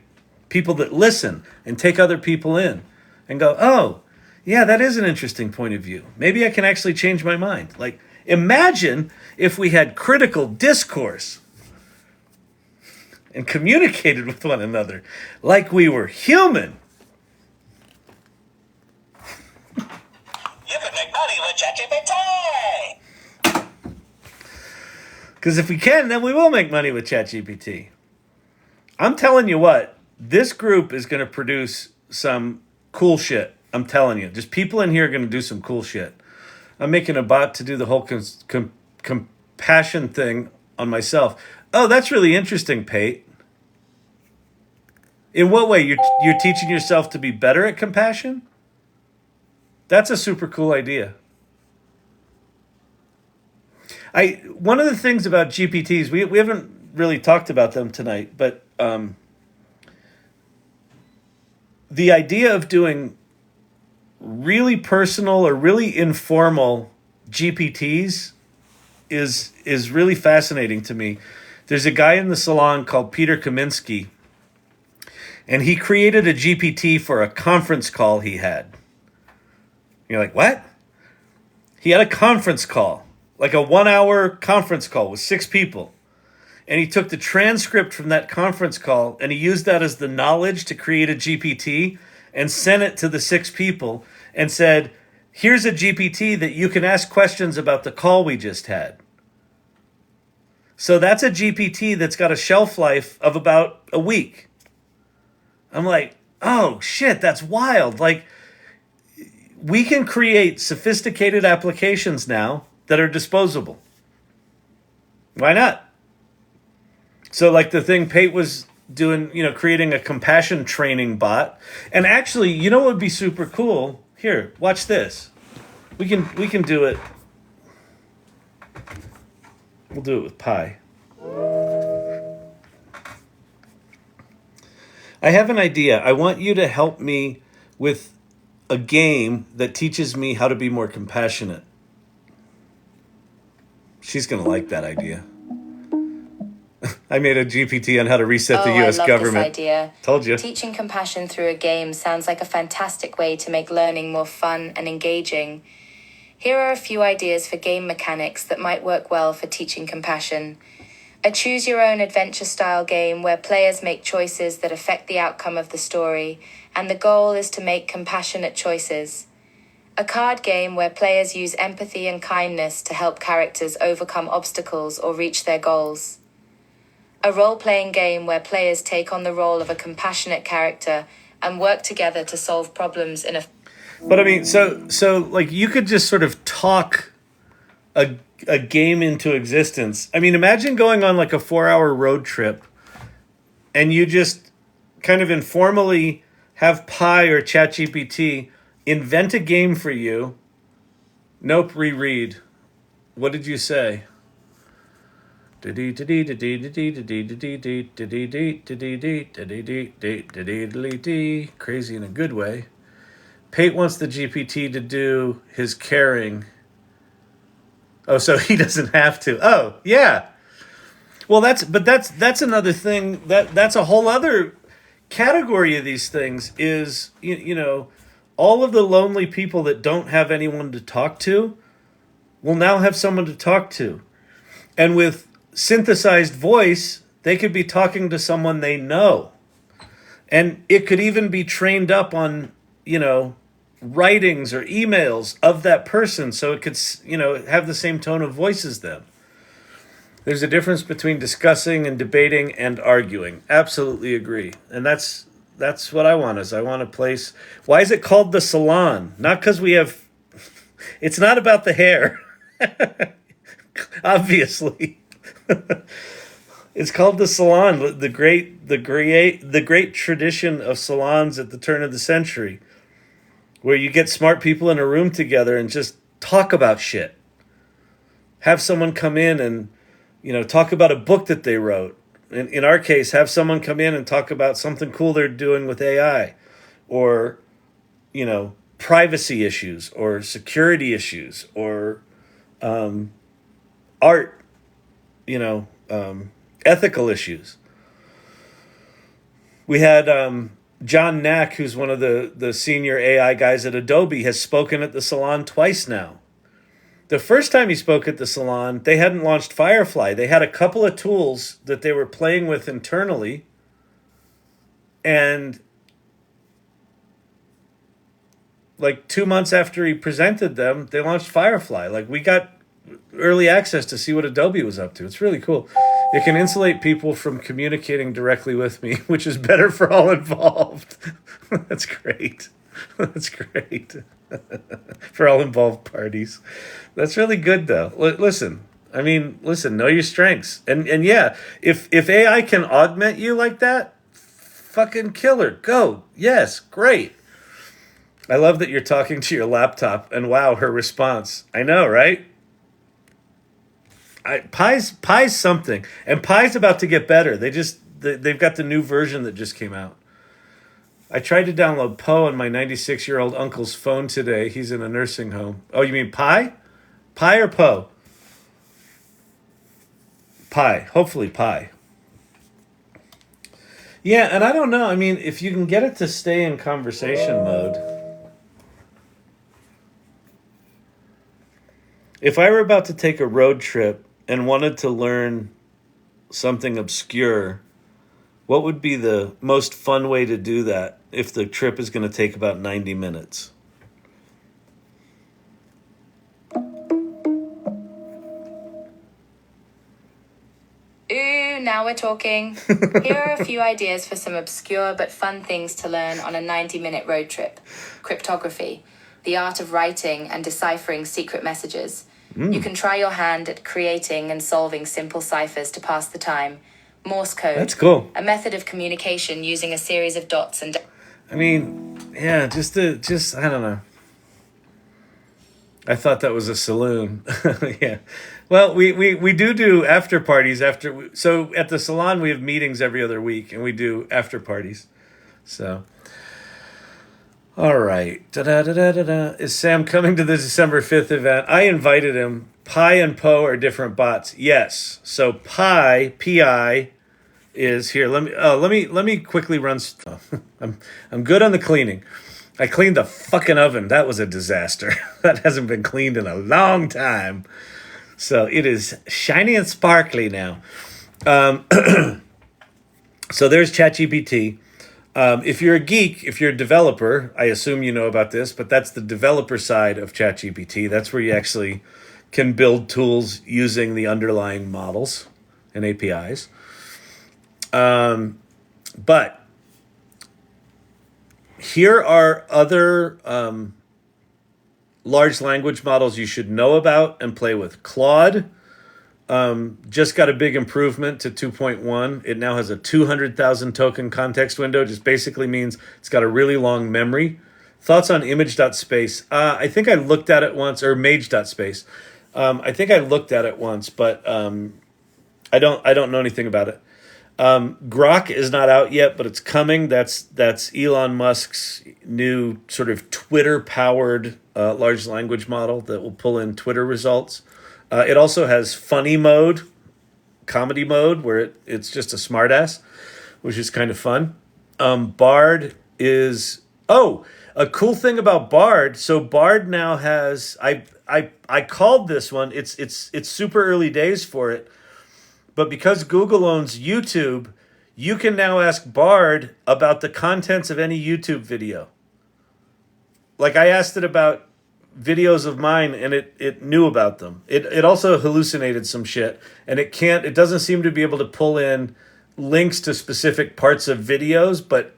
S1: people that listen and take other people in and go, oh, Yeah, that is an interesting point of view. Maybe I can actually change my mind. Like, imagine if we had critical discourse and communicated with one another like we were human.
S8: You can make money with ChatGPT.
S1: Because if we can, then we will make money with ChatGPT. I'm telling you what, this group is going to produce some cool shit. I'm telling you. Just people in here are going to do some cool shit. I'm making a bot to do the whole compassion thing on myself. Oh, that's really interesting, Pate. In what way? You're teaching yourself to be better at compassion? That's a super cool idea. One of the things about GPTs, we haven't really talked about them tonight, but the idea of doing really personal or really informal GPTs is really fascinating to me. There's a guy in the salon called Peter Kaminsky, and he created a GPT for a conference call he had. You're like, what? He had a conference call, like a 1-hour conference call with 6 people. And he took the transcript from that conference call and he used that as the knowledge to create a GPT and sent it to the 6 people and said, here's a GPT that you can ask questions about the call we just had. So that's a GPT that's got a shelf life of about a week. I'm like, oh shit, that's wild. Like, we can create sophisticated applications now that are disposable. Why not? So like the thing Pate was doing, creating a compassion training bot. And actually, you know what would be super cool? Here, watch this. We can do it. We'll do it with Pi. I have an idea. I want you to help me with a game that teaches me how to be more compassionate. She's going to like that idea. I made a GPT on how to reset the U.S.
S10: I love
S1: government.
S10: This idea.
S1: Told you.
S10: Teaching compassion through a game sounds like a fantastic way to make learning more fun and engaging. Here are a few ideas for game mechanics that might work well for teaching compassion. A choose-your-own-adventure-style game where players make choices that affect the outcome of the story, and the goal is to make compassionate choices. A card game where players use empathy and kindness to help characters overcome obstacles or reach their goals. A role-playing game where players take on the role of a compassionate character and work together to solve problems in a...
S1: But I mean, so like you could just sort of talk a game into existence. I mean, imagine going on like a 4-hour road trip and you just kind of informally have Pi or ChatGPT invent a game for you. Nope, reread. What did you say? Crazy in a good way. Pate wants the GPT to do his caring. Oh, so he doesn't have to. Oh, yeah. Well, that's another thing. That's a whole other category of these things is, all of the lonely people that don't have anyone to talk to will now have someone to talk to. And with synthesized voice, they could be talking to someone they know. And it could even be trained up on, writings or emails of that person so it could, have the same tone of voice as them. There's a difference between discussing and debating and arguing. Absolutely agree. And that's what I want is I want a place. Why is it called the Salon? Not because we have, it's not about the hair. Obviously. It's called the Salon, the great tradition of salons at the turn of the century, where you get smart people in a room together and just talk about shit. Have someone come in and, talk about a book that they wrote. In our case, have someone come in and talk about something cool they're doing with AI, or, privacy issues, or security issues, or art, ethical issues. We had John Nack, who's one of the senior AI guys at Adobe, has spoken at the Salon twice now. The first time he spoke at the Salon, they hadn't launched Firefly. They had a couple of tools that they were playing with internally. And like 2 months after he presented them, they launched Firefly. Like, we got early access to see what Adobe was up to. It's really cool. It can insulate people from communicating directly with me, which is better for all involved. That's great. That's great. For all involved parties. That's really good, though. Listen, know your strengths. And yeah, if AI can augment you like that, fucking killer. Go. Yes, great. I love that you're talking to your laptop, and wow, her response. I know, right? Pi's something, and Pi's about to get better. They've got the new version that just came out. I tried to download Poe on my 96-year-old uncle's phone today. He's in a nursing home. Oh, you mean Pi? Pi or Poe? Pi. Hopefully Pi. Yeah, and I don't know. I mean, if you can get it to stay in conversation mode. If I were about to take a road trip and wanted to learn something obscure, what would be the most fun way to do that if the trip is going to take about 90 minutes?
S10: Ooh, now we're talking. Here are a few ideas for some obscure but fun things to learn on a 90-minute road trip. Cryptography, the art of writing and deciphering secret messages. You can try your hand at creating and solving simple ciphers to pass the time. Morse code.
S1: That's cool.
S10: A method of communication using a series of dots and...
S1: I mean, yeah, just I don't know. I thought that was a saloon. Yeah. Well, we do after parties so at the Salon we have meetings every other week, and we do after parties. So, all right. Is Sam coming to the December 5th event? I invited him. Pi and Poe are different bots. Yes. So Pi, Pi, is here. Let me quickly run. I'm good on the cleaning. I cleaned the fucking oven. That was a disaster. That hasn't been cleaned in a long time. So it is shiny and sparkly now. So there's ChatGPT. If you're a geek, if you're a developer, I assume you know about this, but that's the developer side of ChatGPT. That's where you actually can build tools using the underlying models and APIs. But here are other large language models you should know about and play with. Claude just got a big improvement to 2.1. It now has a 200,000 token context window. Just basically means it's got a really long memory. Thoughts on image.space? I think I looked at it once, or mage.space. I think I looked at it once, but I don't know anything about it. Grok is not out yet, but it's coming. That's Elon Musk's new sort of Twitter-powered large language model that will pull in Twitter results. It also has funny mode, comedy mode, where it's just a smartass, which is kind of fun. Bard is a cool thing about Bard. So Bard now has I called this one. It's super early days for it. But because Google owns YouTube, you can now ask Bard about the contents of any YouTube video. Like, I asked it about videos of mine, and it knew about them. It also hallucinated some shit, and it doesn't seem to be able to pull in links to specific parts of videos, but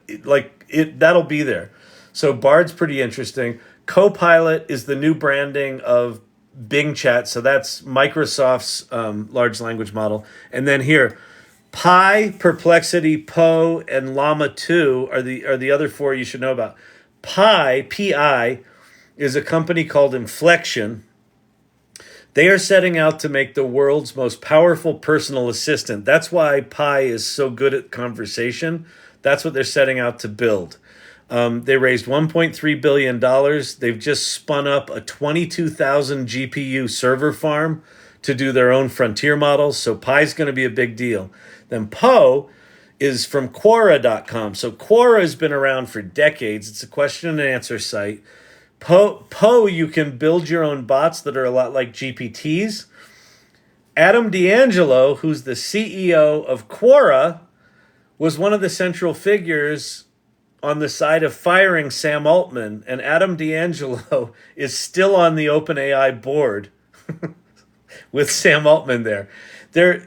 S1: that'll be there. So Bard's pretty interesting. Copilot is the new branding of Bing Chat, so that's Microsoft's large language model. And then here, Pi, Perplexity, Poe, and Llama 2 are the other four you should know about. Pi, P-I, is a company called Inflection. They are setting out to make the world's most powerful personal assistant. That's why Pi is so good at conversation. That's what they're setting out to build. They raised $1.3 billion. They've just spun up a 22,000 GPU server farm to do their own frontier models. So Pi's going to be a big deal. Then Poe is from Quora.com. So Quora has been around for decades. It's a question and answer site. Poe, you can build your own bots that are a lot like GPTs. Adam D'Angelo, who's the CEO of Quora, was one of the central figures on the side of firing Sam Altman. And Adam D'Angelo is still on the OpenAI board with Sam Altman there.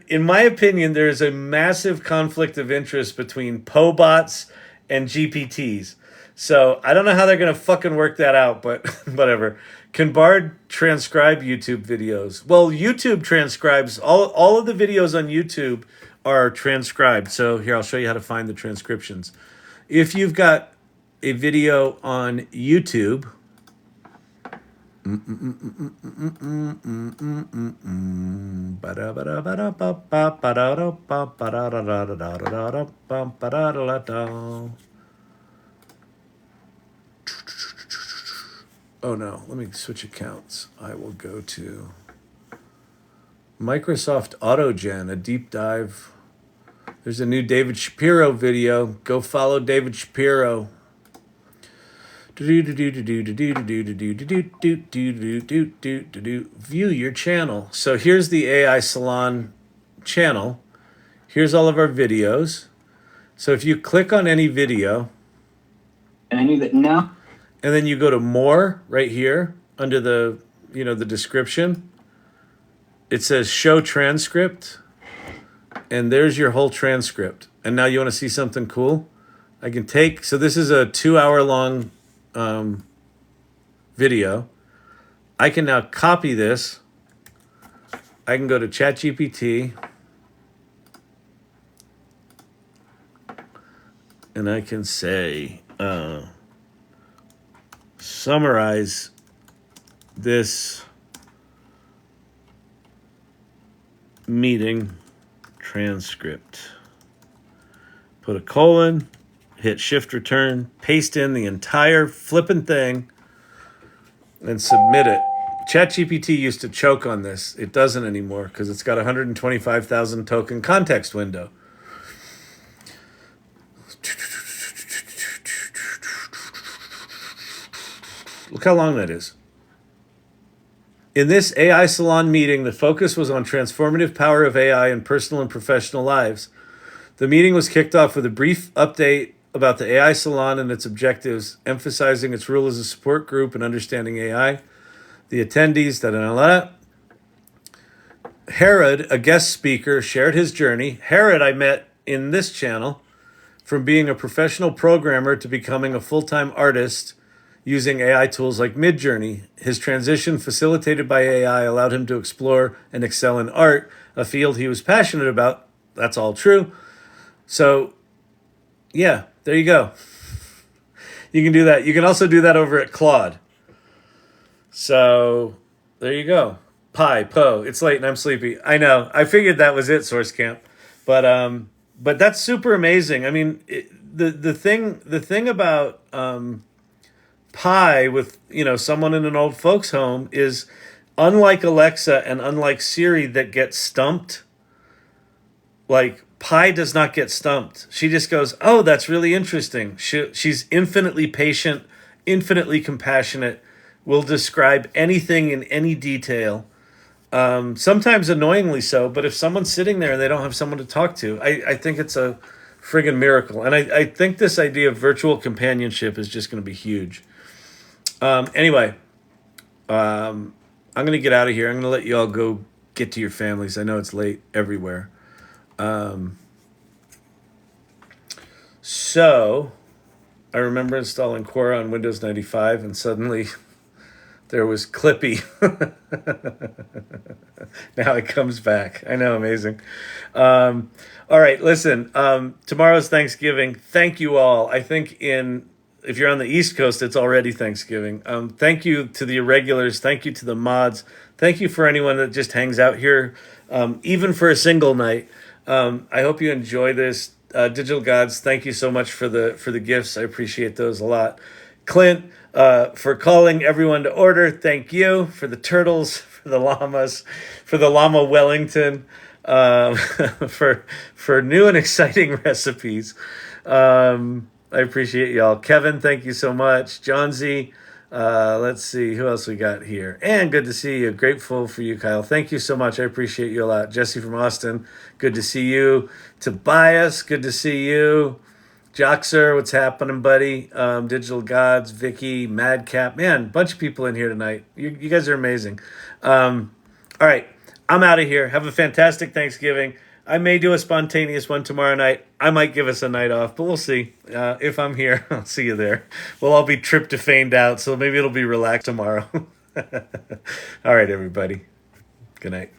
S1: In my opinion, there is a massive conflict of interest between Poe bots and GPTs. So I don't know how they're going to fucking work that out, but whatever. Can Bard transcribe YouTube videos? Well, YouTube transcribes, all of the videos on YouTube are transcribed. So here, I'll show you how to find the transcriptions. If you've got a video on YouTube, oh no, let me switch accounts. I will go to Microsoft AutoGen, a deep dive. There's a new David Shapiro video. Go follow David Shapiro. View your channel. So here's the AI Salon channel. Here's all of our videos. So if you click on any video,
S11: and I knew that now.
S1: And then you go to more right here under the, the description. It says show transcript. And there's your whole transcript. And now you want to see something cool? I can take, so this is a 2-hour long video. I can now copy this. I can go to ChatGPT. And I can say, summarize this meeting transcript. Put a colon, hit shift return, paste in the entire flippin' thing, and submit it. ChatGPT used to choke on this. It doesn't anymore because it's got 125,000 token context window. Look how long that is. In this AI Salon meeting, the focus was on transformative power of AI in personal and professional lives. The meeting was kicked off with a brief update about the AI Salon and its objectives, emphasizing its role as a support group in understanding AI. The attendees, Herod, a guest speaker, shared his journey. Herod I met in this channel, from being a professional programmer to becoming a full-time artist using AI tools like Midjourney. His transition, facilitated by AI, allowed him to explore and excel in art, a field he was passionate about. That's all true. So, yeah, there you go. You can do that. You can also do that over at Claude. So, there you go. Poe. It's late and I'm sleepy. I know. I figured that was it, Source Camp. But that's super amazing. I mean, the thing about Pi with, someone in an old folks home is, unlike Alexa and unlike Siri that get stumped, like Pi does not get stumped. She just goes, oh, that's really interesting. She's infinitely patient, infinitely compassionate, will describe anything in any detail. Sometimes annoyingly so, but if someone's sitting there and they don't have someone to talk to, I think it's a friggin' miracle. And I think this idea of virtual companionship is just going to be huge. Anyway, I'm going to get out of here. I'm going to let you all go get to your families. I know it's late everywhere. So I remember installing Quora on Windows 95 and suddenly there was Clippy. Now it comes back. I know, amazing. All right, listen, tomorrow's Thanksgiving. Thank you all. I think if you're on the East Coast, it's already Thanksgiving. Thank you to the irregulars. Thank you to the mods. Thank you for anyone that just hangs out here, even for a single night. I hope you enjoy this. Digital Gods, thank you so much for the gifts. I appreciate those a lot. Clint, for calling everyone to order. Thank you. For the turtles, for the llamas, for the Llama Wellington. for new and exciting recipes. I appreciate y'all. Kevin, thank you so much. John Z, let's see who else we got here. And good to see you. Grateful for you, Kyle. Thank you so much. I appreciate you a lot. Jesse from Austin, good to see you. Tobias, good to see you. Joxer, what's happening, buddy? Digital Gods, Vicky, Madcap. Man, bunch of people in here tonight. You guys are amazing. All right, I'm out of here. Have a fantastic Thanksgiving. I may do a spontaneous one tomorrow night. I might give us a night off, but we'll see. If I'm here, I'll see you there. We'll all be tryptophaned out, so maybe it'll be relaxed tomorrow. All right, everybody. Good night.